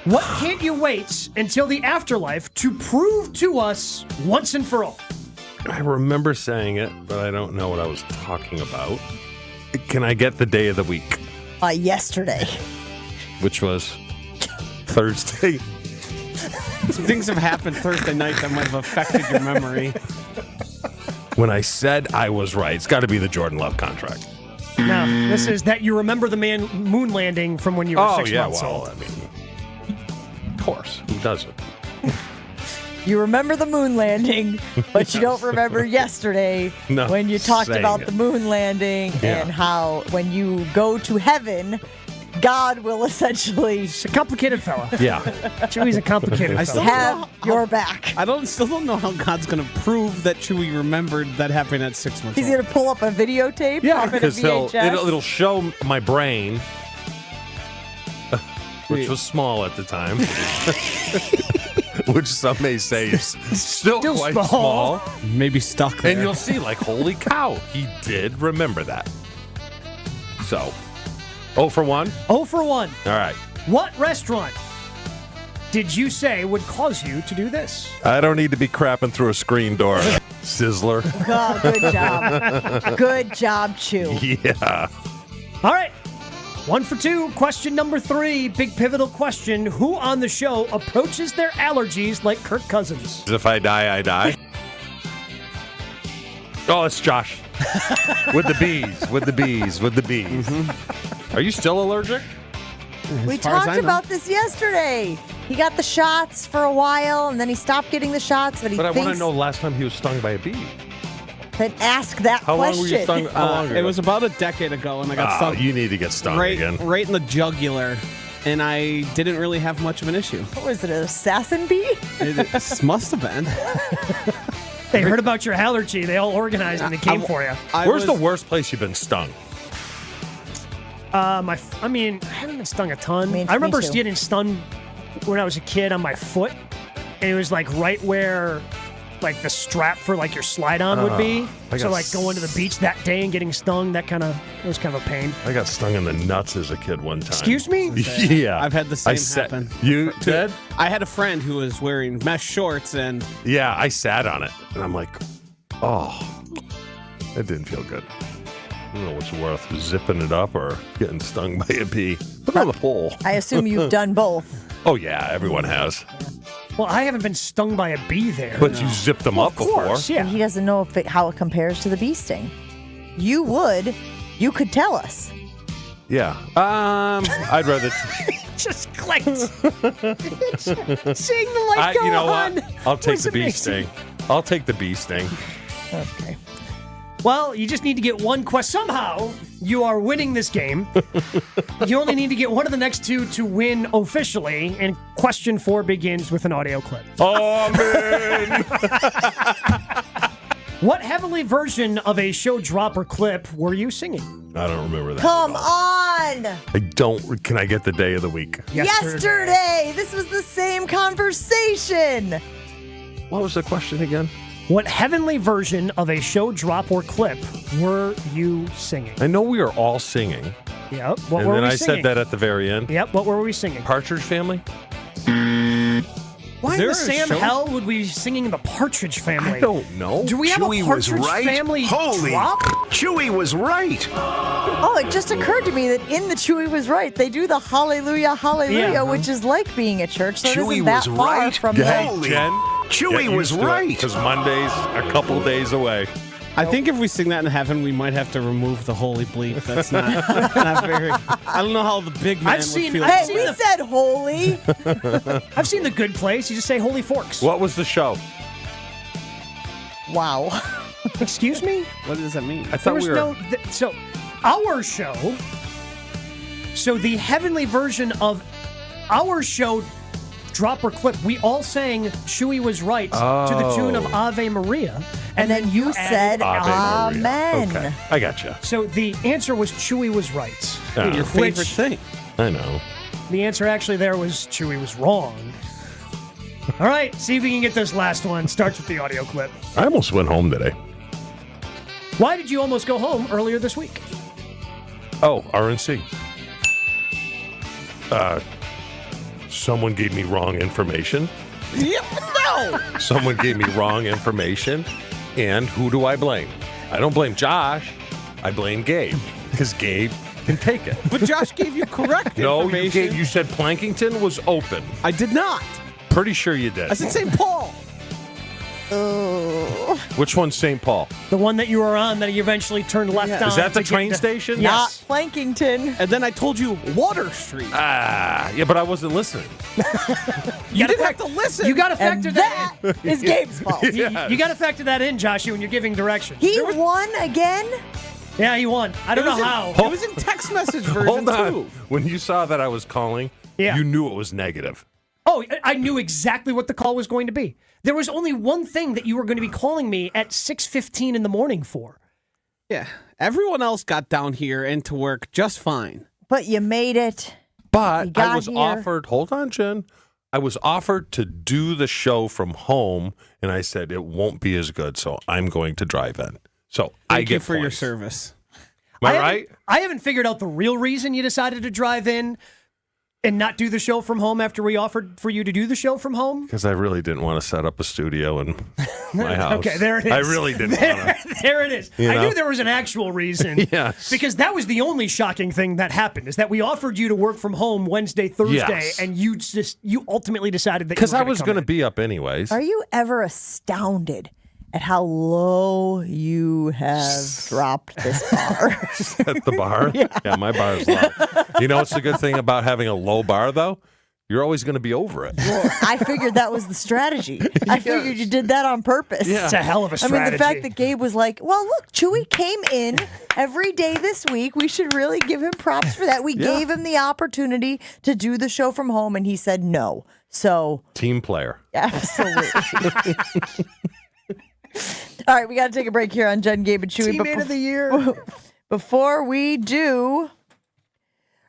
[SPEAKER 9] What can't you wait until the afterlife to prove to us once and for all?
[SPEAKER 10] I remember saying it, but I don't know what I was talking about. Can I get the day of the week?
[SPEAKER 5] Yesterday.
[SPEAKER 10] Which was Thursday.
[SPEAKER 3] Some things have happened Thursday night that might have affected your memory.
[SPEAKER 10] When I said I was right, it's got to be the Jordan Love contract.
[SPEAKER 9] No, this is that you remember the moon landing from when you were 6 months old.
[SPEAKER 10] I mean, of course. Who doesn't?
[SPEAKER 5] You remember the moon landing, but you don't remember yesterday when you talked about the moon landing and how when you go to heaven, God will essentially...
[SPEAKER 9] He's a complicated fella.
[SPEAKER 10] Yeah.
[SPEAKER 9] Chewy's a complicated fella.
[SPEAKER 5] Have your back.
[SPEAKER 3] I still don't know how God's going to prove that Chewy remembered that happened at 6 months
[SPEAKER 5] He's going to pull up a videotape?
[SPEAKER 10] Yeah,
[SPEAKER 5] pop in a
[SPEAKER 10] because
[SPEAKER 5] VHS?
[SPEAKER 10] it'll show my brain, which was small at the time, which some may say is still quite small.
[SPEAKER 3] Maybe stuck there.
[SPEAKER 10] And you'll see, like, holy cow, he did remember that. So, 0 for 1?
[SPEAKER 9] 0 for 1.
[SPEAKER 10] All right.
[SPEAKER 9] What restaurant did you say would cause you to do this?
[SPEAKER 10] I don't need to be crapping through a screen door, Sizzler.
[SPEAKER 5] Oh, good job. Good job, Chew.
[SPEAKER 10] Yeah.
[SPEAKER 9] All right. 1 for 2. Question number 3. Big pivotal question. Who on the show approaches their allergies like Kirk Cousins?
[SPEAKER 10] If I die, I die. Oh, it's Josh. With the bees. With the bees. With the bees. Mm-hmm. Are you still allergic?
[SPEAKER 5] We talked about this yesterday. He got the shots for a while, and then he stopped getting the shots. But
[SPEAKER 10] I want to know the last time he was stung by a bee.
[SPEAKER 5] Then ask that
[SPEAKER 10] How
[SPEAKER 5] question.
[SPEAKER 10] long were you stung? How long ago?
[SPEAKER 3] It was about a decade ago, and I got stung.
[SPEAKER 10] You need to get stung again.
[SPEAKER 3] Right in the jugular, and I didn't really have much of an issue.
[SPEAKER 5] What was it, an assassin bee?
[SPEAKER 3] It must have been.
[SPEAKER 9] They heard about your allergy. They all organized and they came for you.
[SPEAKER 10] Where's the worst place you've been stung?
[SPEAKER 9] I haven't been stung a ton. I remember getting stung when I was a kid on my foot, and it was like right where like the strap for like your slide on would be. So like going to the beach that day and getting stung, it was kind of a pain.
[SPEAKER 10] I got stung in the nuts as a kid one time.
[SPEAKER 9] Excuse me?
[SPEAKER 10] Yeah.
[SPEAKER 3] I've had the same happen.
[SPEAKER 10] You did?
[SPEAKER 3] I had a friend who was wearing mesh shorts and...
[SPEAKER 10] Yeah, I sat on it, and I'm like, oh, it didn't feel good. I don't know what's worth, zipping it up or getting stung by a bee. Put it on the pole.
[SPEAKER 5] I assume you've done both.
[SPEAKER 10] Oh, yeah, everyone has.
[SPEAKER 9] Well, I haven't been stung by a bee there.
[SPEAKER 10] But you zipped them up before.
[SPEAKER 9] Yeah.
[SPEAKER 5] And he doesn't know how it compares to the bee sting. you could tell us.
[SPEAKER 10] Yeah. I'd rather.
[SPEAKER 9] Just clicked. Seeing the light go
[SPEAKER 10] You know
[SPEAKER 9] on.
[SPEAKER 10] what? I'll take
[SPEAKER 9] was
[SPEAKER 10] the bee
[SPEAKER 9] amazing.
[SPEAKER 10] sting. I'll take the bee sting.
[SPEAKER 5] Okay.
[SPEAKER 9] Well, you just need to get one question. Somehow, you are winning this game. You only need to get one of the next two to win officially, and question 4 begins with an audio clip.
[SPEAKER 10] Amen.
[SPEAKER 9] What heavenly version of a show drop or clip were you singing?
[SPEAKER 10] I don't remember that.
[SPEAKER 5] Come on!
[SPEAKER 10] I don't. Can I get the day of the week?
[SPEAKER 5] Yesterday! This was the same conversation!
[SPEAKER 10] What was the question again?
[SPEAKER 9] What heavenly version of a show drop or clip were you singing?
[SPEAKER 10] I know we are all singing.
[SPEAKER 9] Yep. What
[SPEAKER 10] and
[SPEAKER 9] were
[SPEAKER 10] then
[SPEAKER 9] we
[SPEAKER 10] I
[SPEAKER 9] singing?
[SPEAKER 10] said that at the very end.
[SPEAKER 9] Yep. What were we singing?
[SPEAKER 10] Partridge Family?
[SPEAKER 9] Why in
[SPEAKER 10] there
[SPEAKER 9] the
[SPEAKER 10] a
[SPEAKER 9] Sam
[SPEAKER 10] show?
[SPEAKER 9] Hell would we be singing the Partridge Family?
[SPEAKER 10] I don't know.
[SPEAKER 9] Do we have
[SPEAKER 4] Chewie
[SPEAKER 9] a
[SPEAKER 4] was
[SPEAKER 9] Partridge
[SPEAKER 4] right.
[SPEAKER 9] Family
[SPEAKER 4] Holy
[SPEAKER 9] drop?
[SPEAKER 4] Chewie was right.
[SPEAKER 5] Oh, it just occurred to me that in the Chewie was right. They do the Hallelujah, Hallelujah,
[SPEAKER 9] Yeah.
[SPEAKER 5] which is like being at church, so it
[SPEAKER 4] Chewie
[SPEAKER 5] isn't that
[SPEAKER 4] was
[SPEAKER 5] far
[SPEAKER 4] right.
[SPEAKER 5] from
[SPEAKER 10] Hey,
[SPEAKER 5] the...
[SPEAKER 10] Jen.
[SPEAKER 4] Chewie was right.
[SPEAKER 10] Because Monday's a couple days away.
[SPEAKER 3] I think if we sing that in heaven, we might have to remove the holy bleep. That's not, not very. I don't know how the big man
[SPEAKER 9] I've
[SPEAKER 3] would
[SPEAKER 9] seen-
[SPEAKER 3] feel.
[SPEAKER 9] I've
[SPEAKER 5] Hey,
[SPEAKER 3] about
[SPEAKER 5] we
[SPEAKER 3] that.
[SPEAKER 5] said holy.
[SPEAKER 9] I've seen The Good Place. You just say Holy Forks.
[SPEAKER 10] What was the show?
[SPEAKER 5] Wow.
[SPEAKER 9] Excuse me?
[SPEAKER 3] What does that mean?
[SPEAKER 10] I
[SPEAKER 9] There
[SPEAKER 10] thought
[SPEAKER 9] was
[SPEAKER 10] we were.
[SPEAKER 9] no. So, our show. So, the heavenly version of our show, drop or clip, we all sang Chewie was right to the tune of Ave Maria.
[SPEAKER 5] And then you said
[SPEAKER 10] Ave Maria.
[SPEAKER 5] amen.
[SPEAKER 10] Okay, I gotcha.
[SPEAKER 9] So, the answer was Chewie was right.
[SPEAKER 10] Ah.
[SPEAKER 3] Your favorite
[SPEAKER 9] Which-
[SPEAKER 3] thing.
[SPEAKER 10] I know.
[SPEAKER 9] The answer actually there was Chewie was wrong. All right, see if we can get this last one. Starts with the audio clip.
[SPEAKER 10] I almost went home today.
[SPEAKER 9] Why did you almost go home earlier this week?
[SPEAKER 10] Oh, RNC. Someone gave me wrong information.
[SPEAKER 3] Yeah, no.
[SPEAKER 10] Someone gave me wrong information. And who do I blame? I don't blame Josh. I blame Gabe. Because Gabe can take it.
[SPEAKER 3] But Josh gave you correct
[SPEAKER 10] No,
[SPEAKER 3] information.
[SPEAKER 10] you said Plankington was open.
[SPEAKER 3] I did not.
[SPEAKER 10] Pretty sure you did.
[SPEAKER 3] I said St. Paul.
[SPEAKER 10] Which one's St. Paul?
[SPEAKER 9] The one that you were on that you eventually turned left
[SPEAKER 3] Yeah.
[SPEAKER 9] on.
[SPEAKER 10] Is that the
[SPEAKER 9] to get
[SPEAKER 10] train
[SPEAKER 9] to-
[SPEAKER 10] station?
[SPEAKER 5] Not
[SPEAKER 9] Yes.
[SPEAKER 5] Plankington.
[SPEAKER 3] And then I told you Water Street.
[SPEAKER 10] Yeah, but I wasn't listening.
[SPEAKER 3] You didn't have to listen.
[SPEAKER 9] You got to
[SPEAKER 5] And
[SPEAKER 9] factor that
[SPEAKER 5] that is Gabe's fault.
[SPEAKER 9] in. You got to factor that in, Joshua, when you're giving directions.
[SPEAKER 5] He won again?
[SPEAKER 9] Yeah, he won. I don't know how.
[SPEAKER 3] It was in text message version
[SPEAKER 10] Hold on.
[SPEAKER 3] too.
[SPEAKER 10] When you saw that I was calling,
[SPEAKER 9] Yeah.
[SPEAKER 10] you knew it was negative.
[SPEAKER 9] Oh, I knew exactly what the call was going to be. There was only one thing that you were going to be calling me at 6:15 in the morning for.
[SPEAKER 3] Yeah. Everyone else got down here and to work just fine.
[SPEAKER 5] But you made it.
[SPEAKER 10] But
[SPEAKER 5] You got
[SPEAKER 10] I was
[SPEAKER 5] here.
[SPEAKER 10] offered, hold on, Jen. I was offered to do the show from home, and I said it won't be as good, so I'm going to drive in. So I
[SPEAKER 3] Thank you
[SPEAKER 10] get
[SPEAKER 3] for your
[SPEAKER 10] points.
[SPEAKER 3] service.
[SPEAKER 10] Am I right?
[SPEAKER 9] I haven't figured out the real reason you decided to drive in and not do the show from home after we offered for you to do the show from home.
[SPEAKER 10] Because I really didn't want to set up a studio in my house.
[SPEAKER 9] Okay, there it is.
[SPEAKER 10] I really didn't want to.
[SPEAKER 9] There it is.
[SPEAKER 10] You
[SPEAKER 9] I
[SPEAKER 10] know?
[SPEAKER 9] knew there was an actual reason.
[SPEAKER 10] Yes.
[SPEAKER 9] Because that was the only shocking thing that happened, is that we offered you to work from home Wednesday, Thursday,
[SPEAKER 10] Yes.
[SPEAKER 9] and you ultimately decided that
[SPEAKER 10] Because
[SPEAKER 9] you
[SPEAKER 10] I
[SPEAKER 9] were
[SPEAKER 10] was going to be up anyways.
[SPEAKER 5] Are you ever astounded at how low you have dropped this bar?
[SPEAKER 10] At the bar? Yeah, my bar is low. You know what's the good thing about having a low bar, though? You're always going to be over it.
[SPEAKER 5] Well, I figured that was the strategy. I figured you did that on purpose.
[SPEAKER 10] Yeah.
[SPEAKER 9] It's a hell of a
[SPEAKER 5] I
[SPEAKER 9] strategy.
[SPEAKER 5] mean, the fact that Gabe was like, well, look, Chewie came in every day this week. We should really give him props for that. We gave him the opportunity to do the show from home, and he said no. So,
[SPEAKER 10] Team player.
[SPEAKER 5] absolutely. All right, we got to take a break here on Jen, Gabe, and Chewie.
[SPEAKER 9] Teammate of the year.
[SPEAKER 5] Before we do,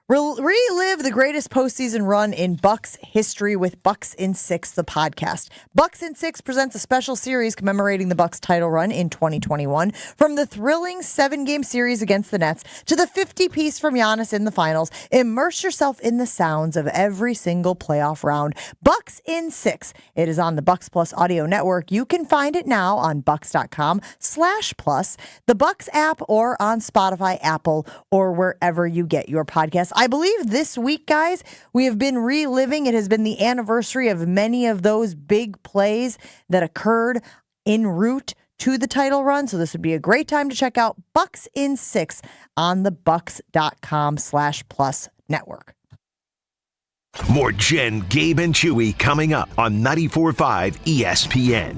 [SPEAKER 5] relive the greatest postseason run in Bucks history with Bucks in 6, the podcast. Bucks in 6 presents a special series commemorating the Bucks title run in 2021. From the thrilling 7-game series against the Nets to the 50-piece from Giannis in the finals, immerse yourself in the sounds of every single playoff round. Bucks in 6. It is on the Bucks Plus audio network. You can find it now on bucks.com/plus, the Bucks app, or on Spotify, Apple, or wherever you get your podcasts. I believe this week, guys, we have been reliving. It has been the anniversary of many of those big plays that occurred en route to the title run. So this would be a great time to check out Bucks in 6 on the bucks.com/plus network.
[SPEAKER 4] More Jen, Gabe, and Chewy coming up on 94.5 ESPN.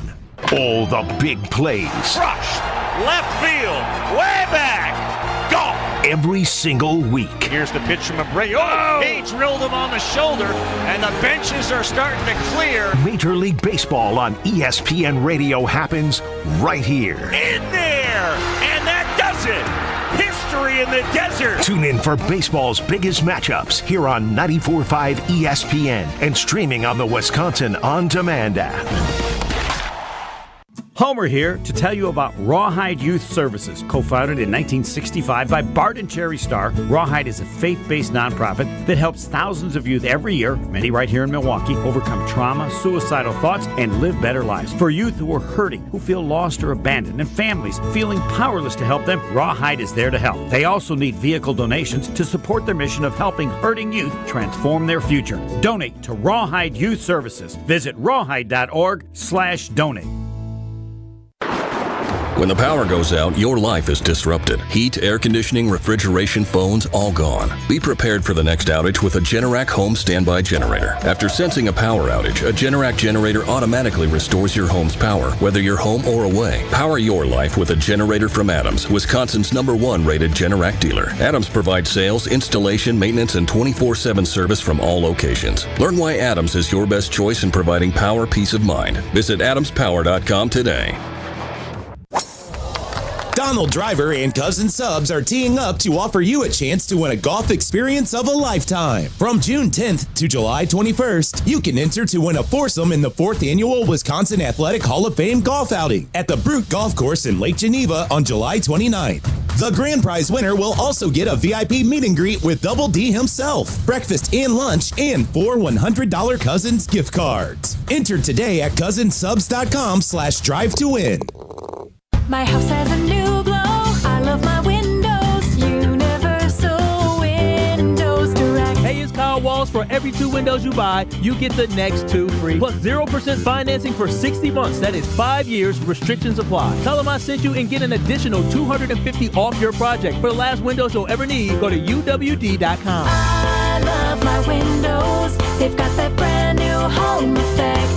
[SPEAKER 4] All the big plays.
[SPEAKER 7] Rush, left field, way back, gone.
[SPEAKER 4] Every single week.
[SPEAKER 7] Here's the pitch from Abreu. Oh, he drilled him on the shoulder, and the benches are starting to clear.
[SPEAKER 4] Major League Baseball on ESPN Radio happens right here.
[SPEAKER 7] In there, and that does it. History in the desert.
[SPEAKER 4] Tune in for baseball's biggest matchups here on 94.5 ESPN and streaming on the Wisconsin On Demand app.
[SPEAKER 12] Homer here to tell you about Rawhide Youth Services. Co-founded in 1965 by Bart and Cherry Starr, Rawhide is a faith-based nonprofit that helps thousands of youth every year, many right here in Milwaukee, overcome trauma, suicidal thoughts, and live better lives. For youth who are hurting, who feel lost or abandoned, and families feeling powerless to help them, Rawhide is there to help. They also need vehicle donations to support their mission of helping hurting youth transform their future. Donate to Rawhide Youth Services. Visit rawhide.org/donate.
[SPEAKER 17] When the power goes out, your life is disrupted. Heat, air conditioning, refrigeration, phones, all gone. Be prepared for the next outage with a Generac home standby generator. After sensing a power outage, a Generac generator automatically restores your home's power, whether you're home or away. Power your life with a generator from Adams, Wisconsin's #1 rated Generac dealer. Adams provides sales, installation, maintenance, and 24/7 service from all locations. Learn why Adams is your best choice in providing power peace of mind. Visit adamspower.com today.
[SPEAKER 18] Donald Driver and Cousin Subs are teeing up to offer you a chance to win a golf experience of a lifetime. From June 10th to July 21st, you can enter to win a foursome in the 4th Annual Wisconsin Athletic Hall of Fame golf outing at the Brute Golf Course in Lake Geneva on July 29th. The grand prize winner will also get a VIP meet and greet with Double D himself, breakfast and lunch, and 4 $100 Cousins gift cards. Enter today at cousinsubs.com/drive to win.
[SPEAKER 11] My house has a new glow. I love my windows. Universal Windows Direct.
[SPEAKER 19] Hey, it's Kyle Walls. For every 2 windows you buy, you get the next 2 free. Plus 0% financing for 60 months. That is 5 years. Restrictions apply. Tell them I sent you and get an additional $250 off your project. For the last windows you'll ever need, go to UWD.com.
[SPEAKER 11] I love my windows. They've got that brand new home effect.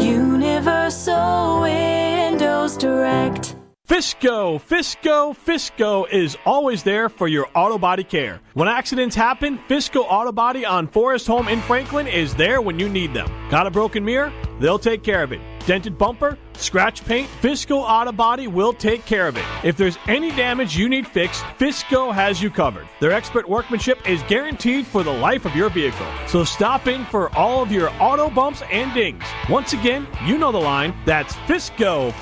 [SPEAKER 11] Universal Windows Direct.
[SPEAKER 19] Fisco is always there for your auto body care. When accidents happen, Fisco Auto Body on Forest Home in Franklin is there when you need them. Got a broken mirror? They'll take care of it. Dented bumper? Scratch paint? Fisco Auto Body will take care of it. If there's any damage you need fixed, Fisco has you covered. Their expert workmanship is guaranteed for the life of your vehicle. So stop in for all of your auto bumps and dings. Once again, you know the line. That's Fisco.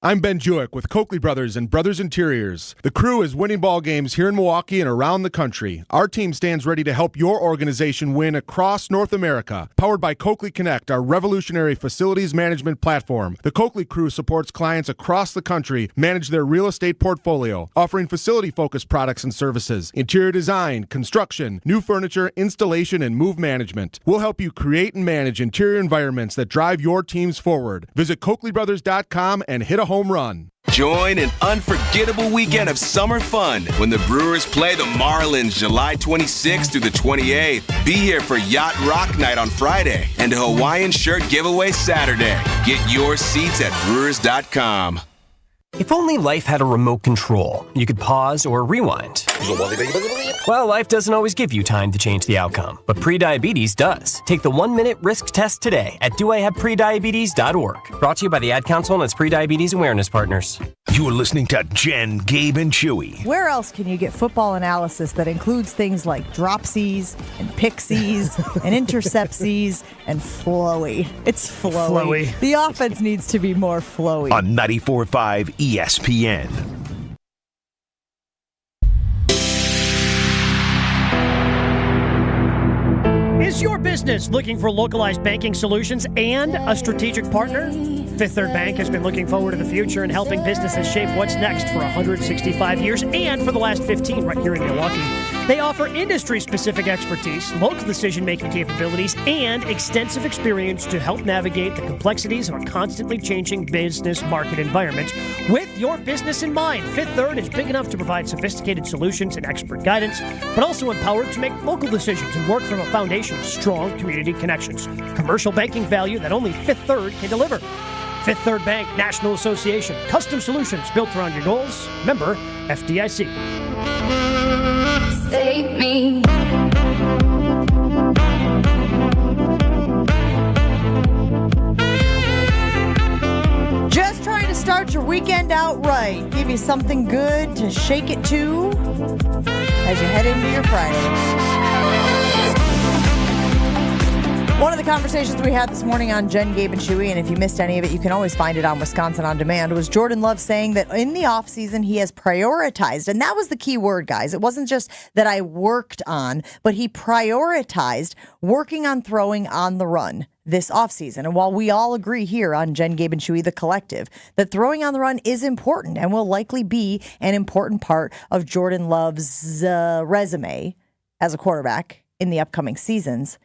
[SPEAKER 20] I'm Ben Jewick with Coakley Brothers and Brothers Interiors. The crew is winning ball games here in Milwaukee and around the country. Our team stands ready to help your organization win across North America. Powered by Coakley Connect, our revolutionary facilities management platform, the Coakley crew supports clients across the country manage their real estate portfolio, offering facility-focused products and services, interior design, construction, new furniture, installation, and move management. We'll help you create and manage interior environments that drive your teams forward. Visit CoakleyBrothers.com and hit a home run.
[SPEAKER 26] Join an unforgettable weekend of summer fun when the Brewers play the Marlins July 26th through the 28th. Be here for Yacht Rock Night on Friday and a Hawaiian shirt giveaway Saturday. Get your seats at Brewers.com.
[SPEAKER 21] If only life had a remote control, you could pause or rewind. Well, life doesn't always give you time to change the outcome, but prediabetes does. Take the 1-minute risk test today at doihaveprediabetes.org. Brought to you by the Ad Council and its prediabetes awareness partners.
[SPEAKER 4] You are listening to Jen, Gabe, and Chewy.
[SPEAKER 5] Where else can you get football analysis that includes things like dropsies and pixies and interceptsies and flowy? It's flowy. The offense needs to be more flowy.
[SPEAKER 4] On 94.5 ESPN.
[SPEAKER 9] Is your business looking for localized banking solutions and a strategic partner? Fifth Third Bank has been looking forward to the future and helping businesses shape what's next for 165 years and for the last 15 right here in Milwaukee. They offer industry-specific expertise, local decision-making capabilities, and extensive experience to help navigate the complexities of a constantly changing business market environment with your business in mind. Fifth Third is big enough to provide sophisticated solutions and expert guidance, but also empowered to make local decisions and work from a foundation of strong community connections. Commercial banking value that only Fifth Third can deliver. Fifth Third Bank National Association. Custom solutions built around your goals. Member FDIC.
[SPEAKER 11] Save me.
[SPEAKER 5] Just trying to start your weekend out right. Give you something good to shake it to as you head into your Friday. One of the conversations we had this morning on Jen, Gabe, and Chewy, and if you missed any of it, you can always find it on Wisconsin On Demand, was Jordan Love saying that in the offseason he has prioritized, and that was the key word, guys. It wasn't just that I worked on, but he prioritized working on throwing on the run this offseason. And while we all agree here on Jen, Gabe, and Chewy, the collective, that throwing on the run is important and will likely be an important part of Jordan Love's resume as a quarterback in the upcoming seasons,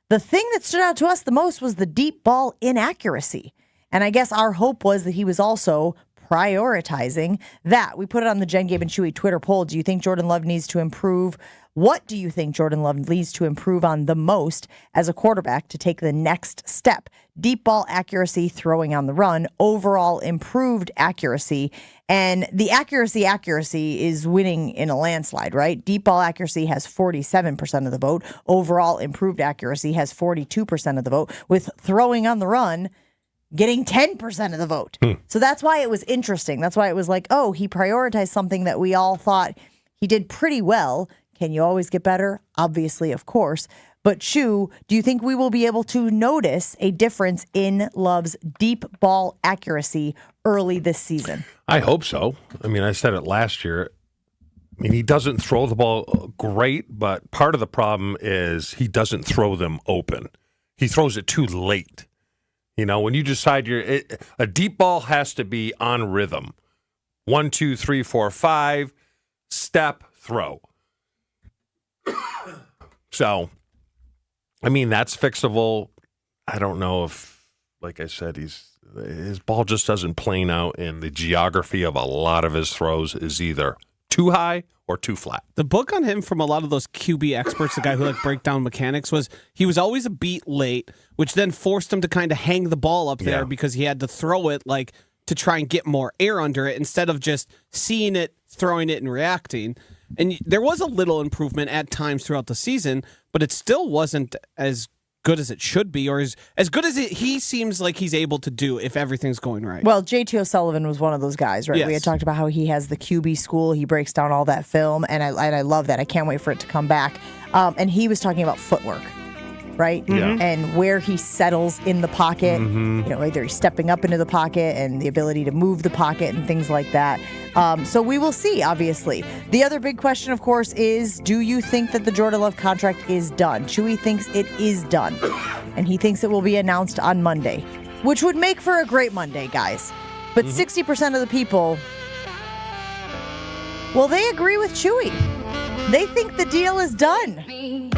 [SPEAKER 5] the thing that stood out to us the most was the deep ball inaccuracy. And I guess our hope was that he was also prioritizing that. We put it on the Jen, Gabe, and Chewy Twitter poll. Do you think Jordan Love needs to improve? What do you think Jordan Love needs to improve on the most as a quarterback to take the next step? Deep ball accuracy, throwing on the run, overall improved accuracy. And the accuracy is winning in a landslide, right? Deep ball accuracy has 47% of the vote. Overall improved accuracy has 42% of the vote, with throwing on the run getting 10% of the vote. So that's why it was interesting. That's why it was like, oh, he prioritized something that we all thought he did pretty well. Can you always get better? Obviously, of course. But Chew, do you think we will be able to notice a difference in Love's deep ball accuracy early this season?
[SPEAKER 10] I hope so. I mean, I said it last year. I mean, he doesn't throw the ball great, but part of the problem is he doesn't throw them open. He throws it too late. You know, when you decide a deep ball has to be on rhythm. 1, 2, 3, 4, 5, step, throw. So, I mean, that's fixable. I don't know if, like I said, his ball just doesn't plane out, and the geography of a lot of his throws is either too high or too flat.
[SPEAKER 3] The book on him from a lot of those QB experts, the guy who break down mechanics, was he was always a beat late, which then forced him to kind of hang the ball up there because he had to throw it to try and get more air under it instead of just seeing it, throwing it, and reacting. And there was a little improvement at times throughout the season, but it still wasn't as good as it should be, or as good as he seems like he's able to do if everything's going right.
[SPEAKER 5] Well, JT O'Sullivan was one of those guys, right?
[SPEAKER 3] Yes.
[SPEAKER 5] We had talked about how he has the QB school. He breaks down all that film, and I love that. I can't wait for it to come back. And he was talking about footwork, right?
[SPEAKER 10] Yeah.
[SPEAKER 5] And where he settles in the pocket.
[SPEAKER 10] Mm-hmm.
[SPEAKER 5] You know, either he's stepping up into the pocket and the ability to move the pocket and things like that. So we will see, obviously. The other big question, of course, is do you think that the Jordan Love contract is done? Chewy thinks it is done. And he thinks it will be announced on Monday, which would make for a great Monday, guys. But 60% of the people, well, they agree with Chewy. They think the deal is done.
[SPEAKER 10] You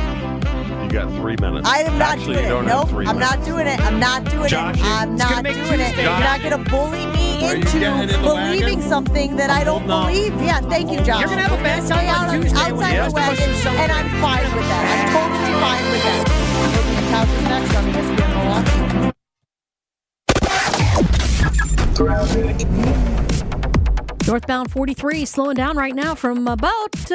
[SPEAKER 10] got 3 minutes.
[SPEAKER 5] I am not
[SPEAKER 10] Actually,
[SPEAKER 5] doing
[SPEAKER 10] you
[SPEAKER 5] it.
[SPEAKER 10] don't have
[SPEAKER 5] Nope,
[SPEAKER 10] 3
[SPEAKER 5] I'm
[SPEAKER 10] minutes.
[SPEAKER 5] not doing it. I'm not doing
[SPEAKER 10] Josh,
[SPEAKER 5] it. I'm not doing it. You're not going to bully me into believing something that I don't believe. Yeah, thank you, Josh.
[SPEAKER 9] You're gonna have a bad time on Tuesday when
[SPEAKER 5] outside
[SPEAKER 9] you
[SPEAKER 5] the
[SPEAKER 9] have to
[SPEAKER 5] wagon,
[SPEAKER 9] listen to something.
[SPEAKER 5] and I'm fine with that. I'm totally fine with that. The couch is next on ESPN Milwaukee.
[SPEAKER 1] Northbound 43 slowing down right now from about